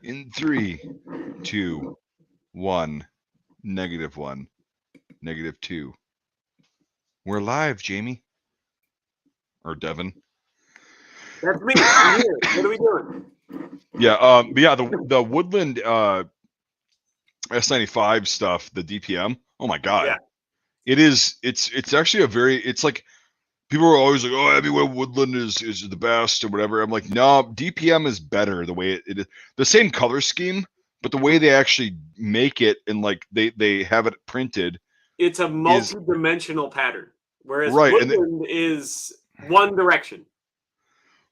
In 3, 2, 1, -1, -2. We're live, Jamie. Or Devin. That's me. I'm here. What are we doing? Yeah, but yeah, the Woodland S95 stuff, the DPM. Oh my god. Yeah. It's actually it's like people are always like, oh, everywhere Woodland is the best or whatever. I'm like, no, DPM is better the way it is. The same color scheme, but the way they actually make it and like they have it printed. It's a multi-dimensional pattern, whereas right, Woodland is one direction.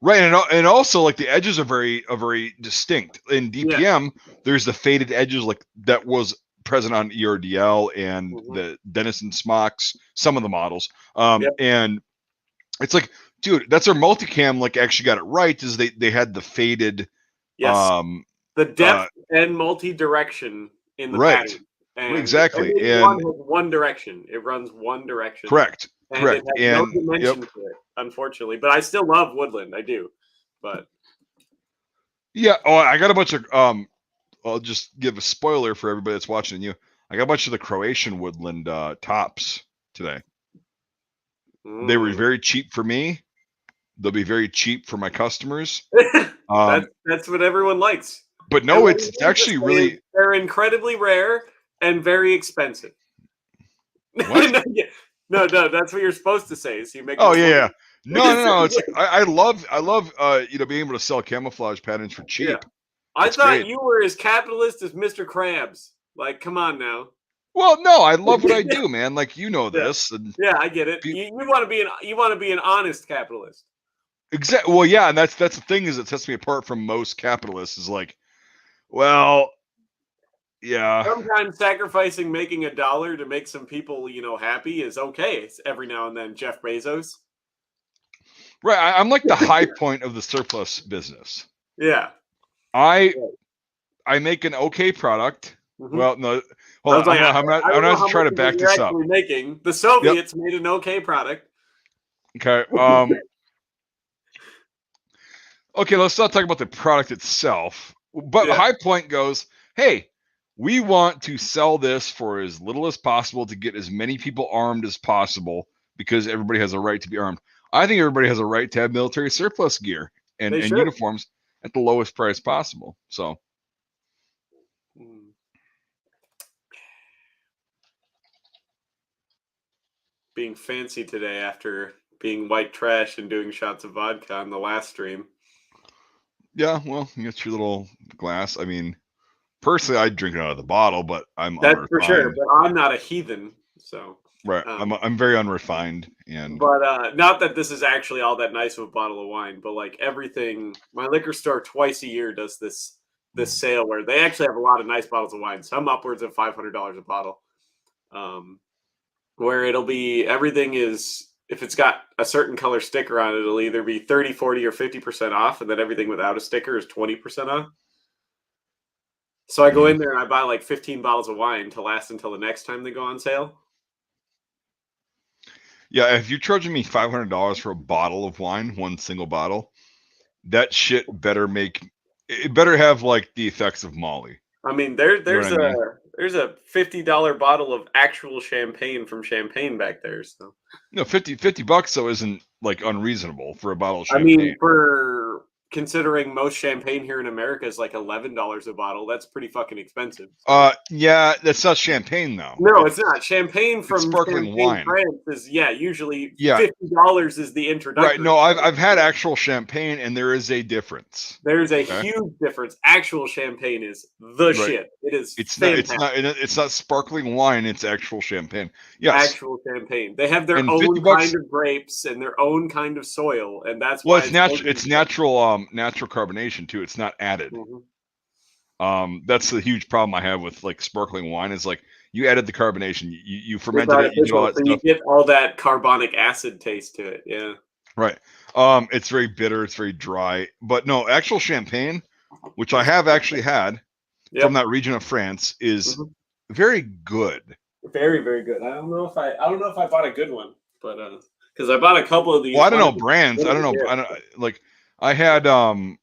Right, and also like the edges are very distinct. In DPM, there's the faded edges like that was present on ERDL and the Denison Smocks, some of the models. And it's like, dude, that's our multicam like actually got it right. Is they had the faded, the depth and multi-direction in the right, pattern. And exactly, and one direction. It runs one direction. Correct. And it has no dimension to it, unfortunately. But I still love Woodland. I do. But yeah, I got a bunch of I'll just give a spoiler for everybody that's watching you. I got a bunch of the Croatian Woodland tops today. They were very cheap for me. They'll be very cheap for my customers. That's what everyone likes. But no, it's actually really. They're incredibly rare and very expensive. What? No, that's what you're supposed to say. So you make. Oh yeah. No. It's like I love being able to sell camouflage patterns for cheap. Yeah. I thought you were as capitalist as Mr. Krabs. Like, come on now. Well, no, I love what I do, man. Like you know this. And yeah, I get it. You want to be an honest capitalist. Exactly. Well, yeah, and that's the thing is it sets me apart from most capitalists. Is like, well, yeah. Sometimes sacrificing making $1 to make some people, happy is okay. It's every now and then, Jeff Bezos. Right. I'm like the high point of the surplus business. Yeah. I make an okay product. Well, no, hold on. I'm not trying to back this up. Making the Soviets made an okay product. Okay. Okay, let's not talk about the product itself. But High Point goes, hey, we want to sell this for as little as possible to get as many people armed as possible because everybody has a right to be armed. I think everybody has a right to have military surplus gear and uniforms at the lowest price possible. So. Being fancy today after being white trash and doing shots of vodka on the last stream. Yeah, well, you got your little glass. I mean, personally, I'd drink it out of the bottle, but I'm that's for sure. But I'm not a heathen, so right. I'm very unrefined, and but not that this is actually all that nice of a bottle of wine, but like everything, my liquor store twice a year does this sale where they actually have a lot of nice bottles of wine, some upwards of $500 a bottle. Where it'll be everything is if it's got a certain color sticker on it, it'll either be 30, 40, or 50% off, and then everything without a sticker is 20% off. So I go in there and I buy like 15 bottles of wine to last until the next time they go on sale. Yeah, if you're charging me $500 for a bottle of wine, one single bottle, that shit better have like the effects of Molly. I mean, there's a $50 bottle of actual champagne from Champagne back there. So no, $50 though isn't like unreasonable for a bottle of champagne. I mean, for considering most champagne here in America is like $11 a bottle, that's pretty fucking expensive. Yeah, that's not champagne though. No, it's not. Champagne from sparkling wine. France is usually $50 is the introductory. Right. No, I've had actual champagne, and there is a difference. There's a huge difference. Actual champagne is the shit. It is. It's not sparkling wine. It's actual champagne. Yes. Actual champagne. They have their own kind of grapes and their own kind of soil, and that's why it's natural. It's natural. Natural carbonation too. It's not added. That's the huge problem I have with like sparkling wine is like you added the carbonation, you fermented it, you do all that stuff. You get all that carbonic acid taste to it. Yeah. Right. It's very bitter. It's very dry. But no, actual champagne, which I have actually had from that region of France, is very good. Very, very good. I don't know if I bought a good one, but because I bought a couple of these. Well, I don't know brands. I don't know. I had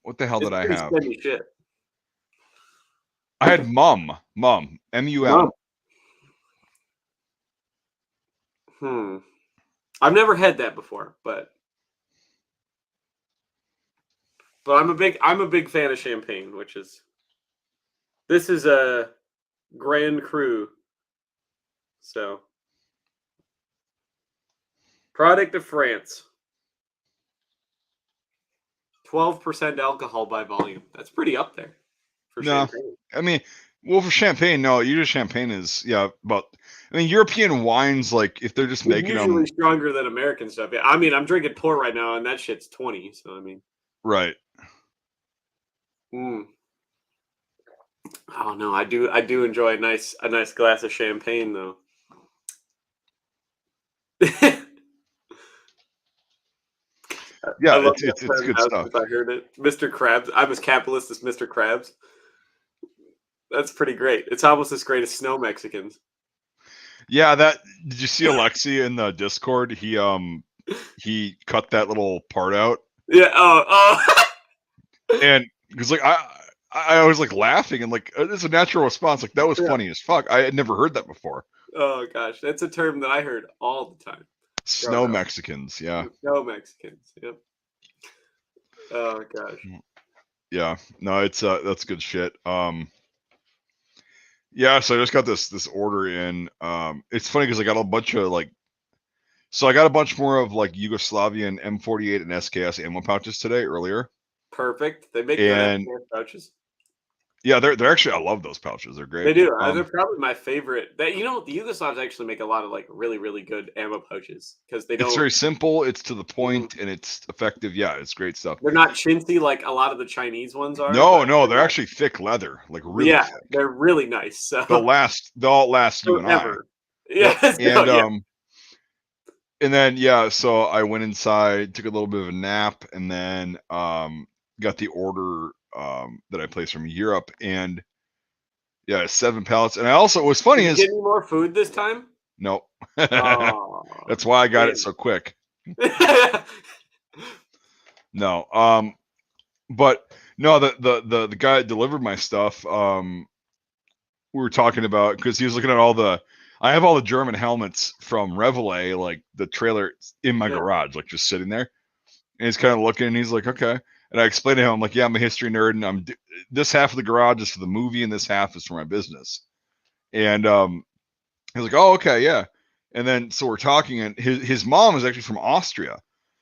what the hell did I have? Shit. I had mum, M-U-M. I've never had that before, but I'm a big fan of champagne, which is this is a Grand Cru. So, product of France. 12% alcohol by volume. That's pretty up there for champagne. I mean, well, for champagne, no. Usually champagne is, but I mean, European wines, like, if they're just It's making usually them. stronger than American stuff. Yeah, I mean, I'm drinking port right now, and that shit's 20. So, I mean. Right. Oh, no, I do enjoy a nice glass of champagne, though. Yeah, I love that it's good term stuff. since I heard it. Mr. Krabs. I'm as capitalist as Mr. Krabs. That's pretty great. It's almost as great as Snow Mexicans. Yeah, did you see Alexi in the Discord? He cut that little part out. Yeah. Oh. And because like I was like laughing and like it's a natural response. Like that was funny as fuck. I had never heard that before. Oh gosh, that's a term that I heard all the time. Snow Mexicans, yeah. Snow Mexicans, yep. Oh gosh. Yeah, no, it's that's good shit. Yeah, so I just got this order in. It's funny because I got a bunch of like, so I got a bunch more of like Yugoslavian M48 and SKS ammo pouches today earlier. Perfect. They make good SKS pouches. Yeah, they're actually, I love those pouches. They're great. They do. They're probably my favorite. The Yugoslavs actually make a lot of like really, really good ammo pouches because they don't. It's very simple. It's to the point and it's effective. Yeah, it's great stuff. They're not chintzy like a lot of the Chinese ones are. No, they're actually thick leather, like really thick. They're really nice. So they'll last you and I. Yeah. Yep. And then so I went inside, took a little bit of a nap, and then got the order that I placed from Europe, and 7 pallets. And I also, what's funny is, get any more food this time? No. Oh, that's why I got it so quick. No, but no, the guy that delivered my stuff, we were talking about, because he was looking at I have all the German helmets from Reveille, like the trailer in my garage, like just sitting there. And he's kind of looking, and he's like, okay. And I explained to him, I'm like, yeah, I'm a history nerd, and this half of the garage is for the movie, and this half is for my business. And he's like, oh, okay, yeah. And then so we're talking, and his mom is actually from Austria,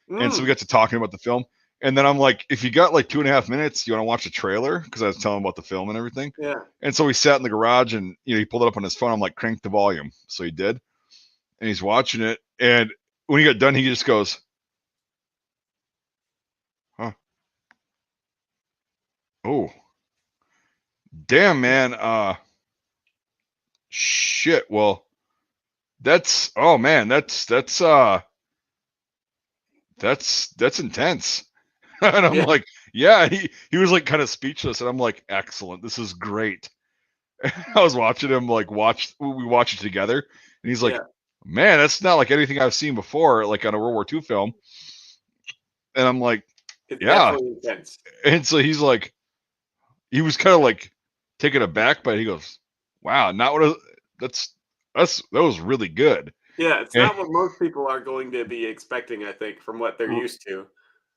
and so we got to talking about the film. And then I'm like, if you got like 2.5 minutes, you want to watch the trailer? Because I was telling him about the film and everything. Yeah. And so we sat in the garage, and he pulled it up on his phone. I'm like, crank the volume. So he did, and he's watching it. And when he got done, he just goes, huh? Oh, damn, man. Shit. Well, that's intense. And I'm like, yeah, he was like kind of speechless, and I'm like, excellent, this is great. And I was watching him we watch it together, and he's like, man, that's not like anything I've seen before, like on a World War II film. And I'm like, it's definitely intense. And so he's like, he was kind of like taken aback by it. He goes, wow, not what that was really good. Yeah, it's not what most people are going to be expecting, I think, from what they're used to.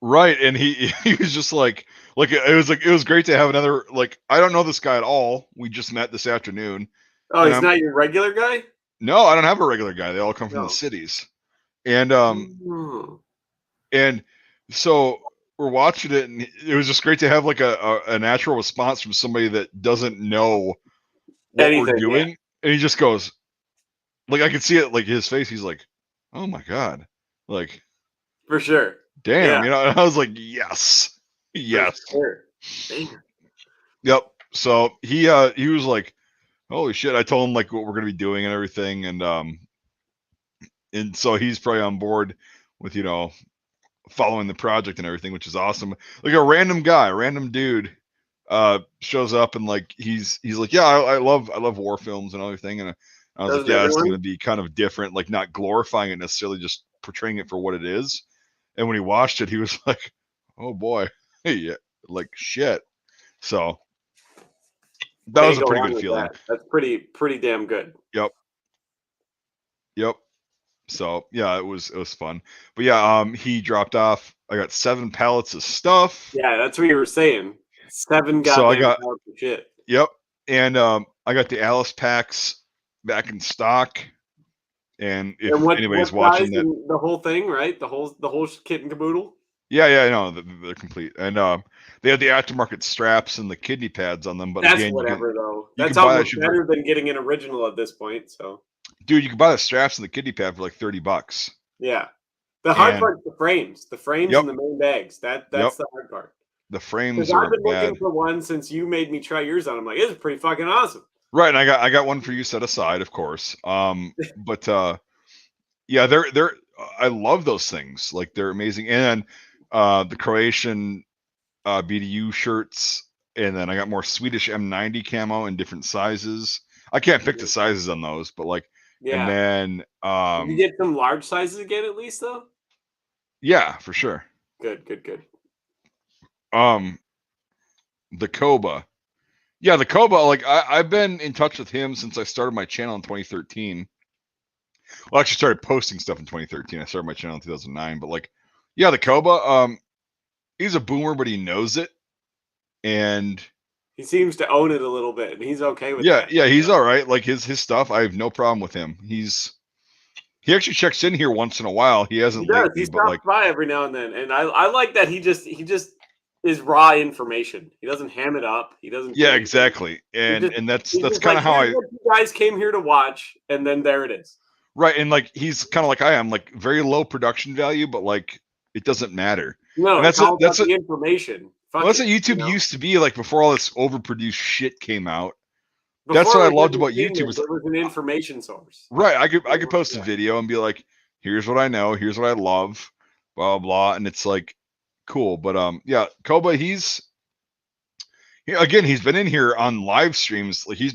Right. And he was just like it was great to have another, like, I don't know this guy at all. We just met this afternoon. Oh, he's not your regular guy? No, I don't have a regular guy. They all come from the cities. And and so we're watching it, and it was just great to have like a natural response from somebody that doesn't know what we're doing. Yeah. And he just goes, like, I could see it, like his face. He's like, oh my God. Like, for sure. Damn, and I was like, yes. For sure. Yep. So he was like, holy shit. I told him like what we're gonna be doing and everything, and so he's probably on board with following the project and everything, which is awesome. Like a random dude shows up, and like he's like, yeah, I love war films and everything, and I was like, yeah, it's gonna be kind of different, like not glorifying it necessarily, just portraying it for what it is. And when he watched it, he was like, oh boy, yeah, like shit. So That was a pretty good feeling. That's pretty damn good. Yep. So yeah, it was fun. But yeah, he dropped off. I got 7 pallets of stuff. Yeah, that's what you were saying. 7 goddamn pallets of shit. Yep. And I got the Alice packs back in stock. And if anybody's watching that, the whole thing, right? The whole kit and caboodle. Yeah, I know they're complete, and they have the aftermarket straps and the kidney pads on them. But that's again, whatever though. You that's can buy almost better than getting an original at this point. So, dude, you can buy the straps and the kidney pad for like $30. Yeah, the hard part's the frames, Yep. and the main bags. That's the hard part. The frames Because are I've been bad. looking for one since you made me try yours on. I'm like, it's pretty fucking awesome. Right, and I got one for you set aside, of course. But yeah, they're I love those things. Like they're amazing, and the Croatian BDU shirts, and then I got more Swedish M90 camo in different sizes. I can't pick the sizes on those, but like, yeah. And then Did you get some large sizes again at least though? Yeah, for sure. Good. The Koba. Yeah, the Koba, like I've been in touch with him since I started my channel in 2013. Well, I actually started posting stuff in 2013. I started my channel in 2009, but like, yeah, the Koba, he's a boomer, but he knows it. And he seems to own it a little bit, and he's okay with that. Yeah, he's all right. Like his stuff, I have no problem with him. He actually checks in here once in a while. He hasn't lately, he stops by every now and then, and I like that he just is raw information. He doesn't ham it up. He doesn't. Yeah, exactly. And that's kind of how what you guys came here to watch, and then there it is. Right, and like he's kind of like I am, like very low production value, but like it doesn't matter. No, and that's the information. Well, that's what YouTube used to be like before all this overproduced shit came out. That's what I loved about YouTube. It was an information source. Right, I could post a video and be like, "Here's what I know. Here's what I love." Blah blah, and it's like cool. But yeah, Koba, he's been in here on live streams. Like he's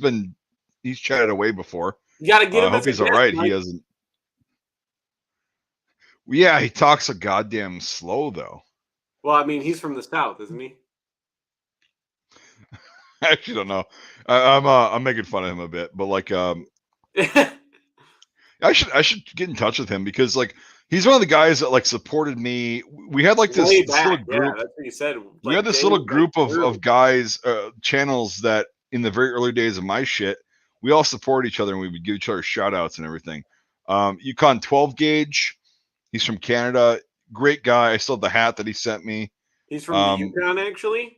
chatted away before. You gotta get him. I hope he's all right. He hasn't. Yeah, he talks a goddamn slow though. Well, I mean, he's from the South, isn't he? I actually don't know. I'm making fun of him a bit, but like I should get in touch with him because like he's one of the guys that like supported me. We had like this little group. Yeah, that's what you said. We had this little group of guys, channels that in the very early days of my shit, we all support each other and we would give each other shout outs and everything. Yukon 12 gauge. He's from Canada. Great guy. I still have the hat that he sent me. He's from the Yukon, actually?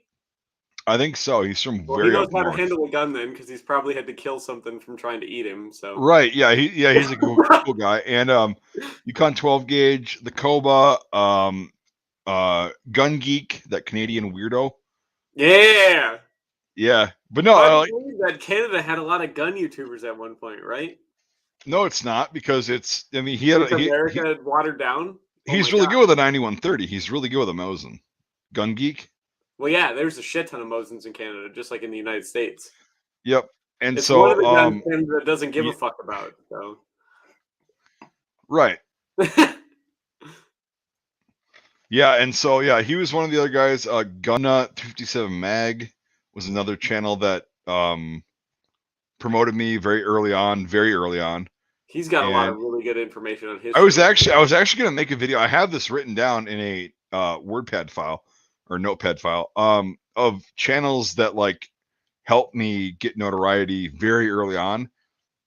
I think so. He's from he knows how to handle a gun then, because he's probably had to kill something from trying to eat him. So right, yeah, he's a cool guy. And Yukon 12 gauge, the Koba, Gun Geek, that Canadian weirdo. Yeah. But no, I believe that Canada had a lot of gun YouTubers at one point, right? No, it's not, because it's. I mean, America had watered down. He's really good with a 9130. He's really good with a Mosin. Gun Geek. Well, yeah, there's a shit ton of Mosins in Canada, just like in the United States. Yep, and it's so one of the guns Canada doesn't give a fuck about. So. Right. Yeah, and so yeah, he was one of the other guys. Gunnut 257 Mag was another channel that promoted me very early on. He's got a lot of really good information on his. I was actually gonna make a video. I have this written down in a WordPad file or Notepad file of channels that like helped me get notoriety very early on,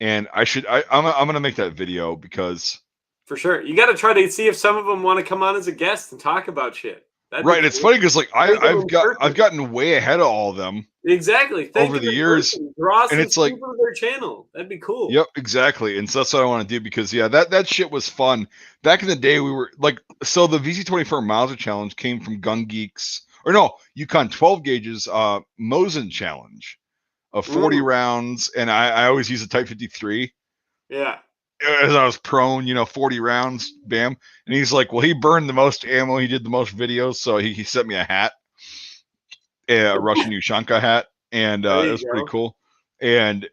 and I'm gonna make that video because for sure you got to try to see if some of them want to come on as a guest and talk about shit. Right, it's funny because like I've gotten way ahead of all of them. Exactly. Over the years, and it's like their channel. That'd be cool. Yep, exactly. And so that's what I want to do because yeah, that shit was fun. Back in the day, we were like, so the VC24 Mauser challenge came from Gun Geeks, or no, Yukon 12 gauges Mosin challenge of 40 rounds, and I always use a Type 53. Yeah. As I was prone, 40 rounds, bam. And he's like, well, he burned the most ammo, he did the most videos, so he sent me a hat. A Russian Ushanka hat, and it was pretty cool. And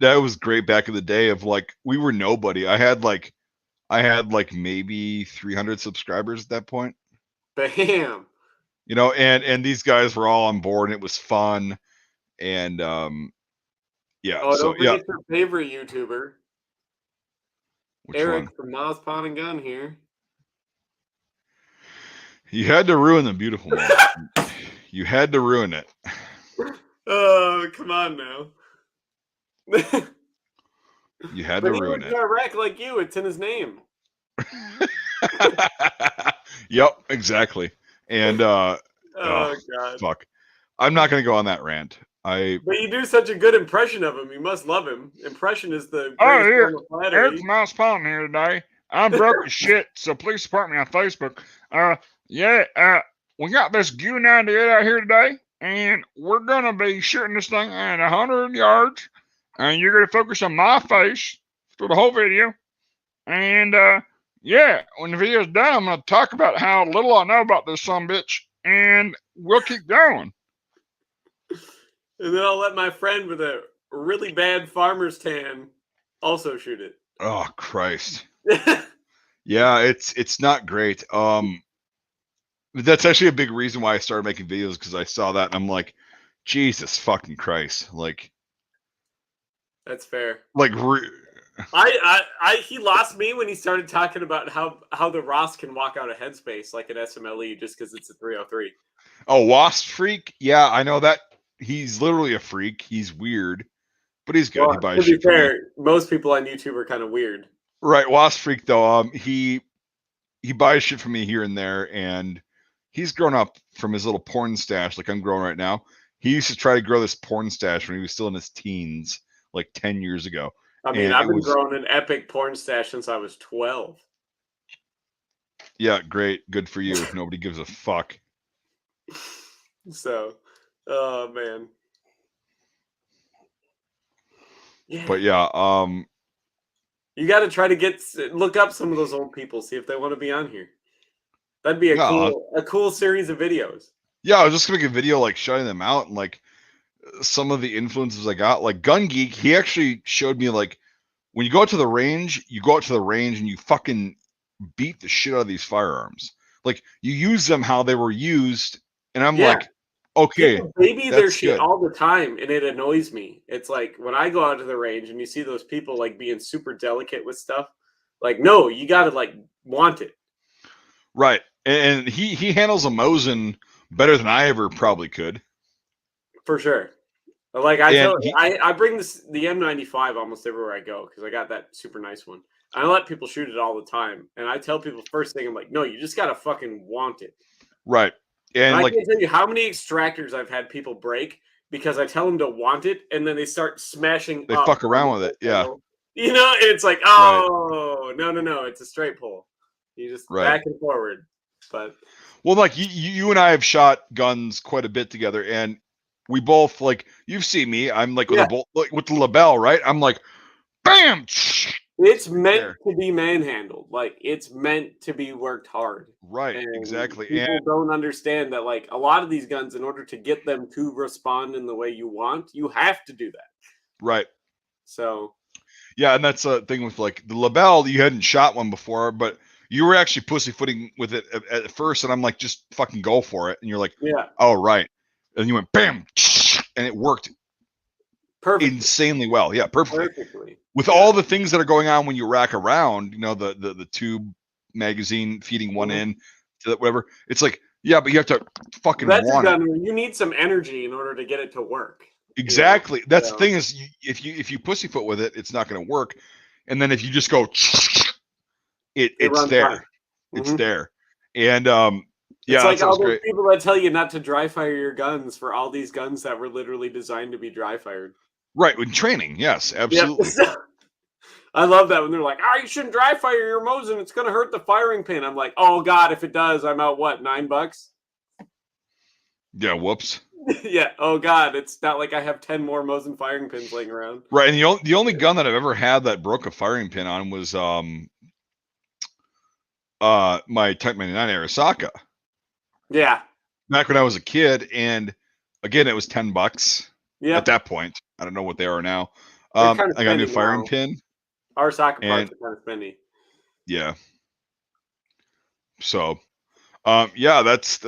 that was great back in the day of like we were nobody. I had like maybe 300 subscribers at that point. Bam. And these guys were all on board and it was fun. And yeah. Oh, So don't forget your favorite YouTuber. Which Eric one? from Miles Pawn and Gun here. You had to ruin the beautiful moment. You had to ruin it. Oh, come on now. You had But to he ruin was it. direct like you. It's in his name. Yep, exactly. And oh God. fuck. I'm not gonna go on that rant. But you do such a good impression of him. You must love him. Impression is the greatest form of flattery. Eric Mouse Palm here today. I'm broke as shit, so please support me on Facebook. We got this goon idea out here today, and we're gonna be shooting this thing at 100 yards, and you're gonna focus on my face for the whole video. And when the video's done, I'm gonna talk about how little I know about this sumbitch, and we'll keep going. And then I'll let my friend with a really bad farmer's tan also shoot it. Oh Christ. Yeah, it's not great. That's actually a big reason why I started making videos, because I saw that and I'm like, Jesus fucking Christ. Like, that's fair. Like he lost me when he started talking about how the Ross can walk out of headspace like an SMLE just because it's a 303. Oh, Wasp Freak? Yeah, I know that. He's literally a freak. He's weird, but he's good. Well, he buys to be shit from fair, me. most people on YouTube are kind of weird. Right, Wasp Freak though, he buys shit from me here and there, and he's grown up from his little porn stash like I'm growing right now. He used to try to grow this porn stash when he was still in his teens, like 10 years ago. I mean, I've been growing an epic porn stash since I was 12. Yeah, great. Good for you. Nobody gives a fuck. So, oh man. Yeah. But yeah, you got to try to look up some of those old people, see if they want to be on here. That'd be a cool series of videos. Yeah, I was just gonna make a video like shouting them out and like some of the influences I got. Like Gun Geek, he actually showed me like when you go out to the range, you go out to the range and you fucking beat the shit out of these firearms. Like you use them how they were used, and I'm like, okay, people baby their shit all the time, and it annoys me. It's like when I go out to the range and you see those people like being super delicate with stuff. Like, no, you gotta like want it. Right, and he handles a Mosin better than I ever probably could. For sure. Like I bring the M95 almost everywhere I go because I got that super nice one. I let people shoot it all the time, and I tell people first thing I'm like, no, you just gotta fucking want it. Right. And I can't tell you how many extractors I've had people break because I tell them to want it, and then they start smashing. They fuck around with it, yeah. You know, it's like, oh no, it's a straight pull. You just back and forward. But well, like you and I have shot guns quite a bit together, and we both like you've seen me. I'm like with a bolt, like with the label, right? I'm like, bam. It's meant to be manhandled. Like it's meant to be worked hard. Right, and exactly. People don't understand that. Like a lot of these guns, in order to get them to respond in the way you want, you have to do that. Right. So. Yeah, and that's a thing with like the label. You hadn't shot one before, but you were actually pussyfooting with it at first, and I'm like, just fucking go for it. And you're like, yeah, oh right. And you went bam, and it worked perfectly, insanely well. Yeah, perfectly. With all the things that are going on when you rack around, you know, the tube magazine feeding one in to that, whatever. It's like, yeah, but you have to fucking want it. You need some energy in order to get it to work. Exactly. You know? That's the thing is, if you pussyfoot with it, it's not going to work. And then if you just go, it's there. It's there. And it's like all those people that tell you not to dry fire your guns for all these guns that were literally designed to be dry fired. Right, with training, yes, absolutely. Yep. I love that when they're like, you shouldn't dry fire your Mosin. It's going to hurt the firing pin. I'm like, oh, God, if it does, I'm out, what, $9? Yeah, whoops. Yeah, oh, God, it's not like I have 10 more Mosin firing pins laying around. Right, and the only gun that I've ever had that broke a firing pin on was my Type 99 Arasaka. Yeah. Back when I was a kid, and again, it was $10 at that point. I don't know what they are now. I got a new firing pin. Our soccer parts are kind of spendy. Yeah. So, Yeah, that's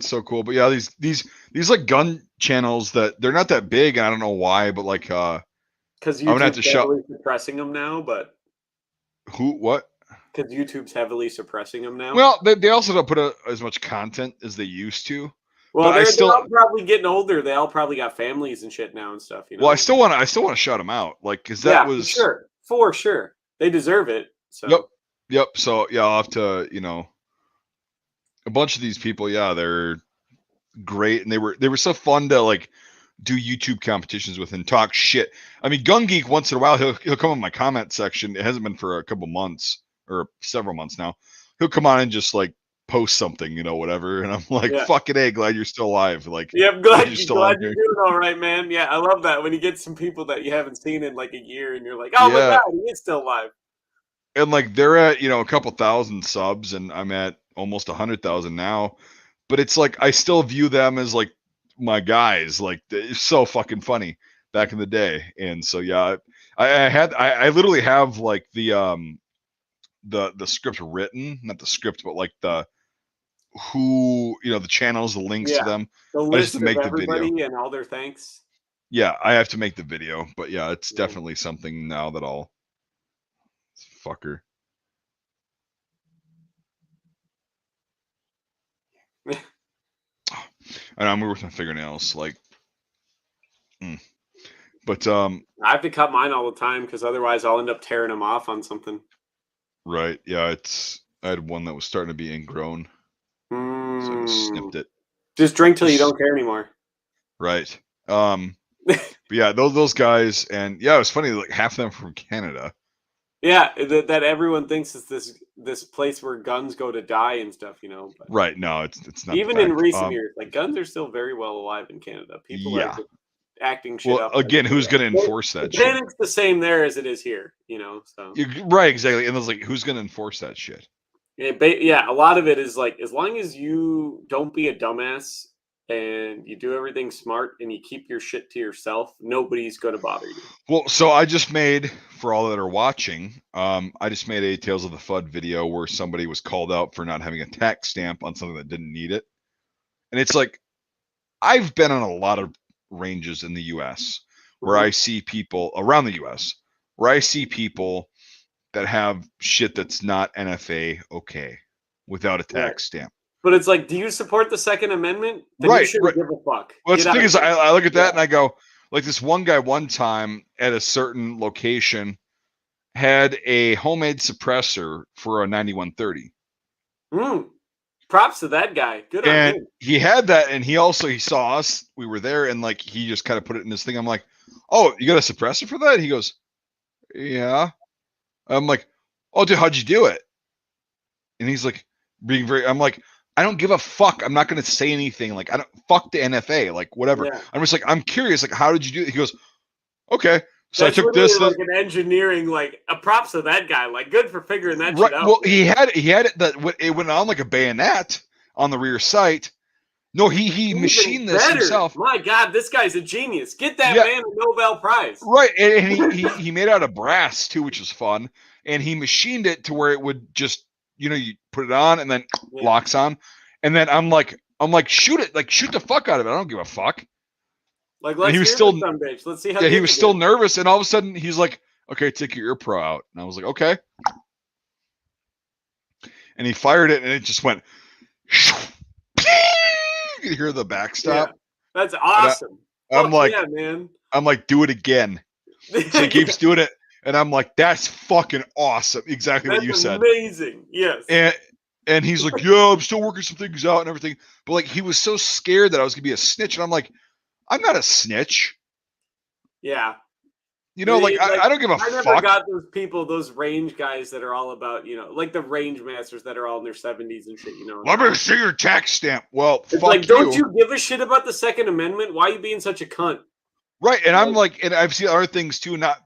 so cool. But yeah, these like gun channels that they're not that big, and I don't know why, but like because I'm gonna have to YouTube's show heavily suppressing them now, but what. because YouTube's heavily suppressing them now. Well, they also don't put as much content as they used to. Well, But I they're still, all probably getting older. They all probably got families and shit now and stuff. You well, know. I still want to shout them out, like, because that Yeah, was, for sure, they deserve it. yep, So yep. So yeah, I'll have to, a bunch of these people, yeah, they're great, and they were so fun to like do YouTube competitions with and talk shit. I mean, Gun Geek once in a while he'll come in my comment section. It hasn't been for a couple months or several months now. He'll come on and just like post something, whatever, and I'm like, yeah, fucking A, glad you're still alive. Like, yeah. I'm glad glad you're you still on glad you're here. doing all right, man. Yeah, I love that when you get some people that you haven't seen in like a year, and you're like, oh my Yeah, god, he is still alive. and like they're at a couple thousand subs, and I'm at almost 100,000 now. But it's like I still view them as like my guys. Like it's so fucking funny back in the day. And so yeah, I literally have like the script written, not the script, but like the the channels, the links to Yeah, them. the I just have list to of make the video. everybody and all their thanks. Yeah, I have to make the video. But yeah, it's Yeah. definitely something now that I'll fucker. And I'm working with my fingernails, like, but I have to cut mine all the time because otherwise I'll end up tearing them off on something. right, yeah, I had one that was starting to be ingrown, so I just snipped it. Just drink till you don't care anymore. Right. But yeah, those guys, and yeah, it was funny. Like half of them from Canada. Yeah, that everyone thinks is this place where guns go to die and stuff, But Right. No, it's not the even in fact. recent years, like guns are still very well alive in Canada. People are Yeah. just acting shit Well, up. again, who's going to enforce The that shit? panic's the same there as it is here, So Right, exactly. And it's like, who's going to enforce that shit? yeah, a lot of it is like as long as you don't be a dumbass and you do everything smart and you keep your shit to yourself, nobody's going to bother you. Well, so I just made, for all that are watching, I just made a Tales of the FUD video where somebody was called out for not having a tax stamp on something that didn't need it. And it's like, I've been on a lot of ranges in the US where I see people around the US where I see people that have shit that's not NFA okay without a tax stamp. But it's like, do you support the Second Amendment? Then Right, you shouldn't right. give a fuck. Well, that's Get the thing out is, of here. I look at that and I go, like this one guy one time at a certain location had a homemade suppressor for a 9130. Props to that guy. Good on And him. he had that, and he saw us. We were there, and like he just kind of put it in this thing. I'm like, "Oh, you got a suppressor for that?" He goes, "Yeah." I'm like, "Oh, dude, how'd you do it?" And he's like, being very. I'm like, "I don't give a fuck. I'm not gonna say anything. Like, I don't fuck the NFA. Like, whatever." Yeah. I'm just like, I'm curious. Like, how did you do it? He goes, "Okay." So That's I took this. like an engineering, like a props to that guy. Like, good for figuring that Right. shit out. Well, he had it that it went on like a bayonet on the rear sight. No, he Even machined this better. himself. My God, this guy's a genius. Get that Yeah. man a Nobel Prize. Right, and he made it out of brass too, which was fun. And he machined it to where it would just, you put it on and then locks on. And then I'm like, shoot it, like shoot the fuck out of it. I don't give a fuck. Like, let's he was hear still, this bitch. Let's see how. Yeah, he was still nervous, and all of a sudden he's like, "Okay, take your ear pro out." And I was like, "Okay." And he fired it, and it just went. You could hear the backstop. Yeah, that's awesome. I'm like, yeah, man. I'm like, do it again. So he keeps doing it, and I'm like, that's fucking awesome. Exactly what you said. Amazing. Yes. And he's like, yeah, I'm still working some things out and everything. But like, he was so scared that I was gonna be a snitch, and I'm like, I'm not a snitch. Yeah. I don't give a fuck. I never got those people, those range guys that are all about, like the range masters that are all in their 70s and shit, Let me see your tax stamp. Well, it's fuck like, don't you give a shit about the Second Amendment? Why are you being such a cunt? Right, and I'm like, and I've seen other things too, not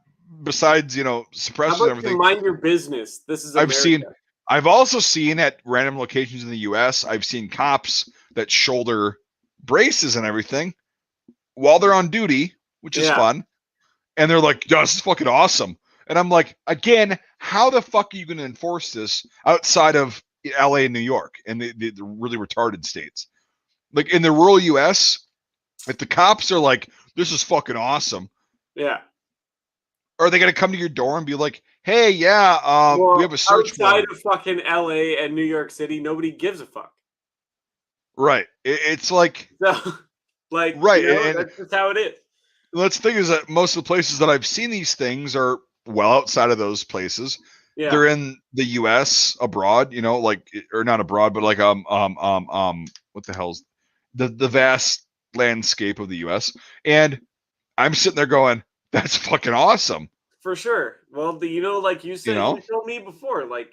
besides, suppressors and everything. Mind your business. This is America. I've also seen at random locations in the US, I've seen cops that shoulder braces and everything while they're on duty, which is fun. And they're like, "Yeah, this is fucking awesome." And I'm like, again, how the fuck are you going to enforce this outside of LA and New York and the really retarded states. Like in the rural US, if the cops are like, this is fucking awesome. Yeah. Are they going to come to your door and be like, hey, yeah, we have a search outside warrant? of fucking LA and New York City, nobody gives a fuck. Right. It's like, So, like, right. And that's just how it is. let's think is that most of the places that I've seen these things are well outside of those places. Yeah. They're in the US abroad, like, or not abroad, but like, what the hell's the vast landscape of the US. And I'm sitting there going, that's fucking awesome. For sure. Well, like you said, you told me before, like,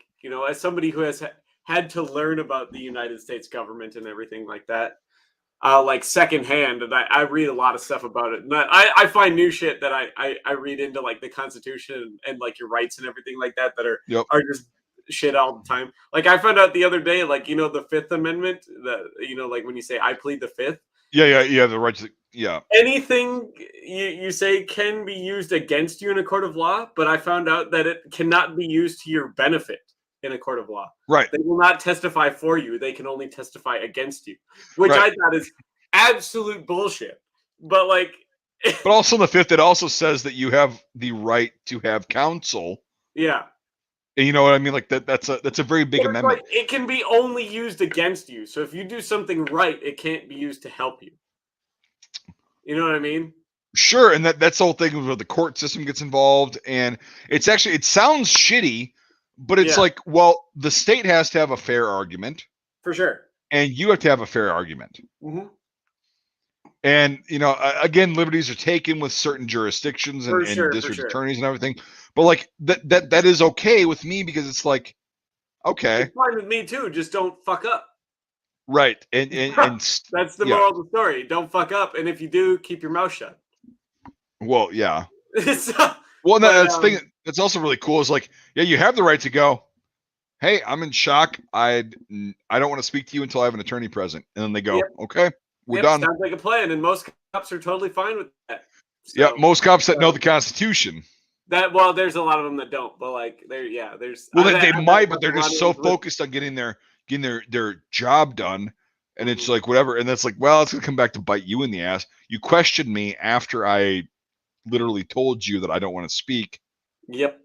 as somebody who has had to learn about the United States government and everything like that, like secondhand, and I read a lot of stuff about it. And I find new shit that I read into, like the Constitution and like your rights and everything like that are just shit all the time. Like I found out the other day, like the Fifth Amendment, like when you say I plead the Fifth. Yeah, the rights. Yeah. Anything you say can be used against you in a court of law, but I found out that it cannot be used to your benefit in a court of law. Right. They will not testify for you. They can only testify against you, which I thought is absolute bullshit. But like, but also in the Fifth, it also says that you have the right to have counsel. Yeah. And you know what I mean? Like that's a very big amendment. Like, it can be only used against you. So if you do something right, it can't be used to help you. You know what I mean? Sure, and that's the whole thing where the court system gets involved, and it sounds shitty, but it's like, well, the state has to have a fair argument. For sure. And you have to have a fair argument. Mm-hmm. And, again, liberties are taken with certain jurisdictions and district attorneys and everything. But like that is okay with me because it's like, okay. It's fine with me too. Just don't fuck up. Right. And that's the moral of the story. Don't fuck up. And if you do, keep your mouth shut. Well, yeah. That's also really cool. Is like, yeah, you have the right to go, hey, I'm in shock. I don't want to speak to you until I have an attorney present. And then they go, okay, we're done. Sounds like a plan. And most cops are totally fine with that. So, yeah, most cops that know the Constitution. There's a lot of them that don't. But like, there's. Well, they might, but they're just so focused on getting their job done. And it's like, whatever. And that's like, well, it's going to come back to bite you in the ass. You questioned me after I literally told you that I don't want to speak. Yep.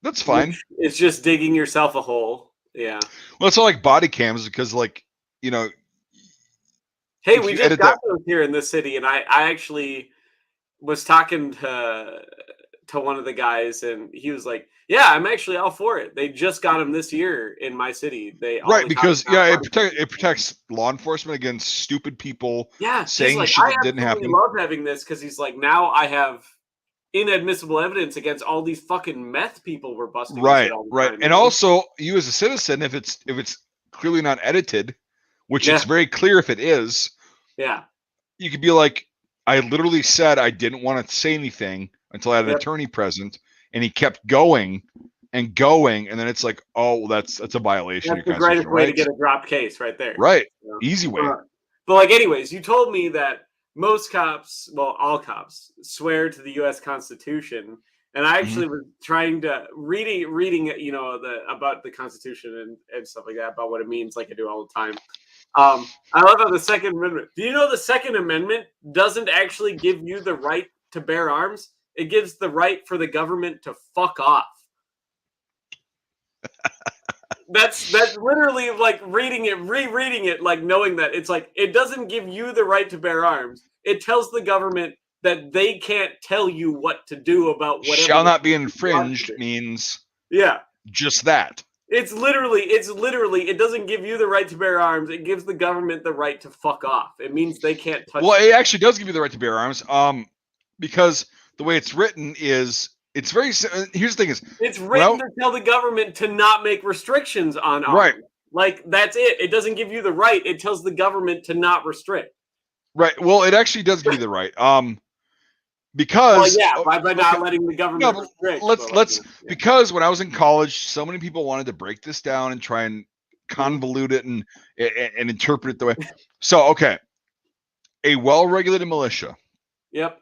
That's fine. It's just digging yourself a hole. Yeah. Well, it's all like body cams because, like, hey, we just got those here in this city, and I actually was talking to one of the guys, and he was like, "Yeah, I'm actually all for it. They just got them this year in my city. Because it protects law enforcement against stupid people. Yeah, saying shit that didn't happen. I love having this because he's like, now I have inadmissible evidence against all these fucking meth people we're busting. Right. And also, you as a citizen, if it's clearly not edited, which it's very clear if it is. Yeah. You could be like, I literally said I didn't want to say anything until I had an attorney present, and he kept going and going, and then it's like, oh, well, that's a violation. That's the greatest way to get a dropped case right there. Right. Easy way. But like, anyways, you told me that most cops, well, all cops, swear to the U.S. Constitution, and I actually was trying to reading, about the Constitution and stuff like that, about what it means, like I do all the time. I love how the Second Amendment. Do you know the Second Amendment doesn't actually give you the right to bear arms? It gives the right for the government to fuck off. That's literally like rereading it, like knowing that it's like, it doesn't give you the right to bear arms. It tells the government that they can't tell you what to do about whatever. Shall not be infringed means just that. It's literally, it doesn't give you the right to bear arms. It gives the government the right to fuck off. It means they can't touch you. It actually does give you the right to bear arms. Because the way it's written is, it's very, here's the thing is, it's written to tell the government to not make restrictions on arms. Right. Like, that's it. It doesn't give you the right. It tells the government to not restrict. Right. Well, it actually does give you the right. Because by not letting the government restrict. Because when I was in college, so many people wanted to break this down and try and convolute it and interpret it the way. So, okay. A well-regulated militia. Yep.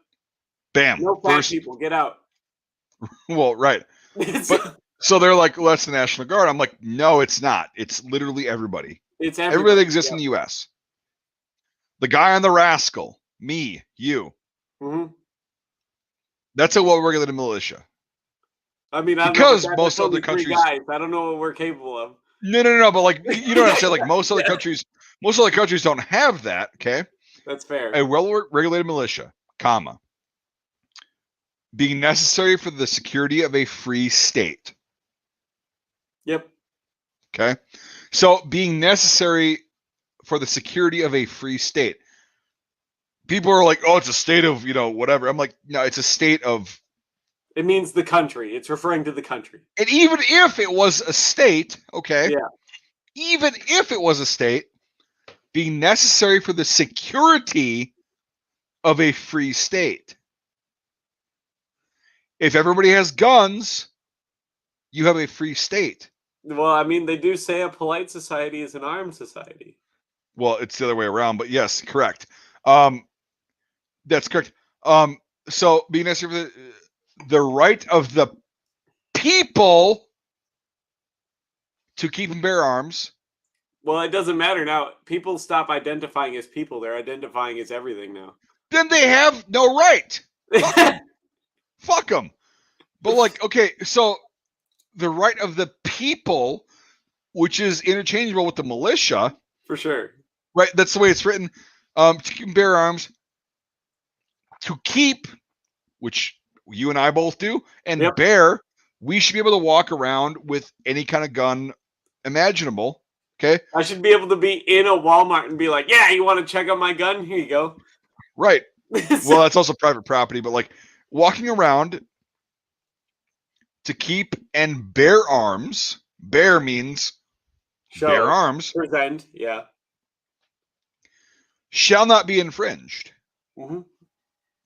Bam. No fat people, get out. Well, right. But So they're like, well, that's the National Guard. I'm like, no, it's not. It's literally everybody. It's everybody that exists in the U.S. The guy on the Rascal, me, you. Mm-hmm. That's a well-regulated militia. I mean, I because don't know most other countries, guys. I don't know what we're capable of. No, but like you know what I'm saying. Like most other countries don't have that. Okay, that's fair. A well-regulated militia, comma, being necessary for the security of a free state. Yep. Okay, so being necessary for the security of a free state. People are like, oh, it's a state of, whatever. I'm like, no, it's a state of. It means the country. It's referring to the country. And even if it was a state, okay. Yeah. Even if it was a state, being necessary for the security of a free state. If everybody has guns, you have a free state. Well, I mean, they do say a polite society is an armed society. Well, it's the other way around, but yes, correct. That's correct. So being necessary for the right of the people to keep and bear arms. Well, it doesn't matter now. People stop identifying as people. They're identifying as everything now. Then they have no right. Fuck them. But like, okay, so the right of the people, which is interchangeable with the militia. For sure. Right, that's the way it's written. To keep and bear arms. To keep, which you and I both do, and yep. bear, we should be able to walk around with any kind of gun imaginable. Okay. I should be able to be in a Walmart and be like, yeah, you want to check out my gun? Here you go. Right. Well, that's also private property, but like walking around to keep and bear arms. Bear means bear arms. Present, yeah. Shall not be infringed. Mm-hmm.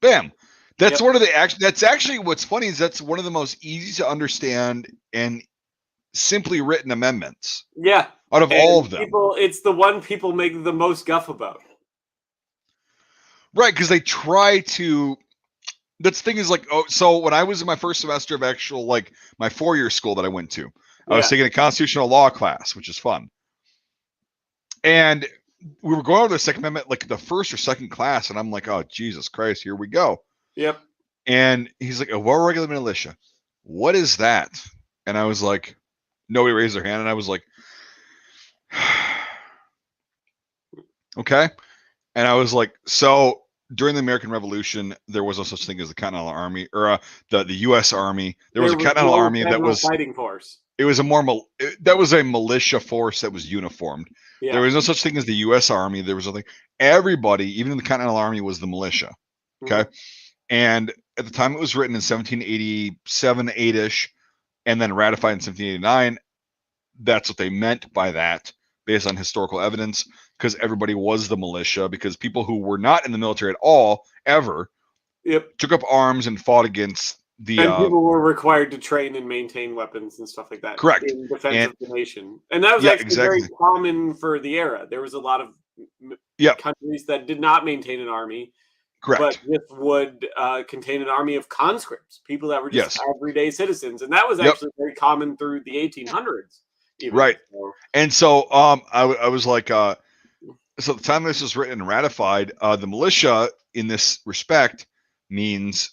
Bam. That's one of the that's actually what's funny is that's one of the most easy to understand and simply written amendments. Yeah. Out of all of them. It's the one people make the most guff about. Right, because they try to. That's the thing is like, so when I was in my first semester of actual, like, my 4-year school that I went to, I was taking a constitutional law class, which is fun. And we were going over the Second Amendment, like the first or second class, and I'm like, oh, Jesus Christ, here we go. Yep. And he's like, a well-regulated militia. What is that? And I was like, nobody raised their hand, and I was like, okay. And I was like, so during the American Revolution, there was no such thing as the Continental Army or the U.S. Army. There was a Continental Army that was fighting force. It was that was a militia force that was uniformed. Yeah. There was no such thing as the U.S. Army. There was nothing. Everybody, even in the Continental Army, was the militia. Okay, and at the time it was written in 1787, 8-ish, and then ratified in 1789. That's what they meant by that, based on historical evidence. Because everybody was the militia, because people who were not in the military at all, ever, took up arms and fought against the... And people were required to train and maintain weapons and stuff like that. Correct. In defense of the nation. And that was actually very common for the era. There was a lot of countries that did not maintain an army. Correct. But this would contain an army of conscripts, people that were just everyday citizens. And that was actually very common through the 1800s. Even. Right. And so I was like... So at the time this was written and ratified, the militia in this respect means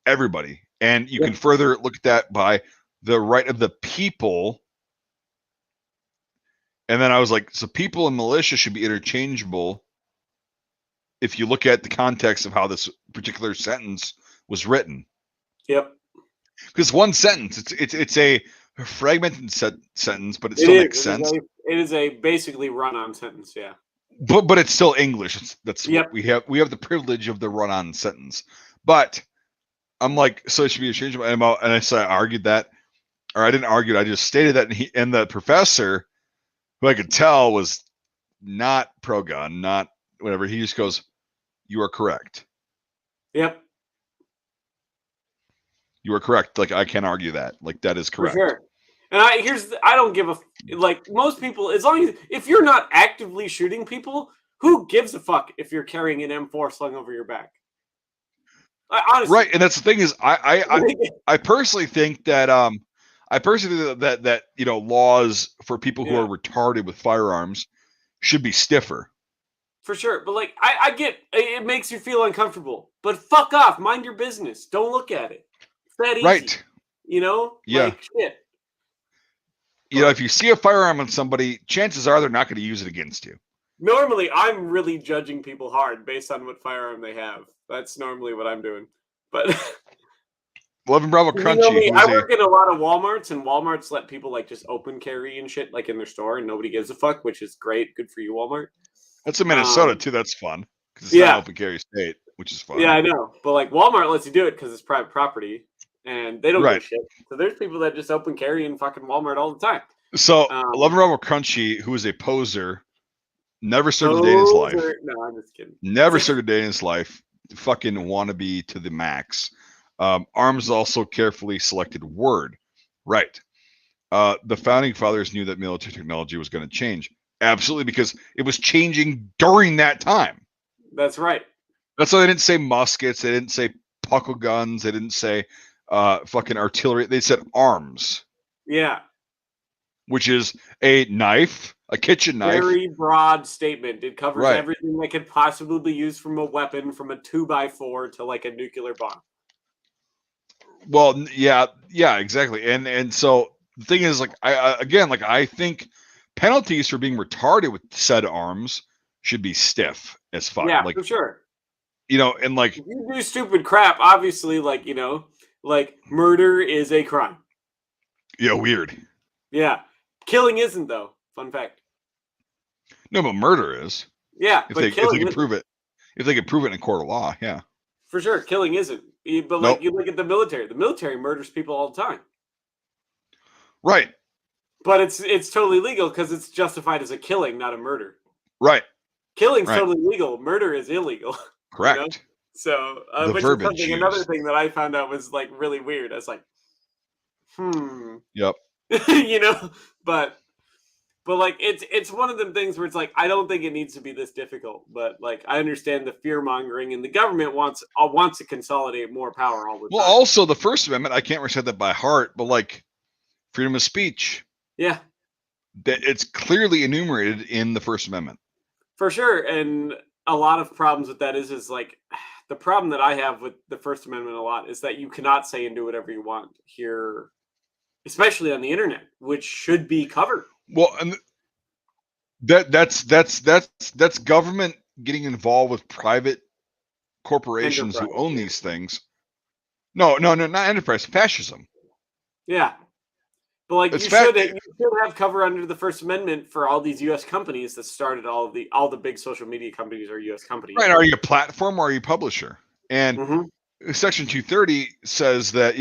everybody. And you can further look at that by the right of the people. And then I was like, so people and militia should be interchangeable if you look at the context of how this particular sentence was written. Yep. Because one sentence, it's a fragmented sentence, but it still makes sense. It is a basically run-on sentence, yeah. But it's still English. That's what we have. We have the privilege of the run-on sentence. But I'm like, so it should be interchangeable. And I said, I argued that, or I didn't argue it. I just stated that. And the professor, who I could tell was not pro-gun, not whatever. He just goes, "You are correct." Yep. You are correct. Like, I can't argue that. Like, that is correct. For sure. And I don't give like most people, as long as if you're not actively shooting people, who gives a fuck if you're carrying an M4 slung over your back? Honestly. Right, and that's the thing is, I personally think that I personally think that laws for people who Yeah. are retarded with firearms should be stiffer. For sure. But like I get it makes you feel uncomfortable. But fuck off. Mind your business. Don't look at it. It's that easy. Right. Yeah. Like shit. If you see a firearm on somebody, chances are they're not going to use it against you. Normally, I'm really judging people hard based on what firearm they have. That's normally what I'm doing. But 11 Bravo Crunchy. I work in a lot of Walmarts, and Walmarts let people like just open carry and shit like in their store, and nobody gives a fuck, which is great. Good for you, Walmart. That's in Minnesota too. That's fun because it's not open carry state, which is fun. Yeah, I know. But like Walmart lets you do it because it's private property, and they don't give a shit. So there's people that just open carry in fucking Walmart all the time. So 11 Bravo Crunchy, who is a poser, never served a day in his life. No, I'm just kidding. Never served a day in his life. Fucking wannabe to the max. Arms also carefully selected word. Right. The founding fathers knew that military technology was going to change. Absolutely, because it was changing during that time. That's right. That's why they didn't say muskets. They didn't say puckle guns. They didn't say fucking artillery. They said arms. Yeah. Which is a knife, a kitchen knife. Very broad statement. It covers everything that could possibly be used from a weapon, from a 2x4 to like a nuclear bomb. Well, yeah, exactly. And so the thing is, like, I think penalties for being retarded with said arms should be stiff as fuck. Yeah, like, for sure. And like, if you do stupid crap, obviously, like, like murder is a crime. Yeah, weird. Yeah. Killing isn't, though. Fun fact. No, but murder is. Yeah, if they can prove it. If they can prove it in a court of law, yeah. For sure, killing isn't. But like you look at the military murders people all the time. Right. But it's totally legal because it's justified as a killing, not a murder. Right. Killing's totally legal. Murder is illegal. Correct. So, which is another thing that I found out was like really weird. I was like, Yep. but like it's one of them things where it's like I don't think it needs to be this difficult, but like I understand the fear mongering and the government wants to consolidate more power all the time. Well, also the First Amendment, I can't recite that by heart, but like freedom of speech. Yeah. That it's clearly enumerated in the First Amendment. For sure, and a lot of problems with that is like the problem that I have with the First Amendment a lot is that you cannot say and do whatever you want here, especially on the internet, which should be covered. Well, and that's government getting involved with private corporations who own these things. No, not enterprise, fascism. Yeah. But like you should have cover under the First Amendment for all these U.S. companies that started all the big social media companies are U.S. companies. Right. Are you a platform or are you a publisher? And Section 230 says that,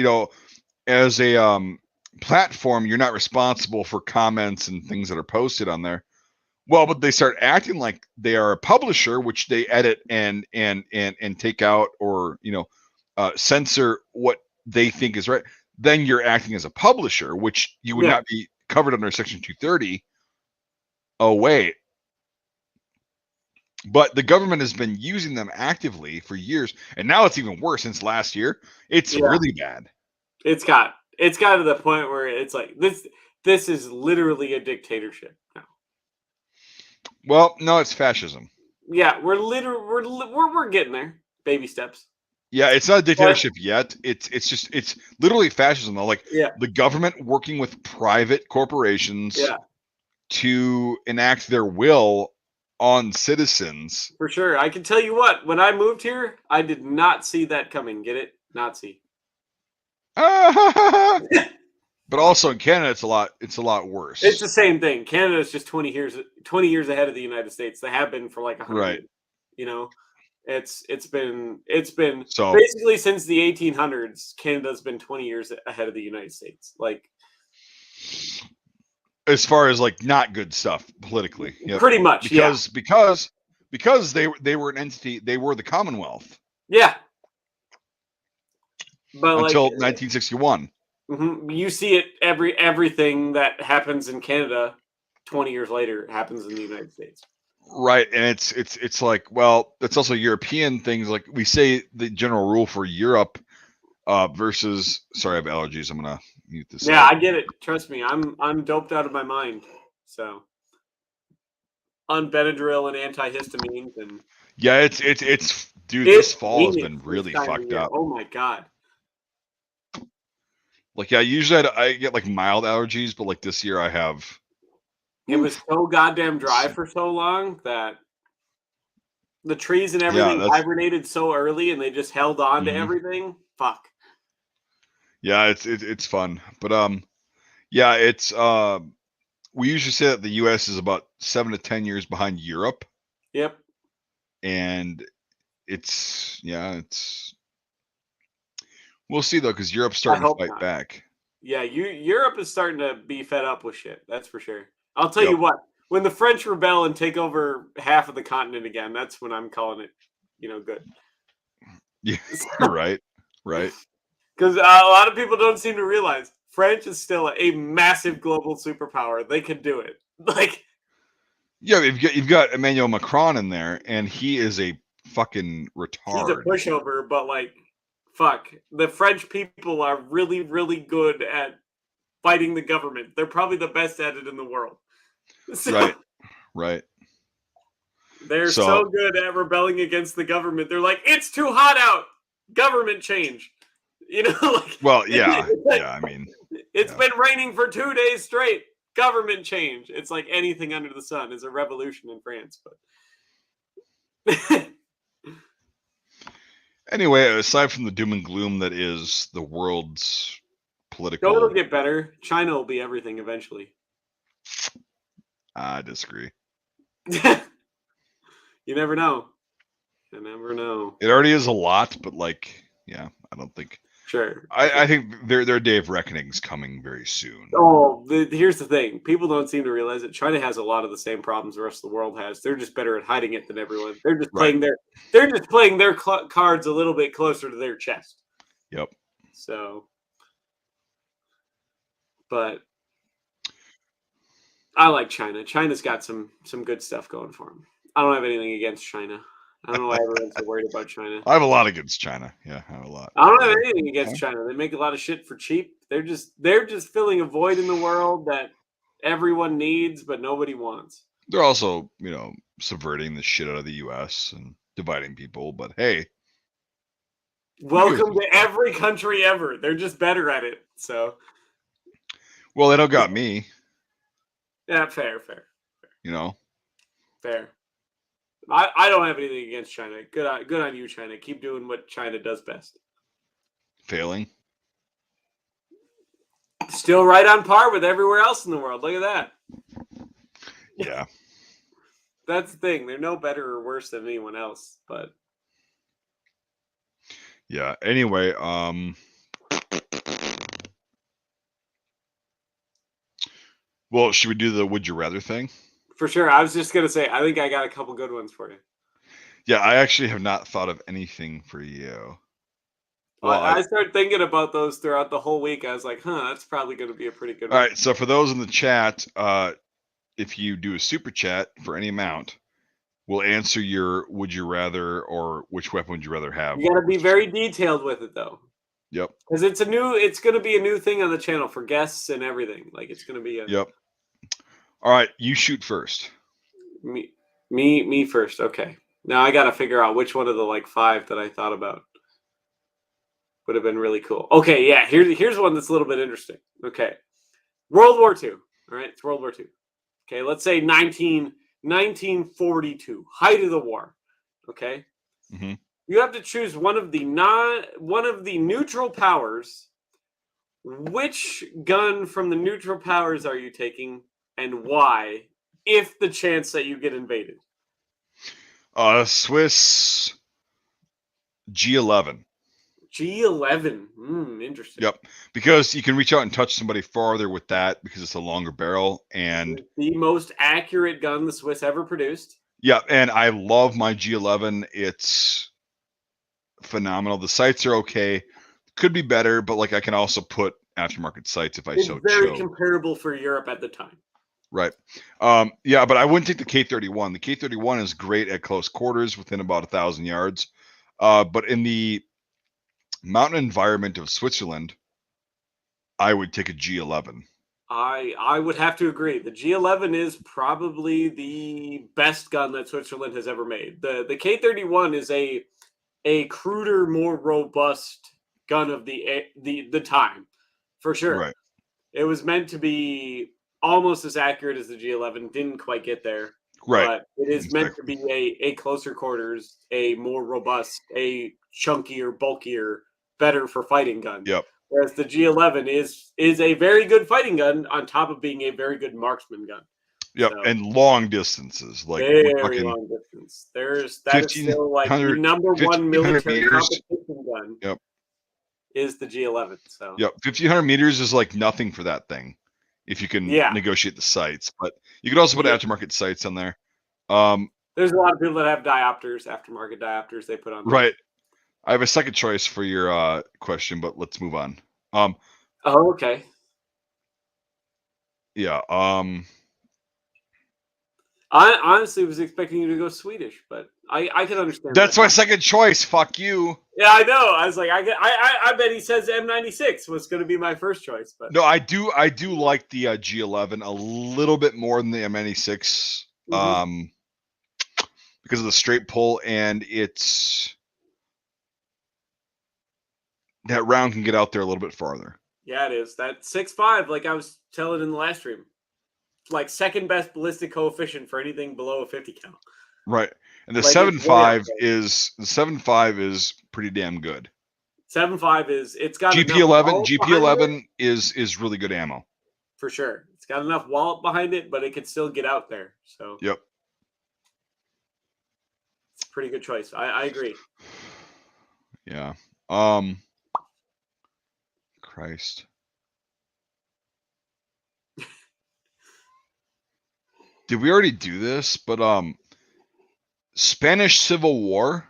as a platform, you're not responsible for comments and things that are posted on there. Well, but they start acting like they are a publisher, which they edit and take out or, censor what they think is right. Then you're acting as a publisher, which you would not be covered under Section 230. Oh, wait. But the government has been using them actively for years. And now it's even worse since last year. It's really bad. It's got to the point where it's like this is literally a dictatorship now. Well, no, it's fascism. Yeah, we're getting there. Baby steps. Yeah, it's not a dictatorship yet. It's literally fascism though. Like the government working with private corporations to enact their will on citizens. For sure. I can tell you what, when I moved here, I did not see that coming. Get it? Nazi. But also in Canada it's a lot worse. It's the same thing. Canada is just 20 years ahead of the United States. They have been for like 100 years. It's been so basically since the 1800s. Canada's been 20 years ahead of the United States. Like as far as like not good stuff politically, pretty much because they were an entity. They were the Commonwealth. Yeah, but until 1961. You see it everything that happens in Canada 20 years later happens in the United States. Right, and it's like, well, it's also European things. Like we say, the general rule for Europe versus. Sorry, I have allergies. I'm gonna mute this. Yeah, up. I get it. Trust me, I'm doped out of my mind. So on Benadryl and antihistamines and Yeah, it's dude. This fall has been this really time of fucked year. up. Oh my god. Like, yeah, usually I get like mild allergies, but like this year I have. It was so goddamn dry for so long that the trees and Yeah, everything that's. hibernated so early and they just held on to Mhm. everything. Fuck. Yeah, it's fun, but yeah, it's we usually say that the U.S. is about 7 to 10 years behind Europe, Yep. and it's we'll see though, because Europe's I starting to hope fight not. back. Yeah, Europe is starting to be fed up with shit. That's for sure. I'll tell Yep. you what. When the French rebel and take over half of the continent again, that's when I'm calling it, good. Yeah, right, right. Because a lot of people don't seem to realize France is still a massive global superpower. They can do it. Like Yeah, you've got Emmanuel Macron in there, and he is a fucking he's a retard. pushover, but like, fuck, the French people are really, really good at fighting the government. They're probably the best at it in the world. So, Right, right. they're So so good at rebelling against the government. They're like, it's too hot out. Government change. Like, well, yeah, it's like, yeah. I mean, it's yeah. been raining for 2 days straight. Government change. It's like anything under the sun is a revolution in France. But Anyway, aside from the doom and gloom that is the world's political, it'll get better. China will be everything eventually. I disagree. You never know. You never know. It already is a lot, but like, yeah, I don't think. Sure. I think their day of reckoning is coming very soon. Oh, here's the thing. People don't seem to realize that China has a lot of the same problems the rest of the world has. They're just better at hiding it than everyone. They're just Right. playing their cards a little bit closer to their chest. Yep. So, but I like China. China's got some good stuff going for them. I don't have anything against China. I don't know why everyone's so worried about China. I have a lot against China. Yeah, I have a lot. I don't have anything against China. They make a lot of shit for cheap. They're just filling a void in the world that everyone needs but nobody wants. They're also, subverting the shit out of the U.S. and dividing people. But hey, welcome to every country ever. They're just better at it. So, well, they don't got me. Yeah, fair. Fair. I don't have anything against China. Good on you, China. Keep doing what China does best. Failing. Still right on par with everywhere else in the world. Look at that. Yeah. That's the thing. They're no better or worse than anyone else, but yeah. Anyway, well, should we do the would you rather thing? For sure. I was just gonna say, I think I got a couple good ones for you. Yeah, I actually have not thought of anything for you. Well, I started thinking about those throughout the whole week. I was like, that's probably going to be a pretty good one. All right, so for those in the chat, if you do a super chat for any amount, we'll answer your would you rather or which weapon would you rather have. You got to be very detailed with it, though. Yep. Because it's going to be a new thing on the channel for guests and everything. Like, it's going to be a... Yep. All right, you shoot first. Me first. Okay. Now I got to figure out which one of the 5 that I thought about would have been really cool. Okay, yeah. Here's one that's a little bit interesting. Okay. World War II. All right, it's World War II. Okay, let's say 1942, height of the war. Okay. Mm-hmm. You have to choose one of the neutral powers. Which gun from the neutral powers are you taking, and why? If the chance that you get invaded. Swiss G11. G11. Interesting. Yep, because you can reach out and touch somebody farther with that because it's a longer barrel and it's the most accurate gun the Swiss ever produced. Yeah, and I love my G11. It's phenomenal. The sights are okay. Could be better, but I can also put aftermarket sights if I so chose. It's very comparable for Europe at the time. Right. Yeah, but I wouldn't take the K31. The K31 is great at close quarters within about 1,000 yards. But in the mountain environment of Switzerland, I would take a G11. I would have to agree. The G11 is probably the best gun that Switzerland has ever made. The K31 is a cruder, more robust gun of the time, for sure. Right. It was meant to be almost as accurate as the G11. Didn't quite get there, Right. but it is meant to be a closer quarters, a more robust, a chunkier, bulkier, better for fighting gun. Yep. Whereas the G11 is a very good fighting gun on top of being a very good marksman gun. Yep, So, and long distances, like very long distance. That is still like the number one military competition gun. Yep. Is the G11. So yep, 1,500 meters is like nothing for that thing, if you can negotiate the sights. But you could also put aftermarket sights on there. There's a lot of people that have diopters, aftermarket diopters they put on. Right. I have a second choice for your question, but let's move on. Oh, okay. Yeah. I honestly was expecting you to go Swedish, but I can understand. That's my second choice. Fuck you. Yeah, I know. I was like, I bet he says M96 was going to be my first choice, but no, I do like the G11 a little bit more than the M96, because of the straight pull, and it's that round can get out there a little bit farther. Yeah, it is. That 6.5, like I was telling in the last stream, like second best ballistic coefficient for anything below a 50 count. Right. And the 7.5 is pretty damn good. 7.5 is it's got GP11 is really good ammo. For sure. It's got enough wallop behind it, but it can still get out there. So yep. It's a pretty good choice. I agree. Yeah. Christ. Did we already do this? But Spanish Civil War.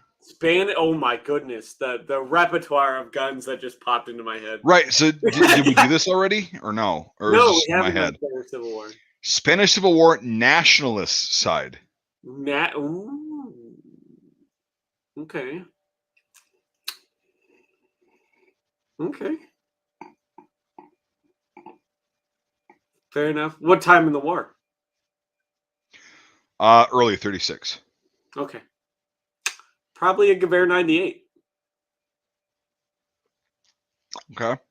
Oh my goodness, the repertoire of guns that just popped into my head. Right. So did we do this already, or no? Or no, is this we haven't done Spanish Civil War. Spanish Civil War nationalist side. Ooh. Okay. Okay. Fair enough. What time in the war? Early 36. Okay. Probably a Gewehr 98. Okay.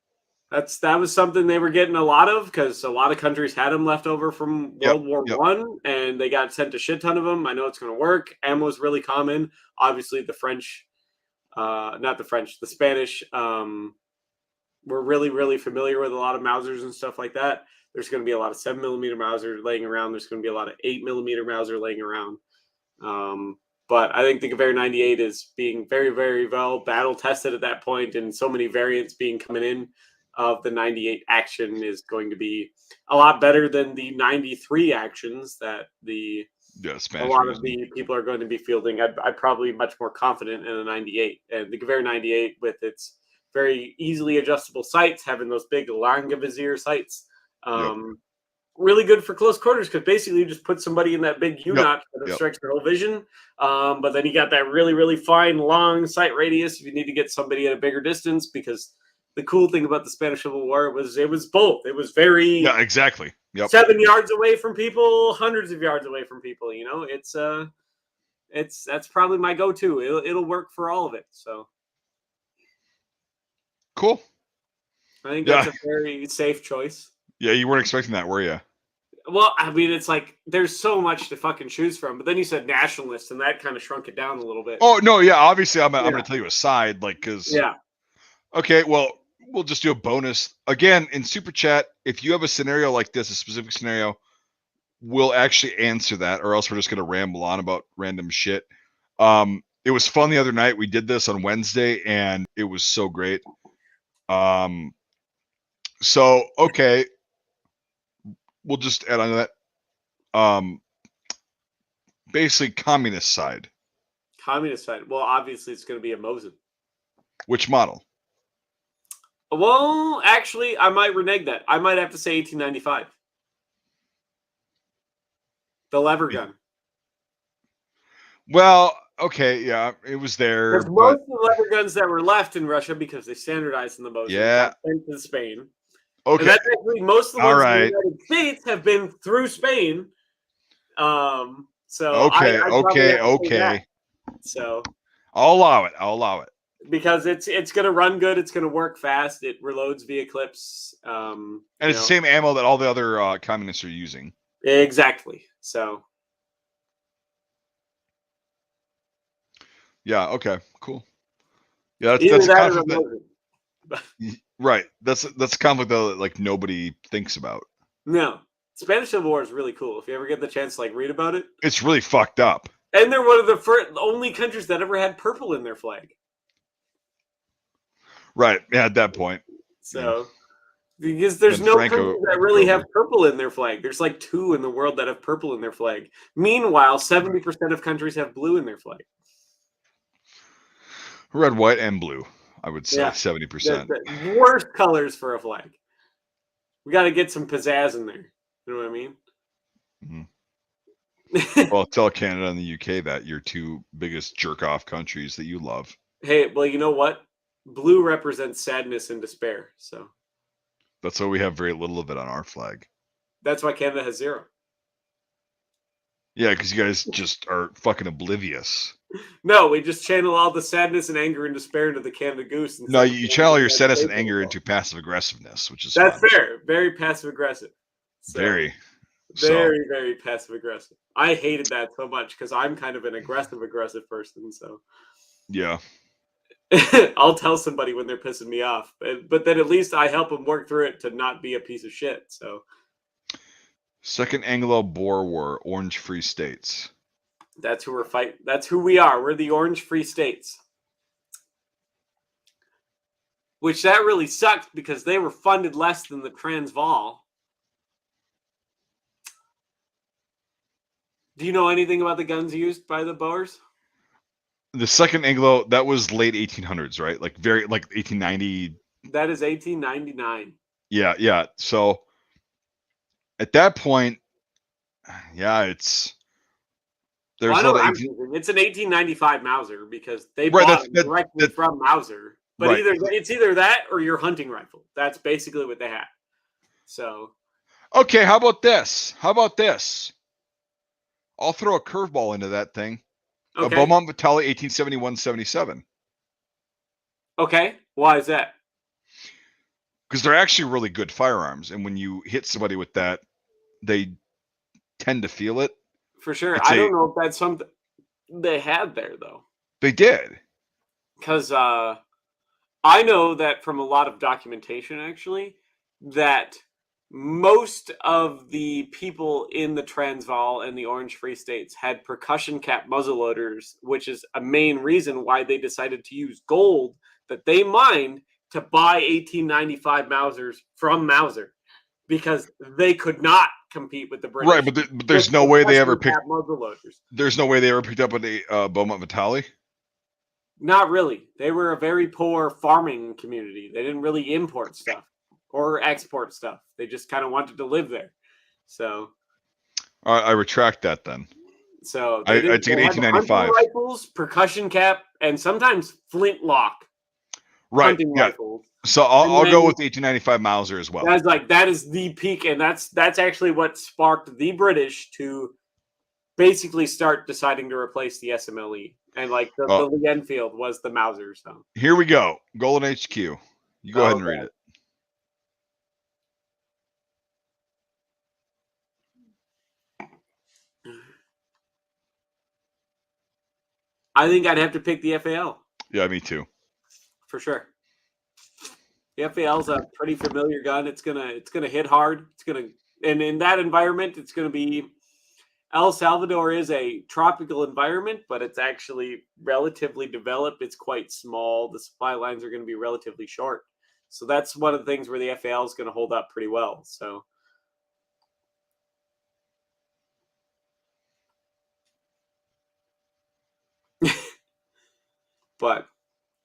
That was something they were getting a lot of because a lot of countries had them left over from World War One, and they got sent a shit ton of them. I know it's going to work. Ammo is really common. Obviously, the French, not the French, the Spanish, were really, really familiar with a lot of Mausers and stuff like that. There's going to be a lot of 7mm Mauser laying around. There's going to be a lot of 8mm Mauser laying around. But I think the Gewehr 98 is being very, very well battle tested at that point, and so many variants being coming in of the 98 action is going to be a lot better than the 93 actions that a lot of the people are going to be fielding. I'd probably much more confident in a 98. And the Gewehr 98 with its very easily adjustable sights, having those big Langevisier sights, really good for close quarters because basically you just put somebody in that big U-notch that strikes their whole vision. But then you got that really, really fine, long sight radius if you need to get somebody at a bigger distance, because the cool thing about the Spanish Civil War was it was both. It was very 7 yards away from people, hundreds of yards away from people. You know, that's probably my go-to. It'll work for all of it. So cool. I think that's a very safe choice. Yeah, you weren't expecting that, were you? Well, I mean, it's like there's so much to fucking choose from. But then you said nationalist, and that kind of shrunk it down a little bit. Oh no, yeah. Obviously, I'm going to tell you a side, like, because Okay, well, we'll just do a bonus again in Super Chat. If you have a scenario like this, a specific scenario, we'll actually answer that, or else we're just going to ramble on about random shit. It was fun the other night. We did this on Wednesday, and it was so great. So okay. We'll just add on to that. Basically, communist side. Communist side. Well, obviously, it's going to be a Mosin. Which model? Well, actually, I might renege that. I might have to say 1895. The lever gun. Well, okay, yeah, it was there. There's most of the lever guns that were left in Russia because they standardized in the Mosin. Yeah. Sent to Spain. Okay. And that's actually most of the All ones right. in the United States have been through Spain. So Okay. I probably have to say that. Okay. So I'll allow it. because it's going to run good, it's going to work fast, it reloads via clips. And it's the same ammo that all the other communists are using. Exactly. So yeah, okay, cool. Yeah, either that's a that or conflict right. That's a conflict though that like nobody thinks about. No, Spanish Civil War is really cool. If you ever get the chance to like read about it, It's really fucked up. and they're one of the only countries that ever had purple in their flag. Right. Yeah, at that point. So because there's Then no Franco countries that really over. have purple in their flag. There's like 2 in the world that have purple in their flag. Meanwhile, 70% of countries have blue in their flag. Red, white, and blue. I would say Yeah, 70%. the worst colors for a flag. We got to get some pizzazz in there. You know what I mean? Mm-hmm. Well, tell Canada and the UK that your 2 biggest jerk off countries that you love. Hey, well, you know what? Blue represents sadness and despair. So that's why we have very little of it on our flag. That's why Canada has 0. Yeah, because you guys just are fucking oblivious. No, we just channel all the sadness and anger and despair into the Canada Goose. No, you channel your sadness and anger into passive aggressiveness, which is that's fun. fair. Very passive aggressive. So, very passive aggressive. I hated that so much because I'm kind of an aggressive person. So yeah, I'll tell somebody when they're pissing me off, but then at least I help them work through it to not be a piece of shit. So Second Anglo-Boer War, Orange Free States. That's who we're fighting. That's who we are. We're the Orange Free States. Which that really sucked because they were funded less than the Transvaal. Do you know anything about the guns used by the Boers? The Second Anglo, that was late 1800s, right? Like 1890. That is 1899. Yeah. So at that point, yeah, it's there's it's an 1895 Mauser because they bought it directly from Mauser. But right. It's either that or your hunting rifle. That's basically what they had. So okay, how about this? I'll throw a curveball into that thing. Okay. Beaumont Battalion 1871-77. Okay, why is that? Because they're actually really good firearms, and when you hit somebody with that, they tend to feel it. For sure. I don't know if that's something they had there, though. They did. Because I know that from a lot of documentation, actually, that most of the people in the Transvaal and the Orange Free States had percussion cap muzzleloaders, which is a main reason why they decided to use gold that they mined to buy 1895 Mausers from Mauser, because they could not compete with the British. Right, but there's no way they ever picked muzzleloaders. There's no way they ever picked up a Beaumont Battalion. Not really. They were a very poor farming community. They didn't really import stuff or export stuff. They just kind of wanted to live there. So I retract that then. So I take it 1895. Rifles, percussion cap, and sometimes flintlock. Right. Hunting rifles. So I'll go with the 1895 Mauser as well. That is the peak, and that's actually what sparked the British to basically start deciding to replace the SMLE. And like the Lee Enfield was the Mauser. So here we go. Golden HQ. You go ahead and read it. I think I'd have to pick the FAL. Yeah, me too. For sure. The FAL's a pretty familiar gun. It's gonna hit hard. And in that environment, it's gonna be. El Salvador is a tropical environment, but it's actually relatively developed. It's quite small. The supply lines are going to be relatively short. So that's one of the things where the FAL is going to hold up pretty well. So, but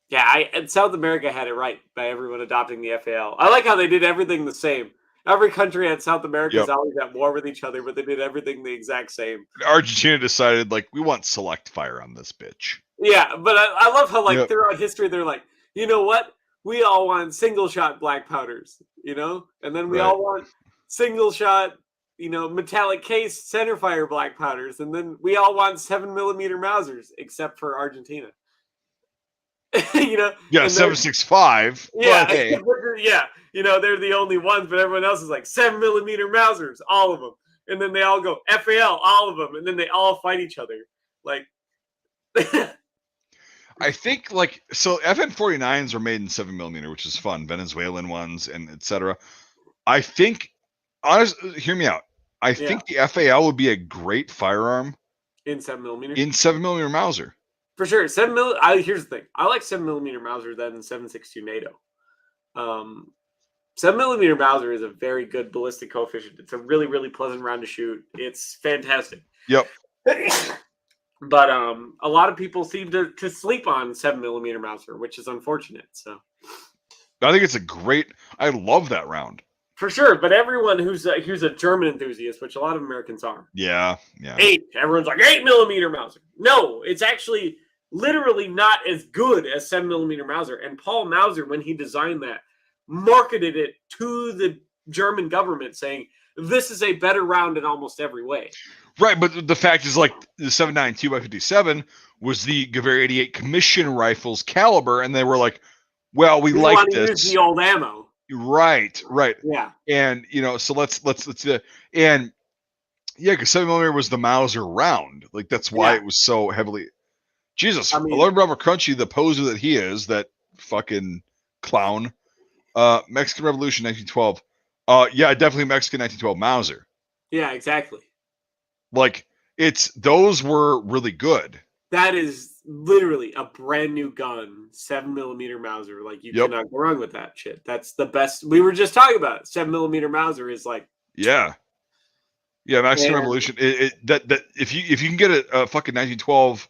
yeah, South America had it right by everyone adopting the FAL. I like how they did everything the same. Every country in South America is always at war with each other, but they did everything the exact same. Argentina decided, like, we want select fire on this bitch. Yeah, but I love how, like, throughout history, they're like, you know what? we all want single shot black powders, and then we all want single shot, metallic case centerfire black powders, and then we all want 7mm Mausers, except for Argentina. Yeah, and 7.65. Yeah, hey. yeah. They're the only ones, but everyone else is like 7mm Mausers, all of them, and then they all go FAL, all of them, and then they all fight each other, like. I think so FN-49s were made in 7mm, which is fun, Venezuelan ones and etc. I think, honestly, hear me out. I think the FAL would be a great firearm in 7mm. In 7mm Mauser. For sure. 7mm. Here's the thing. I like 7mm Mauser than 7.62 NATO. 7mm Mauser is a very good ballistic coefficient. It's a really, really pleasant round to shoot. It's fantastic. Yep. But a lot of people seem to sleep on 7mm Mauser, which is unfortunate. So I think it's a great. I love that round. For sure, but everyone who's a German enthusiast, which a lot of Americans are. Yeah. 8. Everyone's like 8mm Mauser. No, it's actually literally not as good as 7mm Mauser. And Paul Mauser, when he designed that, marketed it to the German government, saying this is a better round in almost every way. Right, but the fact is, like, the 7.92x57 was the Gewehr 88 commission rifles caliber, and they were like, "Well, we like this. Use the old ammo." Right. Yeah. And so let's and yeah, because 7mm was the Mauser round. Like, that's why it was so heavily. Jesus, Alarm Bravo Crunchy, the poser that he is, that fucking clown. Mexican Revolution 1912. Yeah, definitely Mexican 1912 Mauser. Yeah, exactly. Like, those were really good. That is literally a brand new gun, 7mm Mauser. Like, you cannot go wrong with that shit. That's the best. We were just talking about it. 7mm Mauser is like, yeah, Mexican Revolution. That if you can get a fucking 1912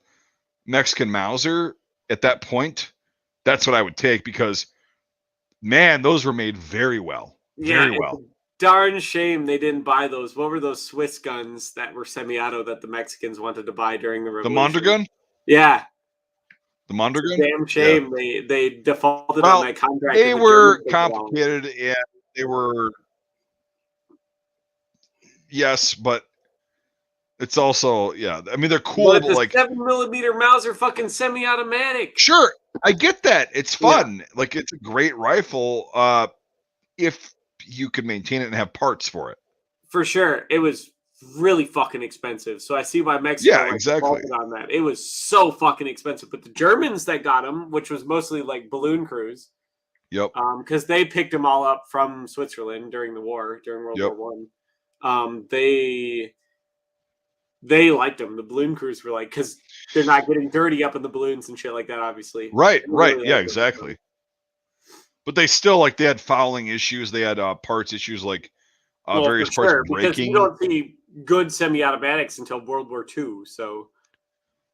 Mexican Mauser at that point, that's what I would take, because, man, those were made very well. Very well. Darn shame they didn't buy those. What were those Swiss guns that were semi-auto that the Mexicans wanted to buy during the revolution? The Mondragon? Yeah. The Mondragon? Damn shame they defaulted on that contract. They were complicated, and they were, yes, but it's also, I mean, they're cool, but like 7mm Mauser fucking semi-automatic. Sure, I get that. It's fun. Yeah. Like, it's a great rifle. If you could maintain it and have parts for it. For sure. It was really fucking expensive. So I see why Mexico exactly on that. It was so fucking expensive. But the Germans that got them, which was mostly like balloon crews. Yep. Because they picked them all up from Switzerland during the war, during World War One. They liked them. The balloon crews were like, because they're not getting dirty up in the balloons and shit like that, obviously. Right. Really, yeah, exactly. But they still, like, they had fouling issues. They had parts issues, like various parts breaking. Because you don't see good semi-automatics until World War II. So,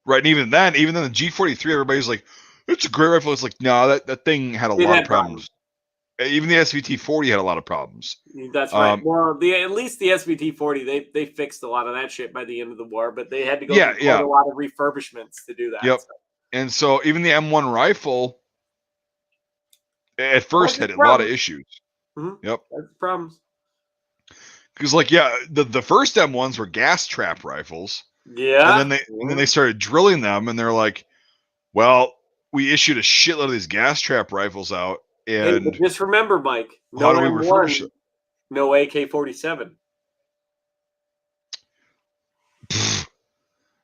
right, and even then the G43, everybody's like, it's a great rifle. It's like, no, that thing had a lot of problems. Even the SVT-40 had a lot to problems. That's right. Well, at least the SVT-40, they fixed a lot of that shit by the end of the war, but they had to go through a lot of refurbishments to do that. Yep. So. And so even the M1 rifle at first had a lot of issues. Mm-hmm. Yep. That's problems. Because, like, the first M1s were gas trap rifles. Yeah. And then they started drilling them, and they're like, well, we issued a shitload of these gas trap rifles out. And just remember, Mike, no M1, no AK-47.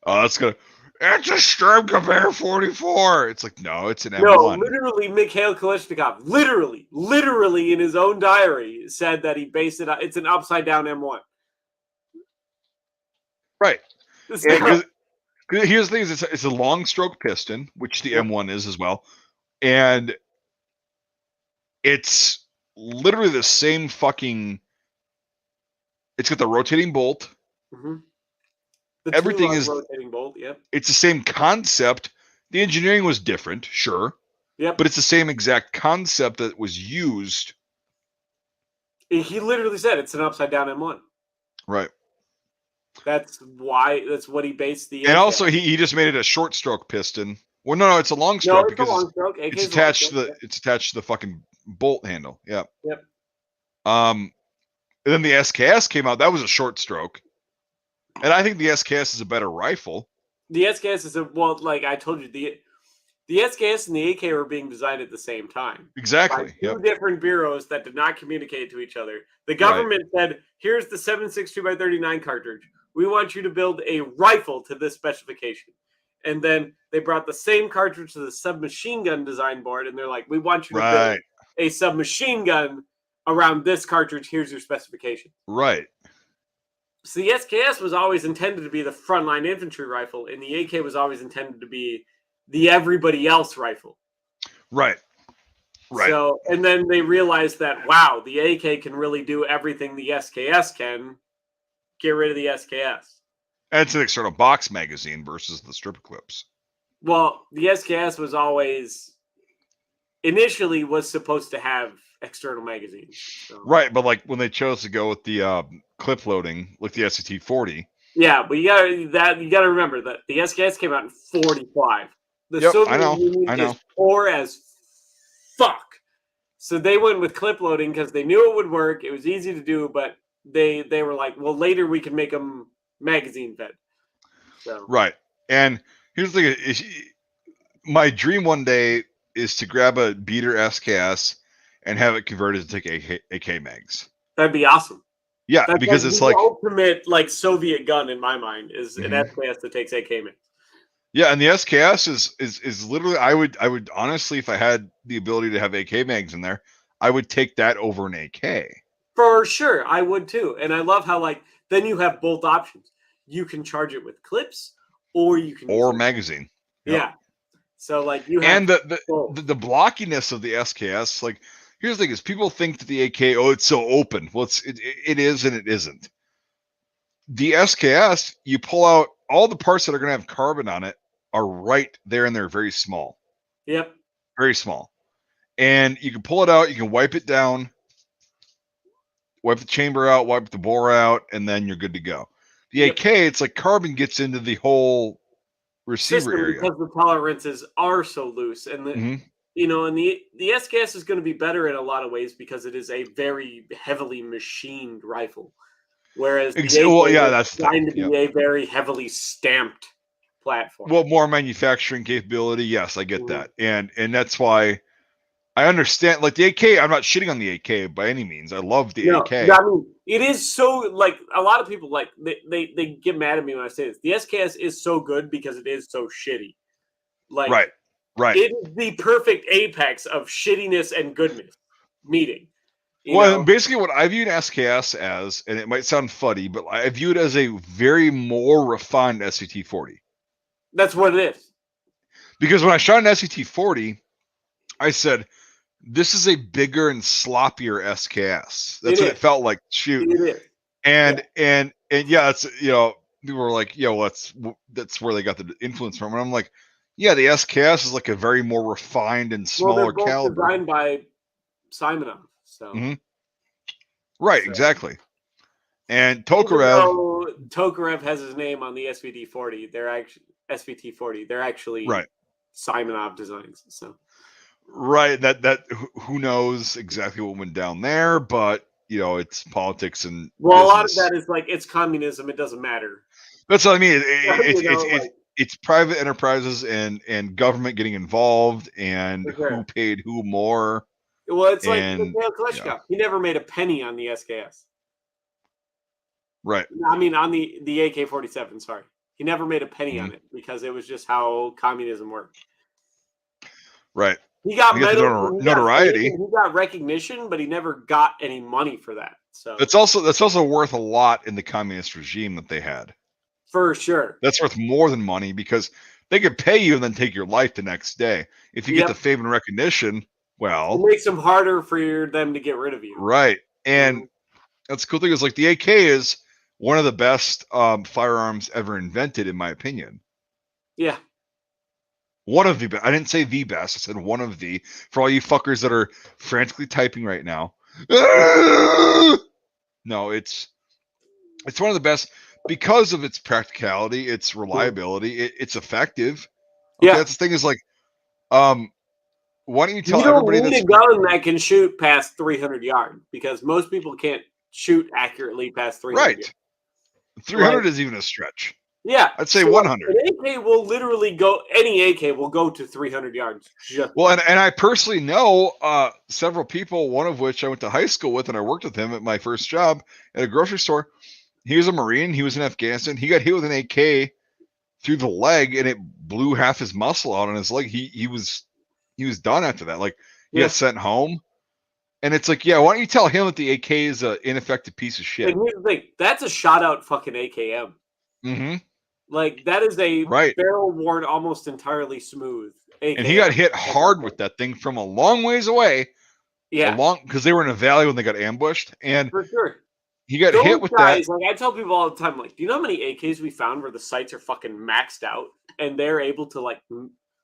Oh, that's gonna. It's a Sturmgewehr 44. It's like, no, it's an M1. No, literally, Mikhail Kalashnikov, literally in his own diary, said that he based it on, it's an upside down M1. Right. Here's the thing: it's a long stroke piston, which the M1 is as well, and it's literally the same fucking. It's got the rotating bolt. Mm-hmm. Everything is rotating bolt. Yep. It's the same concept. The engineering was different, sure. Yep. But it's the same exact concept that was used. He literally said it's an upside down M1. Right. That's what he based the. And also, he just made it a short stroke piston, Well, no, it's a long stroke because long stroke. it's attached to the fucking bolt handle. Yeah. Yep. And then the SKS came out. That was a short stroke, and I think the SKS is a better rifle. The SKS is like I told you, the SKS and the AK were being designed at the same time. Exactly. By two different bureaus that did not communicate to each other. The government said, "Here's the 7.62 x 39 cartridge. We want you to build a rifle to this specification." And then they brought the same cartridge to the submachine gun design board, and they're like, "We want you to build a submachine gun around this cartridge. Here's your specification." Right. So the SKS was always intended to be the frontline infantry rifle, and the AK was always intended to be the everybody else rifle. Right. Right. So, and then they realized that, wow, the AK can really do everything the SKS can. Get rid of the SKS. And it's an external box magazine versus the stripper clips. Well, the SKS was initially supposed to have external magazines. So. Right, but like when they chose to go with the clip loading, like the SCT-40. Yeah, but you gotta remember that the SKS came out in 45. The Soviet Union is poor as fuck. So they went with clip loading because they knew it would work. It was easy to do, but they were like, well, later we can make them magazine fed. So. Right. And here's the thing. My dream one day is to grab a beater SKS and have it converted to take AK mags. That'd be awesome. Yeah, because it's like the ultimate Soviet gun in my mind is an SKS that takes AK mags. Yeah, and the SKS is literally I would honestly, if I had the ability to have AK mags in there, I would take that over an AK. For sure, I would too. And I love how then you have both options. You can charge it with clips, or you can magazine. Yep. Yeah. So you have and the blockiness of the SKS. Like, here's the thing: is people think that the AK, it's so open. Well, it is and it isn't. The SKS, you pull out all the parts that are going to have carbon on it are right there, and they're very small. Yep. Very small. And you can pull it out, you can wipe it down, wipe the chamber out, wipe the bore out, and then you're good to go. The AK, it's like carbon gets into the whole receiver area. Because the tolerances are so loose. And, and the SKS is going to be better in a lot of ways because it is a very heavily machined rifle. Whereas the AK that's designed to be a very heavily stamped platform. Well, more manufacturing capability. Yes, I get that. And that's why I understand. Like the AK, I'm not shitting on the AK by any means. I love the AK. I mean, it is so a lot of people they get mad at me when I say this. The SKS is so good because it is so shitty. Right. It is the perfect apex of shittiness and goodness meeting. Basically what I view an SKS as, and it might sound funny, but I view it as a very more refined SCT-40. That's what it is. Because when I shot an SCT-40, I said, this is a bigger and sloppier SKS. That's what it felt like. Shoot. It is. And it's, people were like, that's where they got the influence from. And I'm like, yeah, the SKS is like a very more refined and smaller caliber. Designed by Simonov. So. Right, exactly. And Tokarev has his name on the SVT-40. They're actually SVT-40. They're actually Simonov designs. So. Right, that who knows exactly what went down there, but it's politics and business. A lot of that is it's communism. It doesn't matter. That's what I mean. It's private enterprises and government getting involved and who paid who more. Well, it's Mikhail Kalashnikov. He never made a penny on the SKS. Right. I mean, on the AK-47. Sorry, he never made a penny on it because it was just how communism worked. Right. He got notoriety. He got recognition, but he never got any money for that. So that's also worth a lot in the communist regime that they had. For sure. That's worth more than money because they could pay you and then take your life the next day. If you get the fame and recognition, well, it makes them harder for them to get rid of you. Right. And that's the cool thing is the AK is one of the best firearms ever invented, in my opinion. Yeah. One of the best. I didn't say the best. I said one of the. For all you fuckers that are frantically typing right now. No, it's one of the best because of its practicality, its reliability, it's effective. Okay, that's the thing is like, why don't you tell everybody need that's a gun that can shoot past 300 yards because most people can't shoot accurately past 300 yards. right? 300 is even a stretch. Yeah, I'd say so 100. An AK will literally go. Any AK will go to 300 yards. Well, and I personally know several people. One of which I went to high school with, and I worked with him at my first job at a grocery store. He was a Marine. He was in Afghanistan. He got hit with an AK through the leg, and it blew half his muscle out on his leg. He was done after that. Like he got sent home. And it's like, yeah, why don't you tell him that the AK is an ineffective piece of shit? And here's the thing: that's a shot out fucking AKM. Mm-hmm. Like that is a right. barrel worn, almost entirely smooth AKM. And he got hit hard with that thing from a long ways away. Yeah, because they were in a valley when they got ambushed, and for sure. He got hit with that. Like I tell people all the time, like, do you know how many AKs we found where the sights are fucking maxed out and they're able to like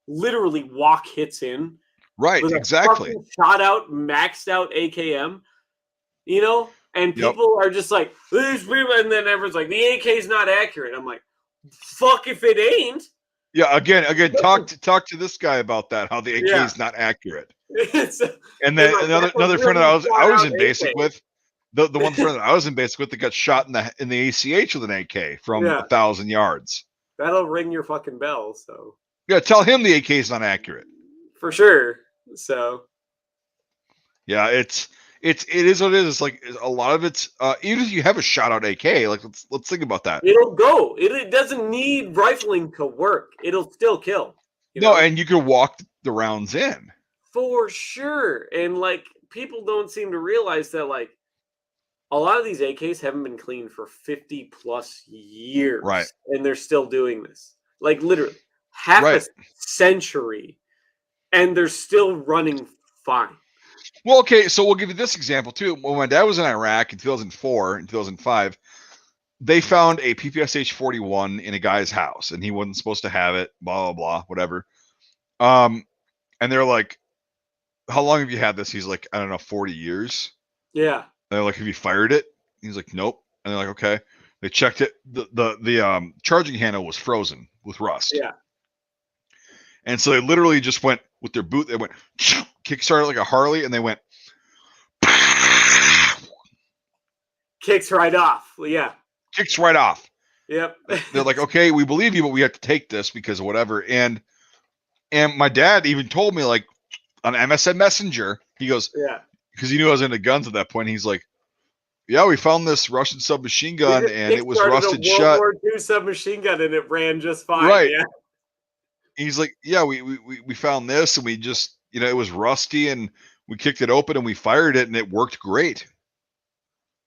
literally walk hits in? Right, exactly. Shot out, maxed out AKM, you know, and people are just like, these people, and then everyone's like, the AK is not accurate. I'm like, fuck if it ain't. Yeah, again, talk to this guy about that. How the AK is not accurate. And then another friend that I was in basic with. The one friend that I was in basic with that got shot in the ACH with an AK from 1,000 yards. That'll ring your fucking bell. So yeah, tell him the AK is not accurate for sure. So yeah, it is what it is. It's like a lot of it's even if you have a shot out AK, like let's think about that. It'll go. It doesn't need rifling to work. It'll still kill. No, know? And you can walk the rounds in for sure. And like people don't seem to realize that like. A lot of these AKs haven't been cleaned for 50 plus years. Right. And they're still doing this. Like literally half a century. And they're still running fine. Well, okay, so we'll give you this example too. When my dad was in Iraq in 2004 and 2005, they found a PPSH 41 in a guy's house, and he wasn't supposed to have it, blah, blah, blah, whatever. And they're like, how long have you had this? He's like, I don't know, 40 years. Yeah. They're like, have you fired it? He's like, nope. And they're like, okay. They checked it. The charging handle was frozen with rust. Yeah. And so they literally just went with their boot. They went kickstarted like a Harley, and they went kicks right off. Yeah. Kicks right off. Yep. They're like, okay, we believe you, but we have to take this because of whatever. And my dad even told me, like, on MSN Messenger, he goes, yeah. Because he knew I was into guns at that point. He's like, yeah, we found this Russian submachine gun, and it was rusted shut. World War II submachine gun, and it ran just fine. Right. Yeah. He's like, yeah, we found this, and we just, it was rusty, and we kicked it open, and we fired it, and it worked great.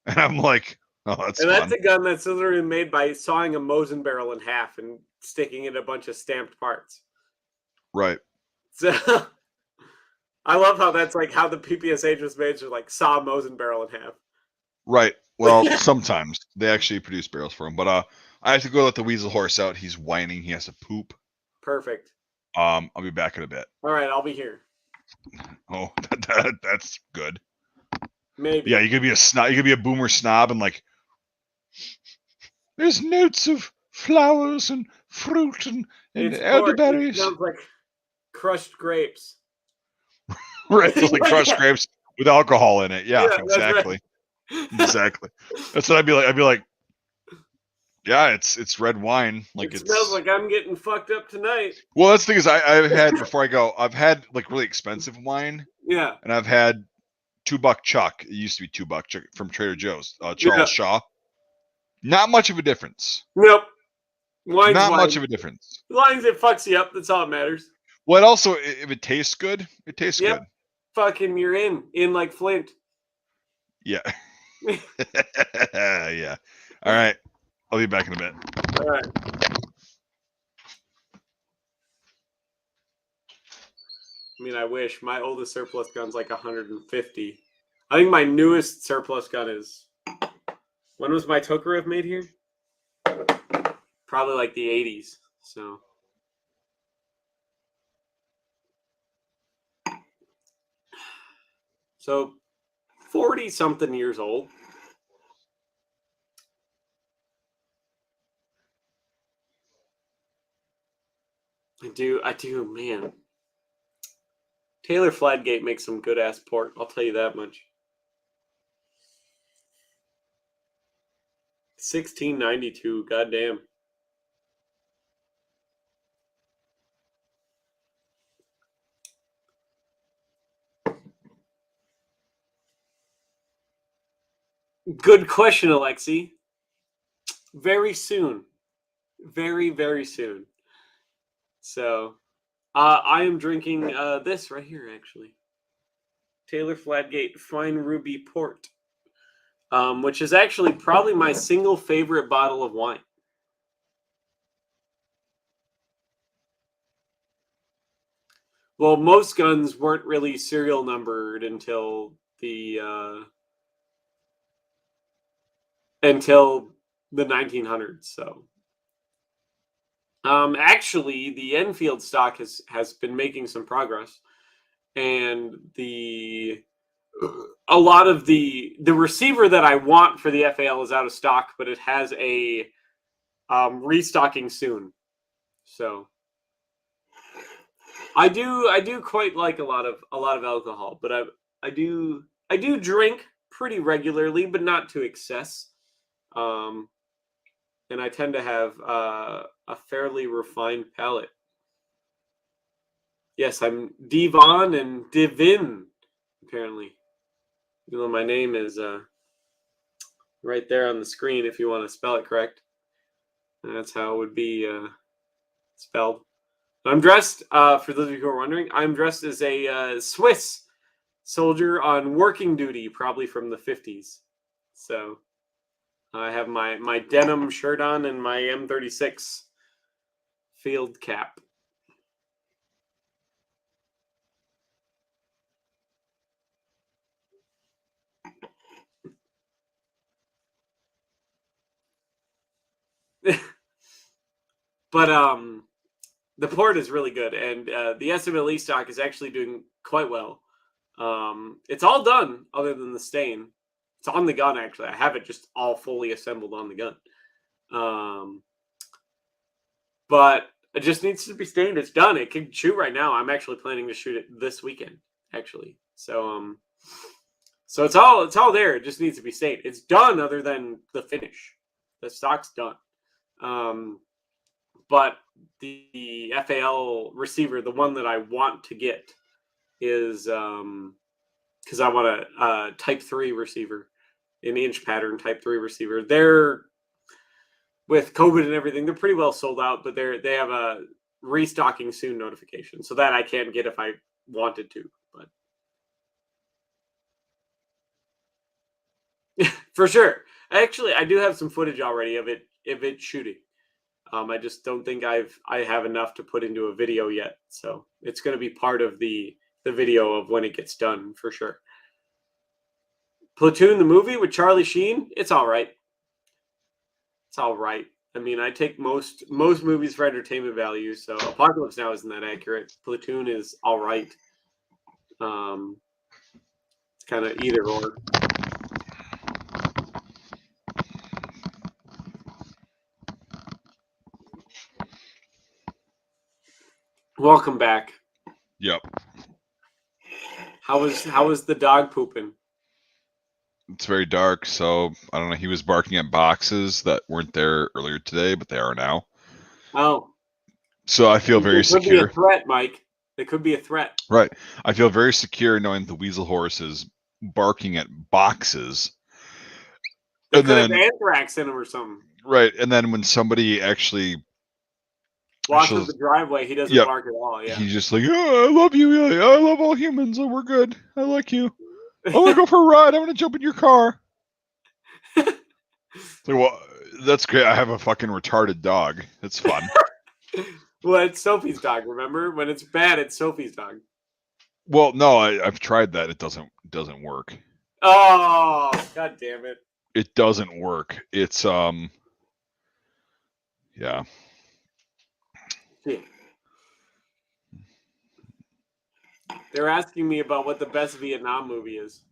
And I'm like, oh, that's fun. That's a gun that's literally made by sawing a Mosin barrel in half and sticking in a bunch of stamped parts. Right. So I love how that's like how the PPSH was made, to like saw a Mosin barrel in half. Right. Well, sometimes they actually produce barrels for him, but I have to go let the weasel horse out. He's whining. He has to poop. Perfect. I'll be back in a bit. All right, I'll be here. Oh, that's good. Maybe. Yeah, you could be a snob. You could be a boomer snob and like, there's notes of flowers and fruit and elderberries. It sounds like crushed grapes. Right, it's like crushed grapes with alcohol in it. Yeah, exactly. Right. Exactly. That's what I'd be like. I'd be like, yeah, it's red wine. Like it smells like I'm getting fucked up tonight. Well, that's the thing is I've had before I go. I've had like really expensive wine. Yeah. And I've had $2 Chuck. It used to be $2 Chuck from Trader Joe's. Charles Shaw. Not much of a difference. Nope. Not much of a difference. As long as it fucks you up, that's all that matters. Well, also, if it tastes good, it tastes good. Fucking, you're in like Flint. Yeah. Yeah. All right. I'll be back in a bit. All right. I mean, I wish. My oldest surplus gun's like 150. I think my newest surplus gun is... When was my Tokarev made here? Probably like the 80s. So 40-something years old. I do, man. Taylor Fladgate makes some good ass port. I'll tell you that much. 1692, goddamn. Good question, Alexi. Very soon. Very, very soon. So, I am drinking this right here, actually. Taylor Fladgate Fine Ruby Port, which is actually probably my single favorite bottle of wine. Well, most guns weren't really serial numbered until the 1900s. So, actually, the Enfield stock has been making some progress, and a lot of the receiver that I want for the FAL is out of stock, but it has a restocking soon. So I do quite like a lot of alcohol, but I do drink pretty regularly, but not to excess. And I tend to have a fairly refined palate. Yes, I'm Devon and Divin, apparently. Even though my name is right there on the screen if you want to spell it correct. That's how it would be spelled. I'm dressed, for those of you who are wondering, I'm dressed as a Swiss soldier on working duty, probably from the 50s. So I have my denim shirt on and my M36 field cap. But the port is really good, and the SMLE stock is actually doing quite well. It's all done other than the stain. It's on the gun, actually. I have it just all fully assembled on the gun. But it just needs to be stained. It's done. It can shoot right now. I'm actually planning to shoot it this weekend, actually. So so it's all there. It just needs to be stained. It's done other than the finish. The stock's done. But the FAL receiver, the one that I want to get, is because I want a Type 3 receiver, an inch pattern Type 3 receiver. They're, with COVID and everything, they're pretty well sold out, but they have a restocking soon notification, so that I can get if I wanted to. But for sure, actually, I do have some footage already of it shooting. I just don't think I have enough to put into a video yet, so it's going to be part of the video of when it gets done for sure. Platoon, the movie with Charlie Sheen, it's all right. It's all right. I mean, I take most movies for entertainment value, so Apocalypse Now isn't that accurate. Platoon is all right. It's kind of either or. Welcome back. Yep. How was the dog pooping? It's very dark, so I don't know. He was barking at boxes that weren't there earlier today, but they are now. Oh. So I feel very secure. It could be a threat, Mike. It could be a threat. Right. I feel very secure knowing the weasel horse is barking at boxes. They could have anthrax in him or something. Right. And then when somebody actually walks up the driveway, he doesn't bark at all. Yeah. He's just like, oh, I love you. I love all humans. Oh, we're good. I like you. I want to go for a ride. I want to jump in your car. So, well, that's great. I have a fucking retarded dog. It's fun. Well, it's Sophie's dog. Remember, when it's bad, it's Sophie's dog. Well, no, I've tried that. It doesn't work. Oh, god damn it! It doesn't work. It's yeah. They're asking me about what the best Vietnam movie is.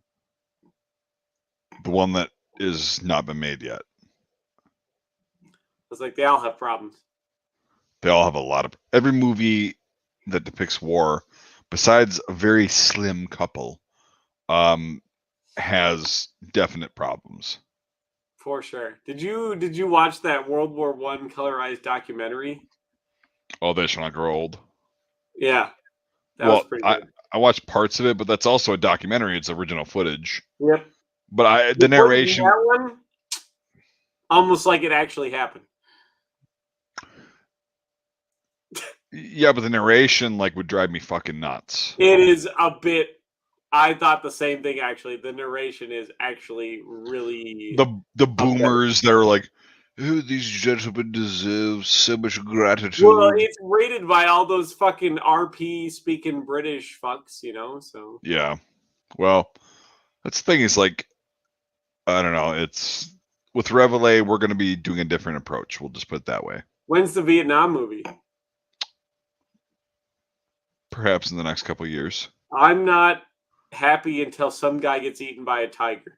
The one that is not been made yet. I was like, they all have problems. They all have a lot of every movie that depicts war, besides a very slim couple, has definite problems. For sure. Did you watch that World War One colorized documentary? Oh, they shall not grow old. Yeah, that was pretty good. I watched parts of it, but that's also a documentary. It's original footage. Yep. But the narration, that one, almost like it actually happened. Yeah, but the narration like would drive me fucking nuts. It is a bit. I thought the same thing. Actually, the narration is actually really the boomers that are like, oh, these gentlemen deserve so much gratitude. Well, it's rated by all those fucking RP speaking British fucks, you know. So yeah, well, that's the thing. Is like, I don't know. It's with Reveille, we're going to be doing a different approach. We'll just put it that way. when's the Vietnam movie? Perhaps in the next couple of years. I'm not happy until some guy gets eaten by a tiger.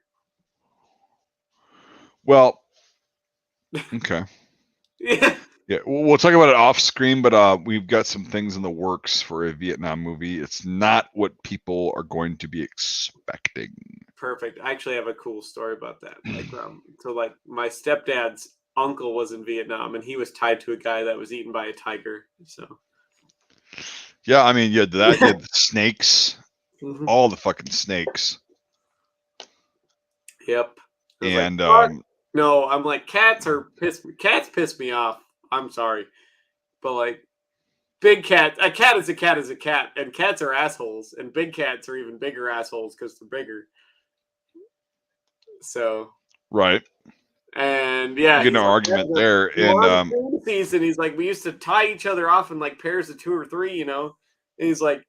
Well, okay. Yeah. Yeah, we'll talk about it off screen, but we've got some things in the works for a Vietnam movie. It's not what people are going to be expecting. Perfect. I actually have a cool story about that. Like my stepdad's uncle was in Vietnam and he was tied to a guy that was eaten by a tiger. So yeah, I mean, you had that, you had the snakes, all the fucking snakes. Yep. And no, I'm like cats piss me off. I'm sorry. But like big cat, a cat is a cat is a cat, and cats are assholes, and big cats are even bigger assholes because they're bigger. So right. And yeah, you get no argument there. And season, he's like, we used to tie each other off in like pairs of 2 or 3, you know. And he's like,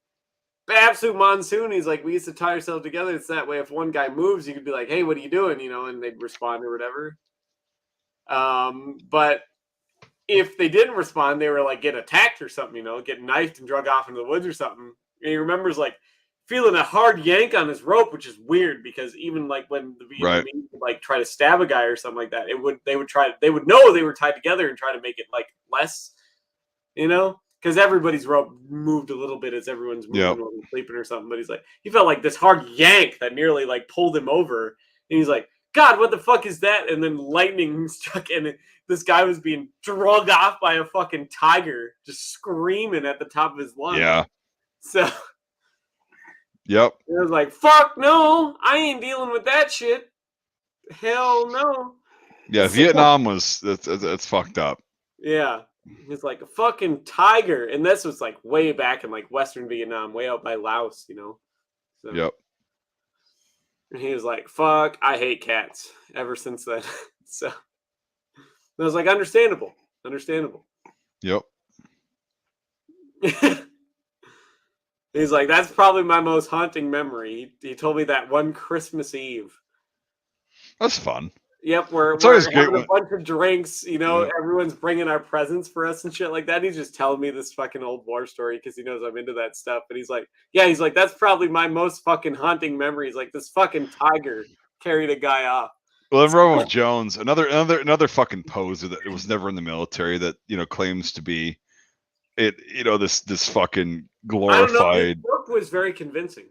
absolute monsoon. He's like, we used to tie ourselves together. It's that way. If one guy moves, you could be like, hey, what are you doing? You know, and they'd respond or whatever. But if they didn't respond, they were like get attacked or something, you know, get knifed and drug off into the woods or something. And he remembers like feeling a hard yank on his rope, which is weird because even like when the Vietnamese would like try to stab a guy or something like that, they would know they were tied together and try to make it like less, you know, because everybody's rope moved a little bit as everyone's moving or sleeping or something. But he's like, he felt like this hard yank that nearly like pulled him over, and he's like, God, what the fuck is that? And then lightning struck, and this guy was being drugged off by a fucking tiger, just screaming at the top of his lungs. Yeah. So. Yep. It was like, fuck no, I ain't dealing with that shit. Hell no. Yeah, Vietnam was that's fucked up. Yeah. It's like a fucking tiger. And this was like way back in like Western Vietnam, way out by Laos, you know. So, yep. And he was like, fuck, I hate cats ever since then. So I was like, understandable. Understandable. Yep. He's like, that's probably my most haunting memory. He told me that one Christmas Eve. That's fun. Yep, we're having a bunch of drinks, you know, everyone's bringing our presents for us and shit like that. And he's just telling me this fucking old war story because he knows I'm into that stuff. But he's like, that's probably my most fucking haunting memory. He's like, this fucking tiger carried a guy off. Well, then Roman Jones, another fucking poser that was never in the military that, you know, claims to be it, you know, this fucking glorified. I don't know, his book was very convincing.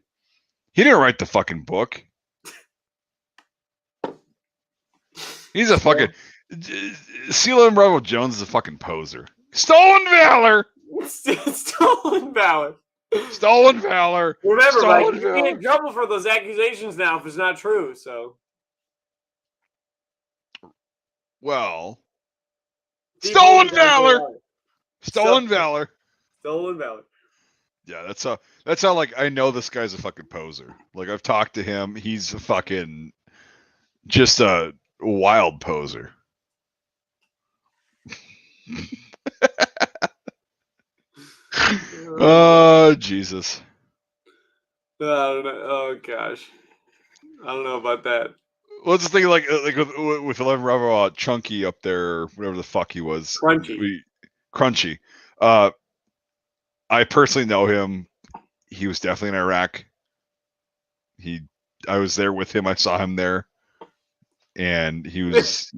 He didn't write the fucking book. He's a fucking Seal Rebel Jones is a fucking poser. Stolen valor. Stolen valor. Stolen valor. Remember, Mike, you get in trouble for those accusations now if it's not true. So, well, stolen valor. Stolen valor. Stolen valor. Yeah, that's how like I know this guy's a fucking poser. Like I've talked to him, he's a fucking just a wild poser. Oh Jesus. I don't know. Oh gosh. I don't know about that. Well, it's the thing like with 11 Bravo Chunky up there, whatever the fuck he was. Crunchy. I personally know him. He was definitely in Iraq. I was there with him. I saw him there, and he was.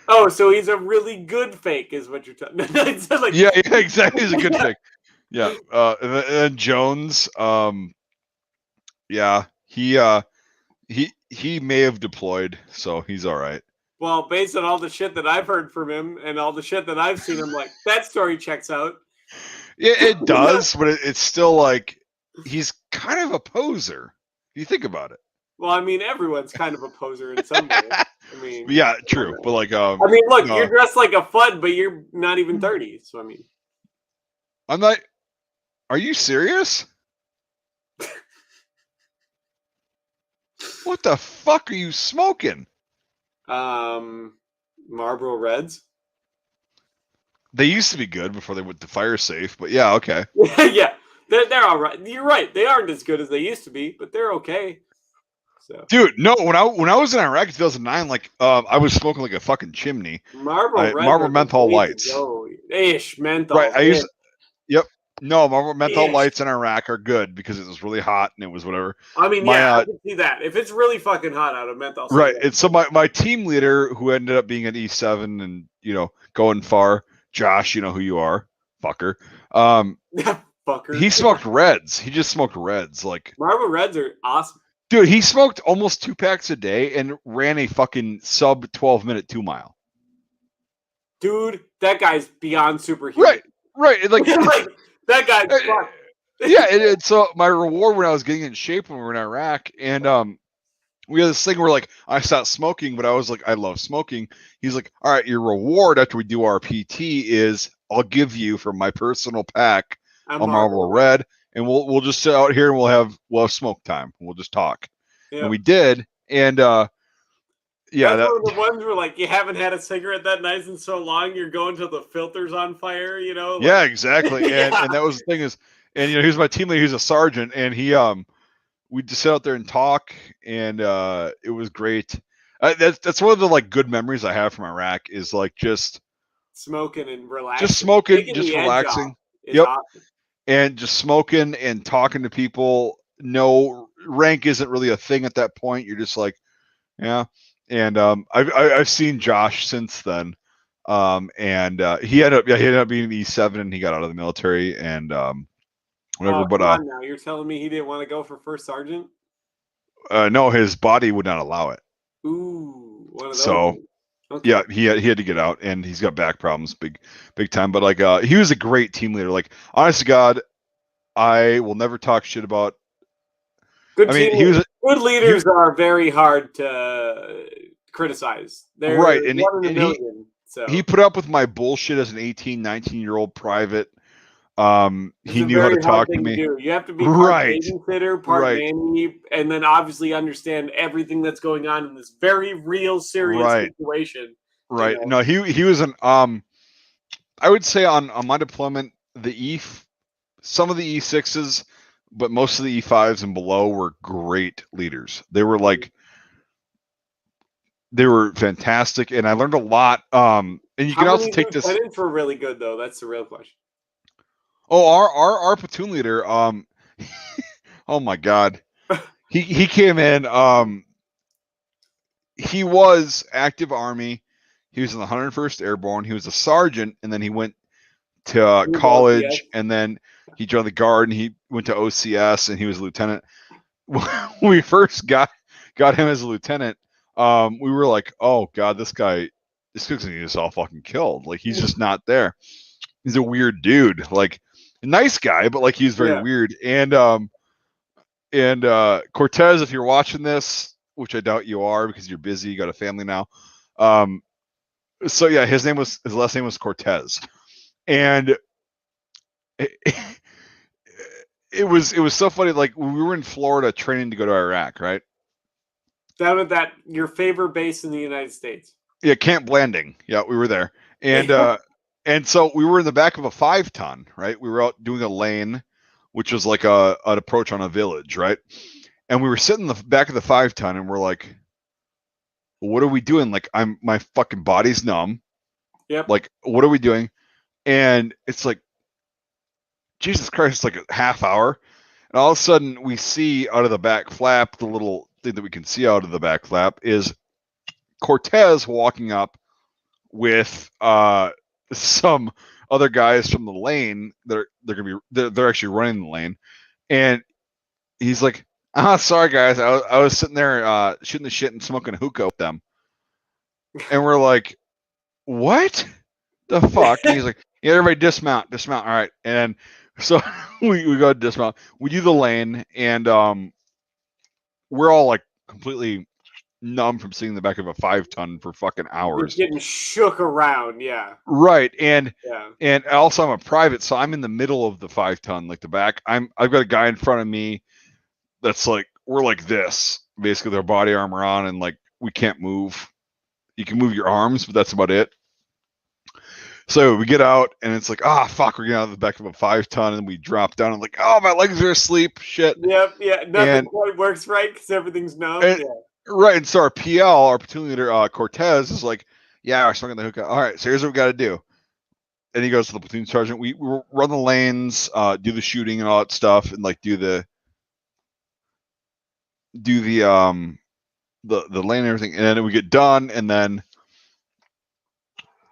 Oh, so he's a really good fake, is what you're talking. Like, yeah, exactly. He's a good fake. Yeah, and then Jones, yeah, he may have deployed, so he's all right. well, based on all the shit that I've heard from him and all the shit that I've seen, I'm like, that story checks out. It does, but it's still like he's kind of a poser. If you think about it. Well, I mean, everyone's kind of a poser in some way. I mean, yeah, true, but like, I mean, look, you're dressed like a FUD, but you're not even 30. So I mean, I'm not. Are you serious? What the fuck are you smoking? Marlboro Reds. They used to be good before they went to fire safe, but yeah, okay. Yeah, they're all right. You're right. They aren't as good as they used to be, but they're okay. So, dude, no, when I was in Iraq in 2009, like, I was smoking like a fucking chimney. Marlboro menthol lights. Ish menthol. Right, I used. Yep. No, Marlboro menthol lights in Iraq are good because it was really hot and it was whatever. I mean, yeah, I can see that. If it's really fucking hot out of menthol. Right. And so my team leader, who ended up being an E7 and, you know, going far, Josh, you know who you are, fucker. Fucker. He smoked Reds. He just smoked Reds. Like, Marlboro Reds are awesome. Dude, he smoked almost 2 packs a day and ran a fucking sub 12-minute 2-mile. Dude, that guy's beyond superhuman. Right. Like, that guy's fucked. Yeah, and so my reward when I was getting in shape when we were in Iraq, and we had this thing where like I stopped smoking, but I was like, I love smoking. He's like, all right, your reward after we do our PT is I'll give you from my personal pack a Marlboro Red, and we'll just sit out here and we'll have smoke time. We'll just talk. Yep. And we did, and yeah, that's one of the ones where like you haven't had a cigarette that nice in so long, you're going till the filter's on fire, you know? Like, yeah, exactly. And that was the thing is, and you know, here's my team leader, he's a sergeant, and he we just sit out there and talk, and it was great. That's one of the like good memories I have from Iraq is like just smoking and relaxing, just relaxing. Yep, awesome. And just smoking and talking to people. No rank isn't really a thing at that point. You're just like, yeah. And I've seen Josh since then, and he ended up being an E7, and he got out of the military, and whatever. But now you're telling me he didn't want to go for first sergeant? No, his body would not allow it. Ooh, one of those. So okay. Yeah, he had to get out, and he's got back problems, big time. But like, he was a great team leader. Like, honest to God, I will never talk shit about. Good leaders are very hard to criticize. They're right, and he put up with my bullshit as an 18, 19-year-old private. He knew how to talk to me. You have to be part babysitter, part nanny, and then obviously understand everything that's going on in this very real, serious situation. Right. You know? No, he was an I would say on my deployment, some of the E6s, but most of the E5s and below were great leaders. They were like, they were fantastic, and I learned a lot. And you can also take this. Lieutenants were really good, though. That's the real question. Oh, our platoon leader. Oh my God, he came in. He was active Army. He was in the 101st Airborne. He was a sergeant, and then he went to college, and then he joined the Guard, and he went to OCS, and he was a lieutenant. When we first got him as a lieutenant, we were like, "Oh God, this guy's gonna get us all fucking killed. Like, he's just not there. He's a weird dude. Like, a nice guy, but like he's very weird." And Cortez, if you're watching this, which I doubt you are because you're busy, you got a family now. So yeah, his last name was Cortez, and it was so funny. Like, when we were in Florida training to go to Iraq, right? Down at that your favorite base in the United States. Yeah, Camp Blanding. Yeah, we were there, and so we were in the back of a 5-ton, right? We were out doing a lane, which was like an approach on a village, right? And we were sitting in the back of the 5-ton, and we're like, what are we doing? Like, my fucking body's numb. Yep. Like, what are we doing? And it's like, Jesus Christ, it's like a half hour. And all of a sudden we see out of the back flap, the little thing that we can see out of the back flap is Cortez walking up with some other guys from the lane. They're actually running the lane, and he's like, sorry guys, I was sitting there shooting the shit and smoking hookah with them, and we're like, what the fuck? And he's like, yeah, everybody dismount. All right, and so we go to dismount. We do the lane, and we're all like completely numb from sitting in the back of a 5-ton for fucking hours. You're getting shook around, yeah. Right, and also I'm a private, so I'm in the middle of the 5-ton, like the back. I've got a guy in front of me that's like, we're like this, basically, their body armor on, and like we can't move. You can move your arms, but that's about it. So we get out, and it's like, fuck, we're getting out of the back of a 5-ton, and we drop down, and like, oh, my legs are asleep, shit. Yep, yeah, nothing quite works right because everything's numb. Yeah. Right, and so our PL, our platoon leader, Cortez, is like, yeah, we're smoking the hookah. All right, so here's what we got to do. And he goes to the platoon sergeant. We run the lanes, do the shooting and all that stuff, and like do the lane and everything, and then we get done, and then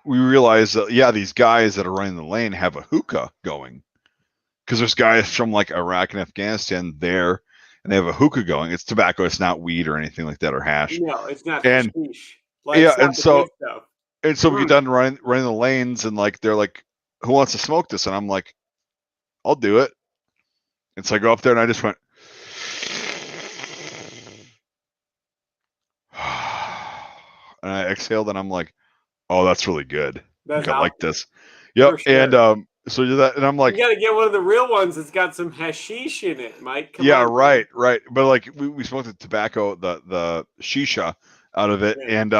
we realize that these guys that are running the lane have a hookah going, because there's guys from like Iraq and Afghanistan there, and they have a hookah going. It's tobacco. It's not weed or anything like that, or hash. No, it's not. And like, and so we get done running the lanes, and like they're like, who wants to smoke this? And I'm like, I'll do it. And so I go up there, and I just went, and I exhaled, and I'm like, oh, that's really good. I like this. Yep. Sure. And so we do that, and I'm like, you gotta get one of the real ones that's got some hashish in it, Mike. Come on. Right. But like we smoked the tobacco, the shisha out of it, and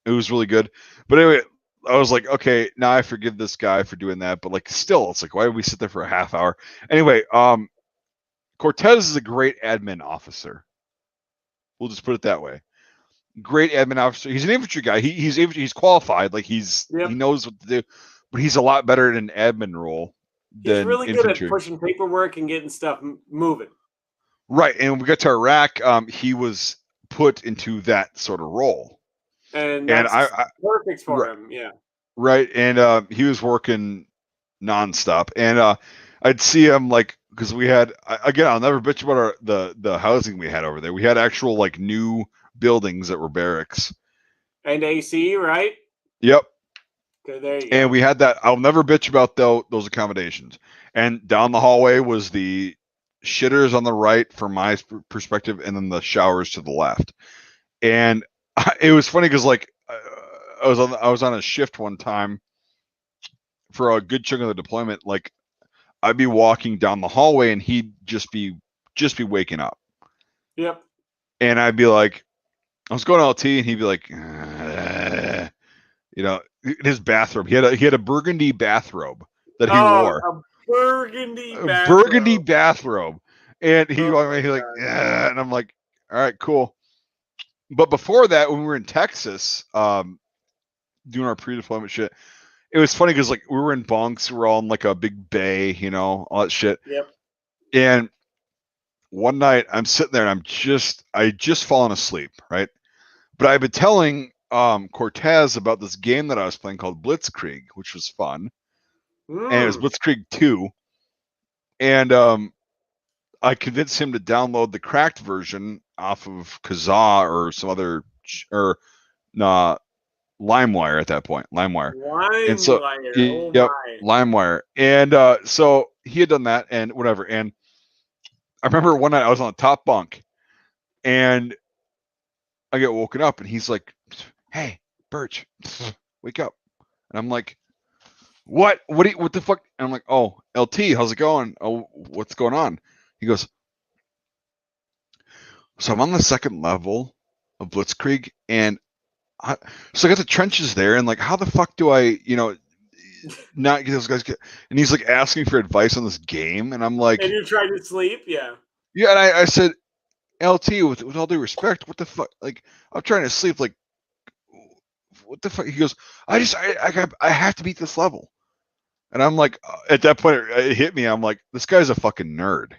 it was really good. But anyway, I was like, okay, now I forgive this guy for doing that, but like still, it's like, why did we sit there for a half hour? Anyway, Cortez is a great admin officer. We'll just put it that way. Great admin officer. He's an infantry guy. He's qualified. Like he knows what to do, but he's a lot better at an admin role. He's really infantry. Good at pushing paperwork and getting stuff moving. Right, and when we got to Iraq, he was put into that sort of role, and that's perfect for him. Yeah. Right, and he was working nonstop, and I'd see him like, because we had, again, I'll never bitch about the housing we had over there. We had actual like new buildings that were barracks and AC, right? Yep. Okay, there you go. And we had that. I'll never bitch about those accommodations. And down the hallway was the shitters on the right from my perspective, and then the showers to the left. And it was funny because like I was on a shift one time for a good chunk of the deployment. Like I'd be walking down the hallway, and he'd just be waking up. Yep. And I'd be like, I was going to LT, and he'd be like, in his bathrobe. He had a burgundy bathrobe that he wore. A burgundy bathrobe. And he's like, yeah. And I'm like, all right, cool. But before that, when we were in Texas, doing our pre-deployment shit, it was funny because like we were in bunks, we were all in like a big bay, all that shit. Yep. And one night I'm sitting there, and I just fallen asleep, right? But I've been telling Cortez about this game that I was playing called Blitzkrieg, which was fun. And it was Blitzkrieg 2. And I convinced him to download the cracked version off of Kazaa or some other, or LimeWire at that point. LimeWire. And so, LimeWire. And so he had done that and whatever. And I remember one night I was on the top bunk, and I get woken up, and he's like, hey, Birch, wake up. And I'm like, what the fuck? And I'm like, oh, LT, how's it going? Oh, what's going on? He goes, so I'm on the second level of Blitzkrieg, and so I got the trenches there, and like, how the fuck do I, not get those guys and he's like asking for advice on this game, and I'm like, and you're trying to sleep? Yeah. Yeah, and I said, LT, with all due respect, what the fuck? Like, I'm trying to sleep, like, what the fuck? He goes, I have to beat this level. And I'm like, at that point, it hit me. I'm like, this guy's a fucking nerd.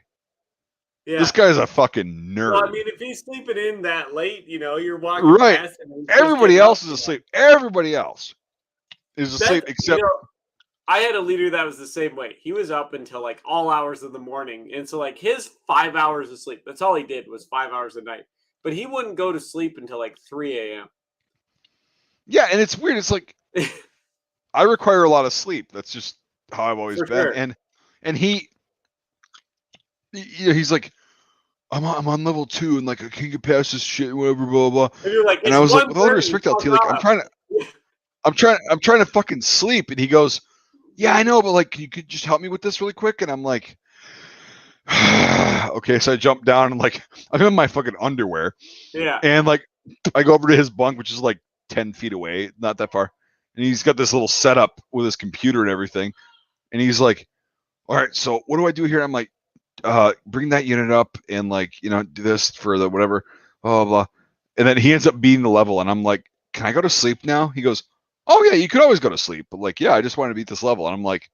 Yeah. This guy's a fucking nerd. Well, I mean, if he's sleeping in that late, you're walking Right. past him. And Everybody else is asleep. Everybody else is asleep except. I had a leader that was the same way. He was up until like all hours of the morning. And so like his 5 hours of sleep, that's all he did was 5 hours a night. But he wouldn't go to sleep until like 3 a.m. Yeah, and it's weird. It's like I require a lot of sleep. That's just how I've always been. Sure. And he's like, I'm on level 2 and like I can't get past this shit, whatever, blah blah. And you're like, and I was like, with all due respect, LT, like I'm trying to fucking sleep. And he goes, yeah, I know, but like, you could just help me with this really quick. And I'm like, okay. So I jump down and like, I'm in my fucking underwear. Yeah. And like, I go over to his bunk, which is like 10 feet away, not that far. And he's got this little setup with his computer and everything. And he's like, all right, so what do I do here? I'm like, bring that unit up and like, do this for the whatever, blah, blah, blah. And then he ends up beating the level. And I'm like, can I go to sleep now? He goes, oh yeah, you could always go to sleep. But like, yeah, I just want to beat this level. And I'm like,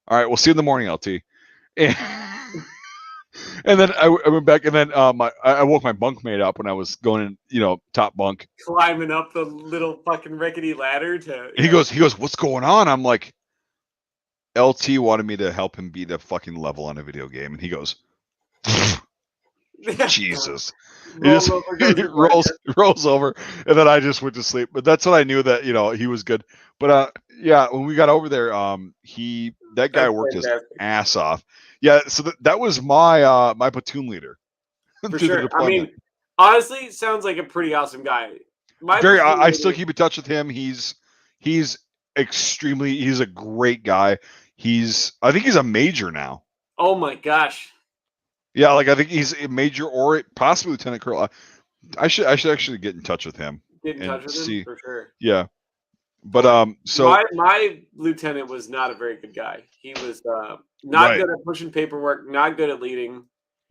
all right, we'll see you in the morning, LT. And, and then I went back and then I woke my bunkmate up when I was going in, top bunk. Climbing up the little fucking rickety ladder to. He goes, what's going on? I'm like, LT wanted me to help him beat a fucking level on a video game. And he goes, Jesus. He rolls over, and then I just went to sleep. But that's when I knew that he was good. But yeah, when we got over there, that guy worked his ass off. Yeah, so that was my my platoon leader. For sure. I mean, honestly, sounds like a pretty awesome guy. I still keep in touch with him. He's he's a great guy. I think he's a major now. Oh my gosh. Yeah, like I think he's a major or possibly lieutenant colonel. I should actually get in touch with him. Get in touch with him for sure. Yeah, but so my lieutenant was not a very good guy. He was not good at pushing paperwork, not good at leading.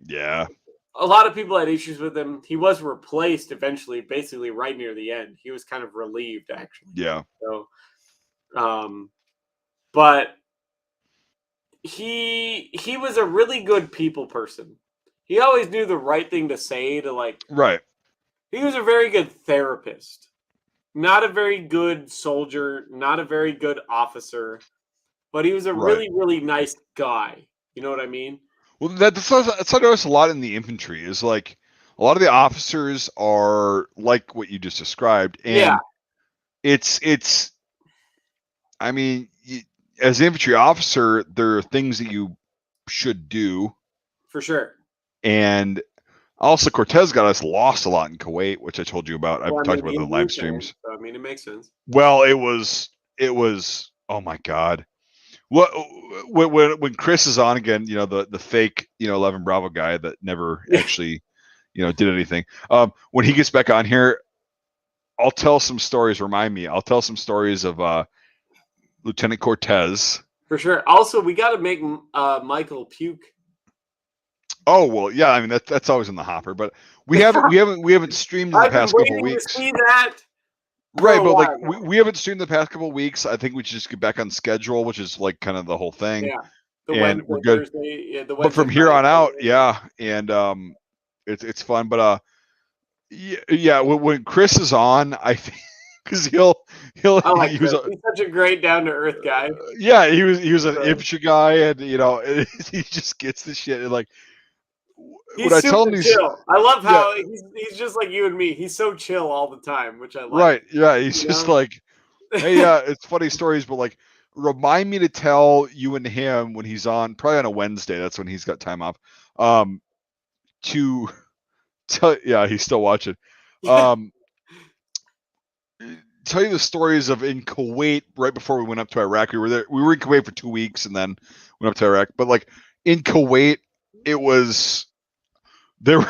Yeah, a lot of people had issues with him. He was replaced eventually, basically right near the end. He was kind of relieved, actually. Yeah. So, but he was a really good people person. He always knew the right thing to say to like. Right. He was a very good therapist. Not a very good soldier, not a very good officer, but he was a really, really nice guy. You know what I mean? Well, that's I noticed a lot in the infantry is like a lot of the officers are like what you just described, and it's. I mean, as an infantry officer, there are things that you should do for sure, and also Cortez got us lost a lot in Kuwait, which I told you about. I've talked about the live streams. So, I mean, it makes sense. Well, it was. Oh my God. When Chris is on again, the fake 11 Bravo guy that never actually did anything. When he gets back on here, I'll tell some stories. Remind me. I'll tell some stories of Lieutenant Cortez. For sure. Also, we got to make Michael puke. Oh well, yeah. I mean that's always in the hopper, but we haven't streamed in the past couple weeks. To see that. Right, but like we haven't streamed the past couple of weeks. I think we should just get back on schedule, which is like kind of the whole thing. Yeah, and we're good. But from here on out, yeah, and it's fun. But yeah, when Chris is on, I think because he's such a great down to earth guy. Yeah, he was an infantry guy, and he just gets the shit and like. He's super chill. I love how he's just like you and me. He's so chill all the time, which I like. Right. Yeah. He's just like, hey, yeah, it's funny stories, but like, remind me to tell you and him when he's on, probably on a Wednesday. That's when he's got time off. To tell, yeah, he's still watching. Tell you the stories of in Kuwait right before we went up to Iraq. We were there. We were in Kuwait for 2 weeks and then went up to Iraq. But like in Kuwait, it was. There,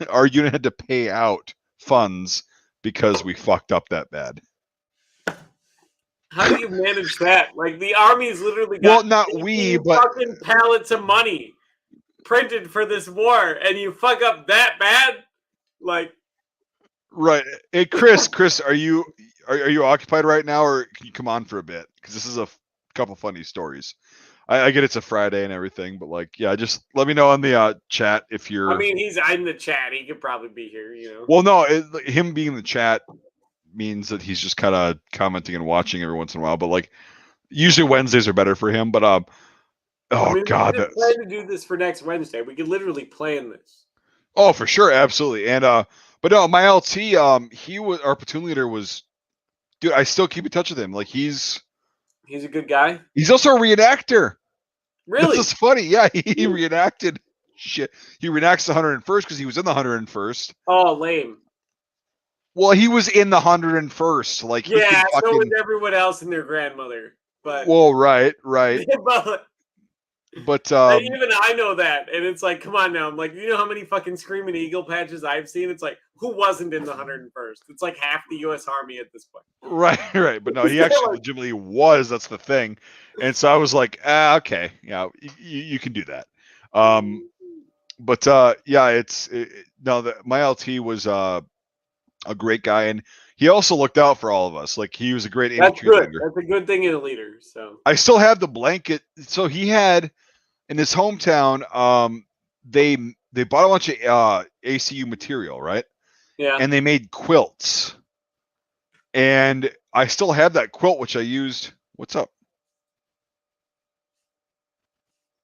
our unit had to pay out funds because we fucked up that bad. How do you manage that? Like the army's literally got fucking pallets of money printed for this war, and you fuck up that bad, like. Right. Hey, Chris, are you occupied right now, or can you come on for a bit? Because this is a couple funny stories. I get it's a Friday and everything, but like, yeah, just let me know on the chat if you're. I mean, he's in the chat. He could probably be here, you know. Well, no, him being in the chat means that he's just kind of commenting and watching every once in a while. But like, usually Wednesdays are better for him. But oh I mean, god, we could plan to do this for next Wednesday. We could literally plan this. Oh, for sure, absolutely. And but no, my LT, he was our platoon leader was, dude. I still keep in touch with him. Like he's a good guy. He's also a reenactor. Really? That's just funny. Yeah, he reenacted shit. He reenacts the 101st because he was in the 101st. Oh, lame. Well, he was in the 101st. Like, yeah, so was everyone else and their grandmother. But well, right. But even I know that, and it's like, come on now. I'm like, you know how many fucking Screaming Eagle patches I've seen? It's like, who wasn't in the 101st? It's like half the U.S. Army at this point. Right. But no, he actually legitimately was. That's the thing. And so I was like, okay, yeah, you can do that. But yeah, my LT was a great guy, and he also looked out for all of us. Like he was a great infantry leader. That's a good thing in a leader. So I still have the blanket. So he had in his hometown, they bought a bunch of ACU material, right? Yeah. And they made quilts. And I still have that quilt, which I used. What's up?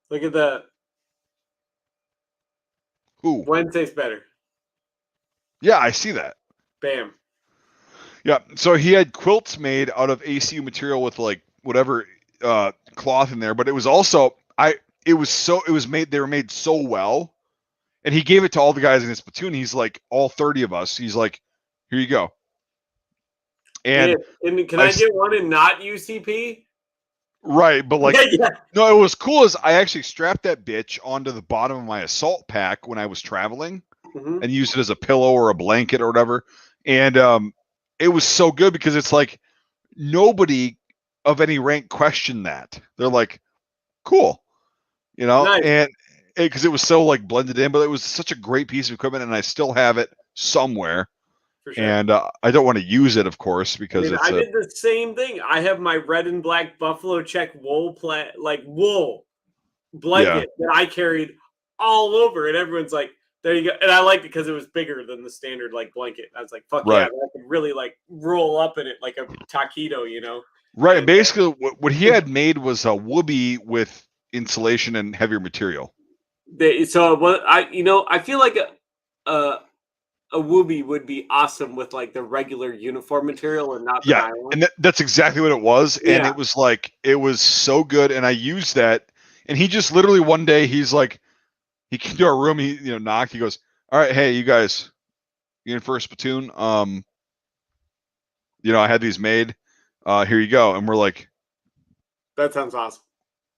Look at that. Who? Wednesday's better. Yeah, I see that. Bam. Yeah. So he had quilts made out of ACU material with like whatever cloth in there, but it was also they were made so well, and he gave it to all the guys in his platoon. He's like, all 30 of us. He's like, here you go. And can I get one in not UCP? Right, but like, no, it was cool. Is I actually strapped that bitch onto the bottom of my assault pack when I was traveling, and used it as a pillow or a blanket or whatever. And it was so good because it's like nobody of any rank questioned that. They're like, cool, you know, nice. And because it was so like blended in, but it was such a great piece of equipment, and I still have it somewhere. For sure. And I don't want to use it, of course, because I did the same thing. I have my red and black buffalo check wool blanket that I carried all over, and everyone's like, "There you go." And I liked it because it was bigger than the standard like blanket. I was like, "Fuck yeah!" I could really like roll up in it like a taquito, you know? Right. And basically, what he had made was a whoopee with insulation and heavier material. I feel like a whoopee would be awesome with like the regular uniform material and not the nylon. And that's exactly what it was. And it was like, it was so good. And I used that. And he just literally one day, he's like, he came to our room, he knocked, he goes, all right, hey, you guys, you're in first platoon. I had these made. Here you go. And we're like, that sounds awesome.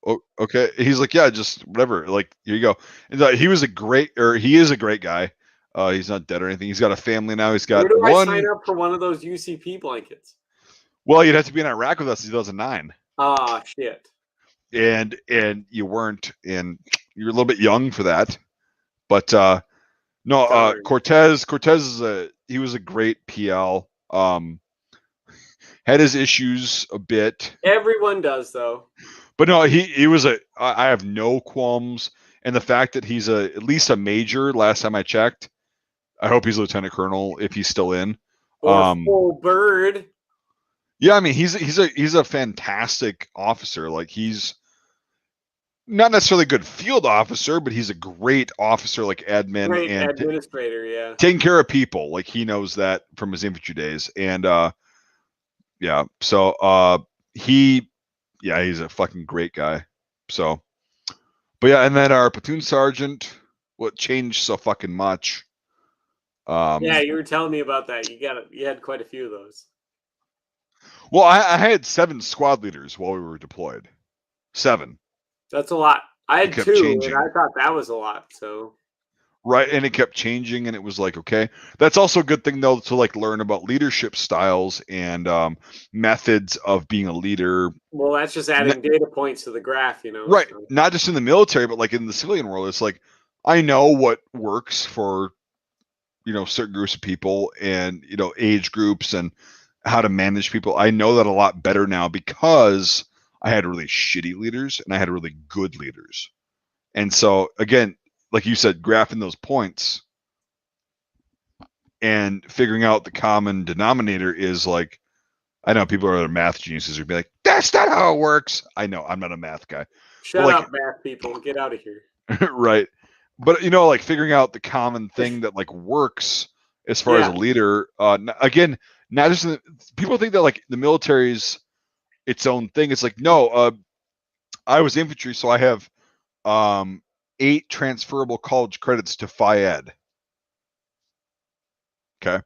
Oh, okay. He's like, yeah, just whatever. Like, here you go. And he is a great guy. He's not dead or anything. He's got a family now. He's got Where do I sign up for one of those UCP blankets? Well, you'd have to be in Iraq with us in 2009. Ah, shit. And you weren't, and you're a little bit young for that. But no, Cortez he was a great PL. Had his issues a bit. Everyone does, though. But no, he was I have no qualms. And the fact that he's at least a major, last time I checked, I hope he's lieutenant colonel if he's still in. Or full bird. Yeah, I mean he's a fantastic officer. Like he's not necessarily a good field officer, but he's a great officer, like admin and administrator. Yeah, taking care of people. Like he knows that from his infantry days. And so he's a fucking great guy. So. But yeah, and then our platoon sergeant, what changed so fucking much. Yeah, you were telling me about that. You had quite a few of those. Well, I had 7 squad leaders while we were deployed. 7. That's a lot. I had 2, changing. And I thought that was a lot. So. Right, and it kept changing, and it was like, okay. That's also a good thing, though, to like learn about leadership styles and methods of being a leader. Well, that's just adding data points to the graph, you know. Right, so. Not just in the military, but like in the civilian world. It's like, I know what works for, certain groups of people and, age groups and how to manage people. I know that a lot better now because I had really shitty leaders and I had really good leaders. And so again, like you said, graphing those points and figuring out the common denominator is like, I know people are math geniuses would be like, that's not how it works. I know, I'm not a math guy. Shut up, math people. Get out of here. Right. But, like figuring out the common thing that like works as far as a leader, again, not just people think that like the military's its own thing. It's like, no, I was infantry, so I have 8 transferable college credits to Phi-Ed. Okay.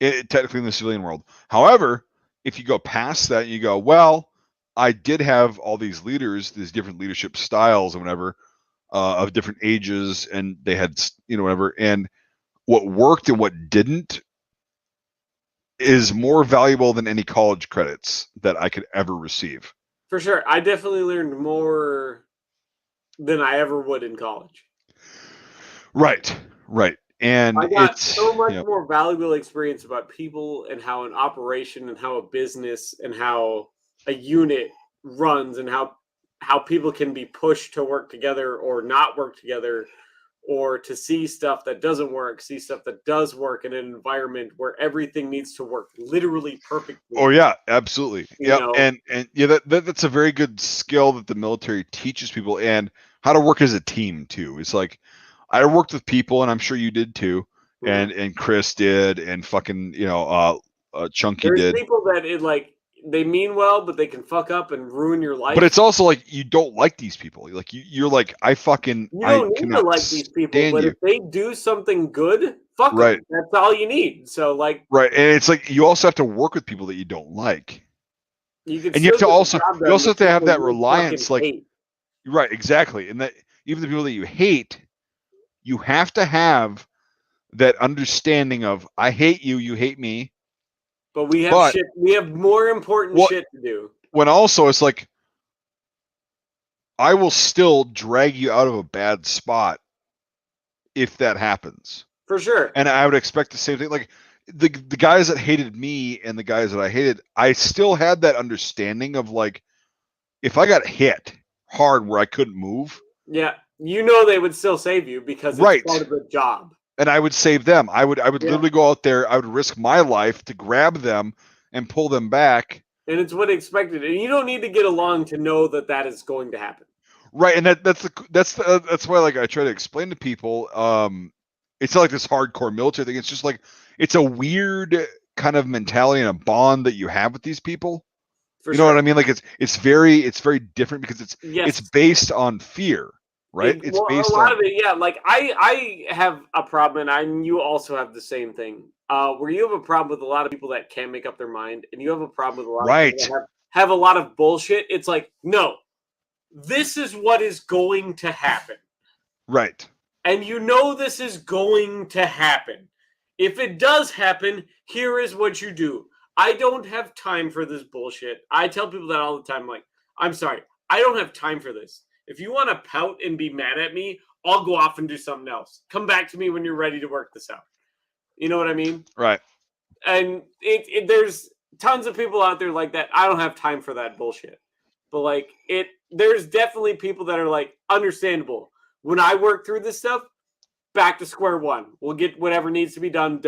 Technically in the civilian world. However, if you go past that and you go, well, I did have all these leaders, these different leadership styles and whatever, of different ages, and they had, whatever, and what worked and what didn't is more valuable than any college credits that I could ever receive. For sure. I definitely learned more than I ever would in college. Right. And I got so much more valuable experience about people and how an operation and how a business and how a unit runs and how people can be pushed to work together or not work together, or to see stuff that doesn't work, see stuff that does work in an environment where everything needs to work literally perfectly. Oh yeah, absolutely. Yeah, and yeah, that's a very good skill that the military teaches people, and how to work as a team too. It's like, I worked with people, and I'm sure you did too, and Chris did, and fucking Chunky did. There's people that they mean well, but they can fuck up and ruin your life. But it's also like, you don't like these people. Like you're like, I fucking, you don't need to like these people, but if they do something good, fuck them. That's all you need. So like, right, and it's like, you also have to work with people that you don't like. You have to also have to have that reliance, like, right, exactly, and that even the people that you hate, you have to have that understanding of, I hate you, you hate me. But we have shit. We have more important shit to do. When also it's like, I will still drag you out of a bad spot if that happens. For sure. And I would expect the same thing. Like the guys that hated me and the guys that I hated, I still had that understanding of like, if I got hit hard where I couldn't move. Yeah. They would still save you because it's part of the job. And I would save them. I would literally go out there. I would risk my life to grab them and pull them back. And it's what expected. And you don't need to get along to know that is going to happen. Right, and that's why, like, I try to explain to people. It's not like this hardcore military thing. It's just like, it's a weird kind of mentality and a bond that you have with these people. You know what I mean? Like, it's very different because it's based on fear. Right, it's based a lot of it. Yeah, like I have a problem, and you also have the same thing. Where you have a problem with a lot of people that can't make up their mind, and you have a problem with a lot of people that have a lot of bullshit. It's like, no, this is what is going to happen. Right. And this is going to happen. If it does happen, here is what you do. I don't have time for this bullshit. I tell people that all the time. Like, I'm sorry, I don't have time for this. If you want to pout and be mad at me, I'll go off and do something else. Come back to me when you're ready to work this out. You know what I mean? Right. And there's tons of people out there like that. I don't have time for that bullshit. But like, there's definitely people that are like, understandable. When I work through this stuff, back to square one. We'll get whatever needs to be done.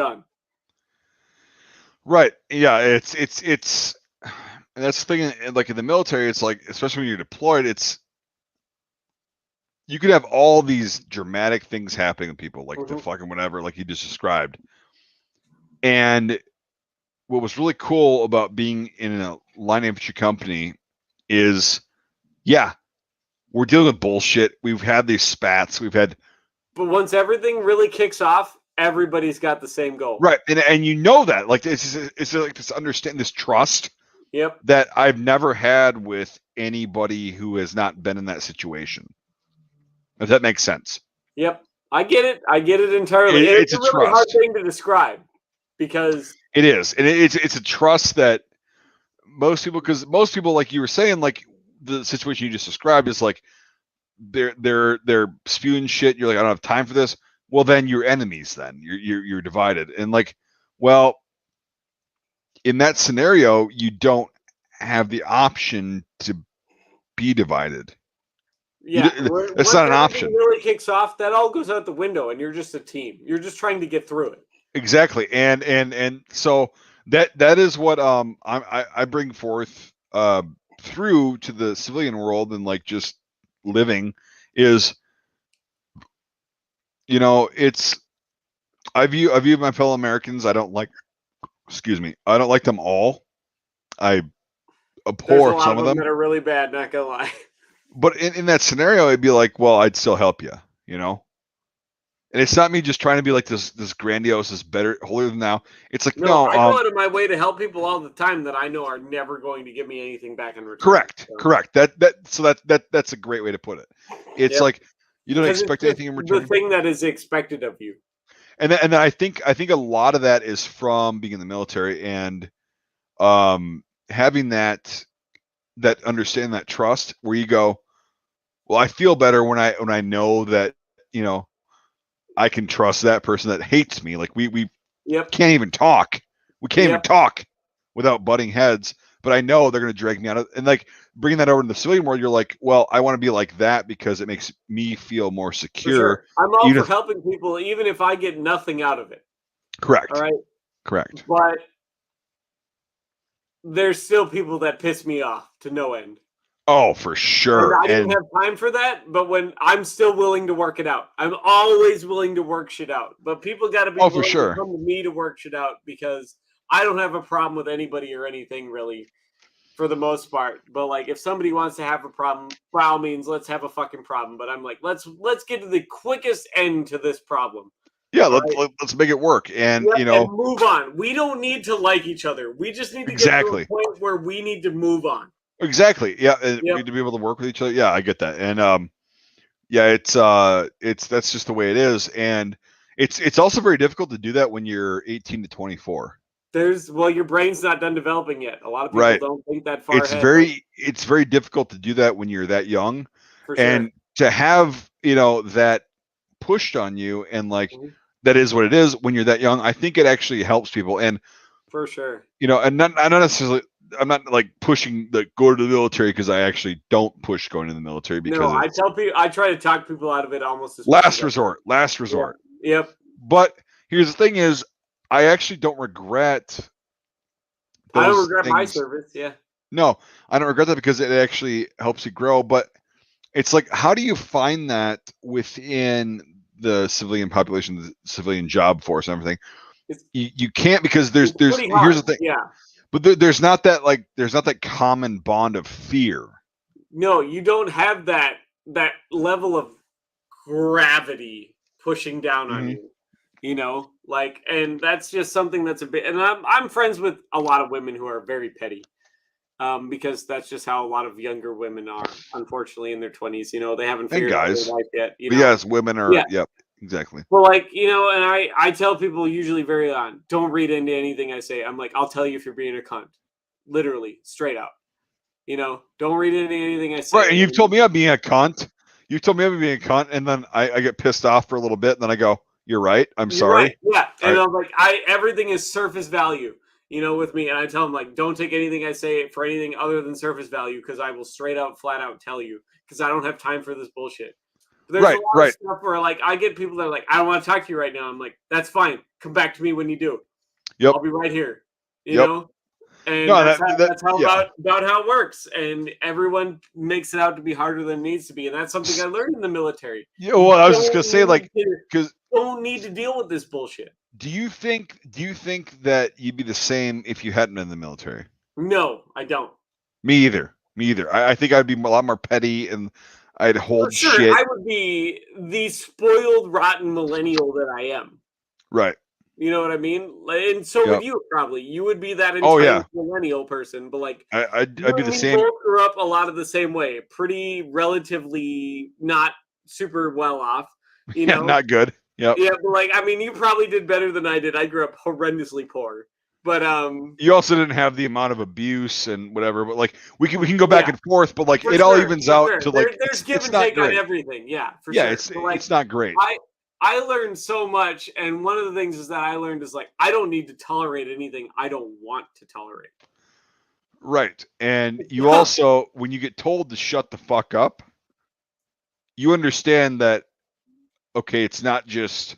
Right. Yeah. It's and that's the thing. Like in the military, it's like, especially when you're deployed, you could have all these dramatic things happening with people, like the fucking whatever, like you just described. And what was really cool about being in a line infantry company is, we're dealing with bullshit. We've had these spats. But once everything really kicks off, everybody's got the same goal. Right. And that, like, it's like this this trust. Yep. That I've never had with anybody who has not been in that situation. If that makes sense. Yep. I get it entirely. It's a really hard thing to describe because it is. And it's a trust that most people, like you were saying, like the situation you just described is like, they're spewing shit. You're like, I don't have time for this. Well, then you're enemies. Then you're divided. And like, well, in that scenario, you don't have the option to be divided. Yeah, It's not an option. Really kicks off, that all goes out the window, and you're just a team. You're just trying to get through it. Exactly, and so that is what I bring forth through to the civilian world and like just living is, it's I view my fellow Americans. I don't like them all. I abhor some of them that are really bad. Not gonna lie. But in that scenario, it'd be like, well, I'd still help you, And it's not me just trying to be like this grandiose, this better, holier than thou. It's like, no. I go out of my way to help people all the time that I know are never going to give me anything back in return. Correct. That's a great way to put it. It's like you don't expect anything in return. The thing that is expected of you. And then I think a lot of that is from being in the military and having that understanding, that trust, where you go, well, I feel better when I know that, I can trust that person that hates me. Like we can't even talk. We can't even talk without butting heads, but I know they're going to drag me out of, and like bringing that over to the civilian world, you're like, well, I want to be like that because it makes me feel more secure. Sure. I'm all for helping people, even if I get nothing out of it. Correct. All right. Correct. But there's still people that piss me off to no end. Oh, for sure. And I didn't have time for that, but when I'm still willing to work it out. I'm always willing to work shit out. But people got to be willing to come to me to work shit out, because I don't have a problem with anybody or anything really, for the most part. But like, if somebody wants to have a problem, by all means, let's have a fucking problem. But I'm like, let's get to the quickest end to this problem. Yeah, let's make it work, and and move on. We don't need to like each other. We just need to get to a point where we need to move on. Exactly. Yeah, we need to be able to work with each other. Yeah, I get that, and it's that's just the way it is, and it's also very difficult to do that when you're 18 to 24. Your brain's not done developing yet. A lot of people don't think that far ahead. It's very difficult to do that when you're that young, for sure. And to have that pushed on you, and like that is what it is when you're that young. I think it actually helps people, and for sure, and not necessarily. I'm not like pushing the go to the military, because I actually don't push going to the military, because I tell people, I try to talk people out of it almost as last resort. Yeah. Yep. But here's the thing: is I actually don't regret. I don't regret my service. Yeah. No, I don't regret that, because it actually helps you grow. But it's like, how do you find that within the civilian population, the civilian job force, and everything? You can't, because here's the thing. Yeah. But there's not that common bond of fear. No, you don't have that level of gravity pushing down on you. And that's just something that's a bit. And I'm friends with a lot of women who are very petty, because that's just how a lot of younger women are, unfortunately, in their 20s. They haven't figured out their life yet. Yes, women are. Yep. Exactly. Well, and I tell people usually very on, don't read into anything I say. I'm like, I'll tell you if you're being a cunt. Literally, straight out. Don't read into anything I say. Right, and you've told me I'm being a cunt. You've told me I'm being a cunt, and then I get pissed off for a little bit, and then I go, you're right, I'm sorry. Right. Yeah, and I'm like, everything is surface value, with me. And I tell them, like, don't take anything I say for anything other than surface value, because I will straight out, flat out tell you, because I don't have time for this bullshit. There's a lot of stuff where, like, I get people that are like, I don't want to talk to you right now. I'm like, that's fine. Come back to me when you do. Yep. I'll be right here. You know? And that's how about how it works. And everyone makes it out to be harder than it needs to be. And that's something I learned in the military. Yeah, well, I was just going to say, like, because don't need to deal with this bullshit. Do you think that you'd be the same if you hadn't been in the military? No, I don't. Me either. I think I'd be a lot more petty, and I'd hold shit. I would be the spoiled, rotten millennial that I am. Right. You know what I mean? And so would you, probably. You would be that entitled millennial person, but like I'd be the same. Both grew up a lot of the same way. Pretty relatively not super well off. You know? Not good. Yep. Yeah, but like, I mean, you probably did better than I did. I grew up horrendously poor. But you also didn't have the amount of abuse and whatever, but like we can go back and forth, but like it all evens out to like there's give and take on everything. Yeah, for sure. It's not great. I learned so much, and one of the things is that I learned is like I don't need to tolerate anything I don't want to tolerate. Right. And you also, when you get told to shut the fuck up, you understand that, okay, it's not just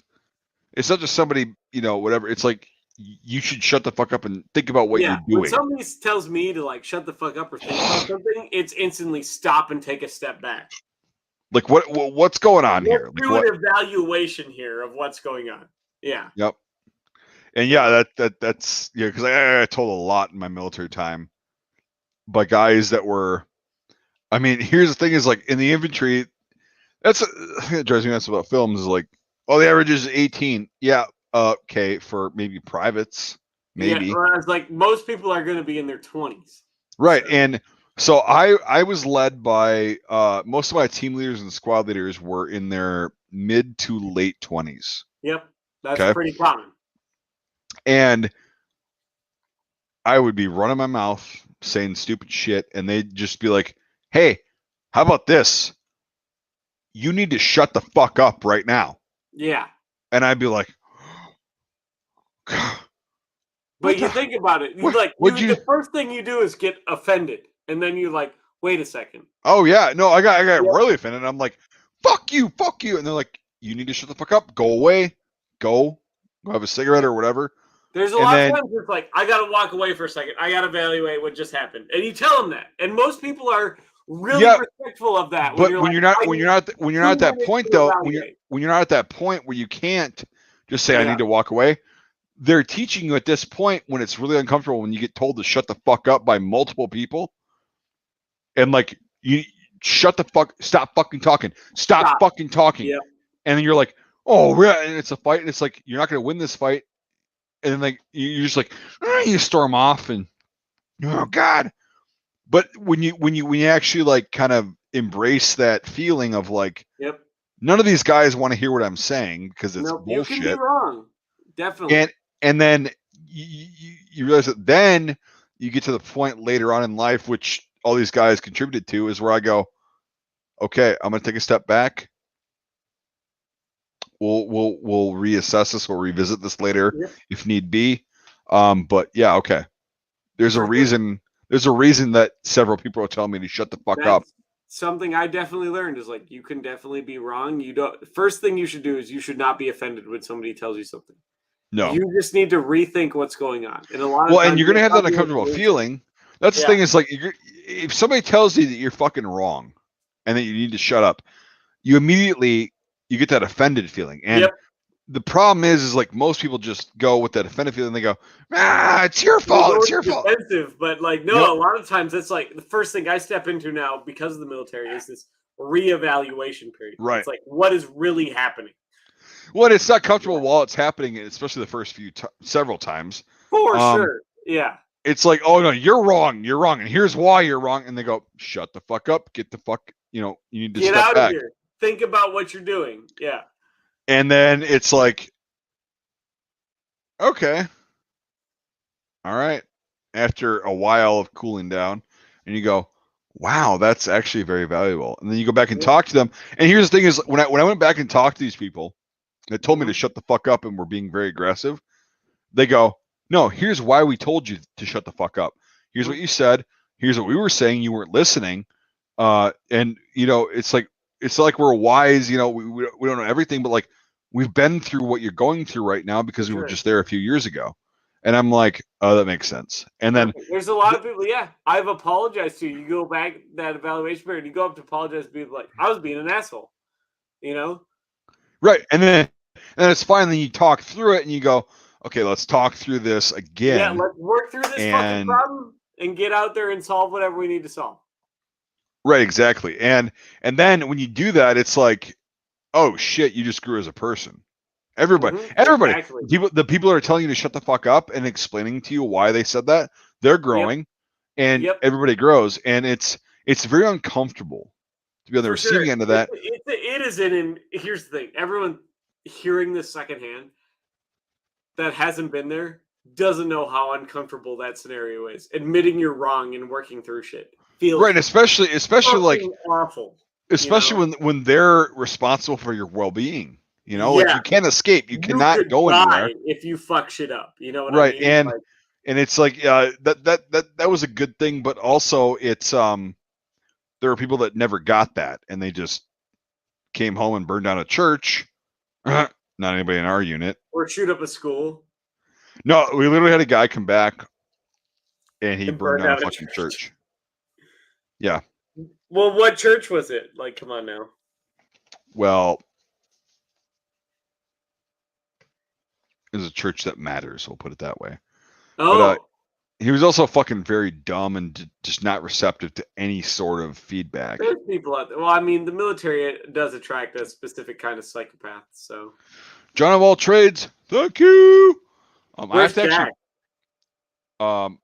somebody, whatever. It's like, you should shut the fuck up and think about what you're When doing. somebody tells me to like shut the fuck up or think about something, it's instantly stop and take a step back. Like what's going on here? Let's do an evaluation here of what's going on. Yeah. Yep. And yeah, that's because I told a lot in my military time by guys that were. I mean, here's the thing: is like in the infantry, it drives me nuts about films. Is like, oh, the average is 18. Yeah, okay, for maybe privates, maybe. Yeah, whereas like most people are going to be in their 20s. Right, and so I was led by most of my team leaders and squad leaders were in their mid to late 20s. Yep, that's pretty common. And I would be running my mouth saying stupid shit, and they'd just be like, hey, how about this? You need to shut the fuck up right now. Yeah. And I'd be like, but you think about it. The first thing you do is get offended. And then you're like, wait a second. Oh, yeah. No, I got really offended. And I'm like, fuck you. And they're like, you need to shut the fuck up. Go away. Go have a cigarette or whatever. There's a lot of times it's like, I got to walk away for a second. I got to evaluate what just happened. And you tell them that. And most people are really respectful of that. But when you're not at that point, though, when you're not at that point where you can't just say, I need to walk away, they're teaching you at this point when it's really uncomfortable when you get told to shut the fuck up by multiple people. And like, you stop fucking talking. Stop fucking talking. Yeah. And then you're like, oh, yeah. And it's a fight. And it's like, you're not going to win this fight. And then like, you're just like, you storm off and, oh God. But when you actually like kind of embrace that feeling of like, none of these guys want to hear what I'm saying because it's bullshit. You can be wrong. Definitely. And then you realize that then you get to the point later on in life, which all these guys contributed to, is where I go, okay, I'm going to take a step back. We'll reassess this. We'll revisit this later if need be. But yeah, okay. There's a reason that several people are telling me to shut the fuck up. Something I definitely learned is like, you can definitely be wrong. First thing you should do is you should not be offended when somebody tells you something. No. You just need to rethink what's going on. And and you're going to have that uncomfortable feeling. That's the thing is like, if somebody tells you that you're fucking wrong and that you need to shut up, you get that offended feeling. And the problem is like most people just go with that offended feeling. They go, it's your fault. It's your fault. Defensive, but like, no, a lot of times it's like the first thing I step into now because of the military is this reevaluation period. Right. It's like, what is really happening? Well, it's not comfortable while it's happening, especially the first several times. For sure. Yeah. It's like, oh no, you're wrong, and here's why you're wrong. And they go, shut the fuck up, get the fuck, you need to get step out back. Of here. Think about what you're doing. Yeah. And then it's like, okay, all right. After a while of cooling down, and you go, wow, that's actually very valuable. And then you go back and talk to them. And here's the thing: is when I went back and talked to these people, that told me to shut the fuck up and were being very aggressive. They go, no, here's why we told you to shut the fuck up. Here's what you said. Here's what we were saying. You weren't listening. And it's like we're wise. We don't know everything, but like we've been through what you're going through right now because we were just there a few years ago. And I'm like, oh, that makes sense. And then there's a lot of people. Yeah, I've apologized to you. You go back that evaluation period. You go up to apologize to people like I was being an asshole. Right, and then it's fine. Then you talk through it, and you go, okay, let's talk through this again. Yeah, let's work through this fucking problem and get out there and solve whatever we need to solve. Right, exactly. And then when you do that, it's like, oh shit, you just grew as a person. Everybody, exactly. The people that are telling you to shut the fuck up and explaining to you why they said that, they're growing, and everybody grows, and it's very uncomfortable to be on the receiving end of that. It is here's the thing: everyone hearing this secondhand that hasn't been there doesn't know how uncomfortable that scenario is. Admitting you're wrong and working through shit feels right, especially like awful. Especially when they're responsible for your well-being. Like you can't escape. You cannot go anywhere if you fuck shit up. You know what I mean? And like, And it's like that was a good thing, but also it's there are people that never got that, and they just came home and burned down a church. Not anybody in our unit. Or shoot up a school. No, we literally had a guy come back, and he And burned burned down a down a fucking church. church. Yeah. Well, what church was it? Like, come on now. Well, it was a church that matters. We'll put it that way. Oh. But he was also fucking very dumb and just not receptive to any sort of feedback. There's people out there. Well, I mean, the military does attract a specific kind of psychopath. So, John of all trades, thank you. I have to Jack? actually,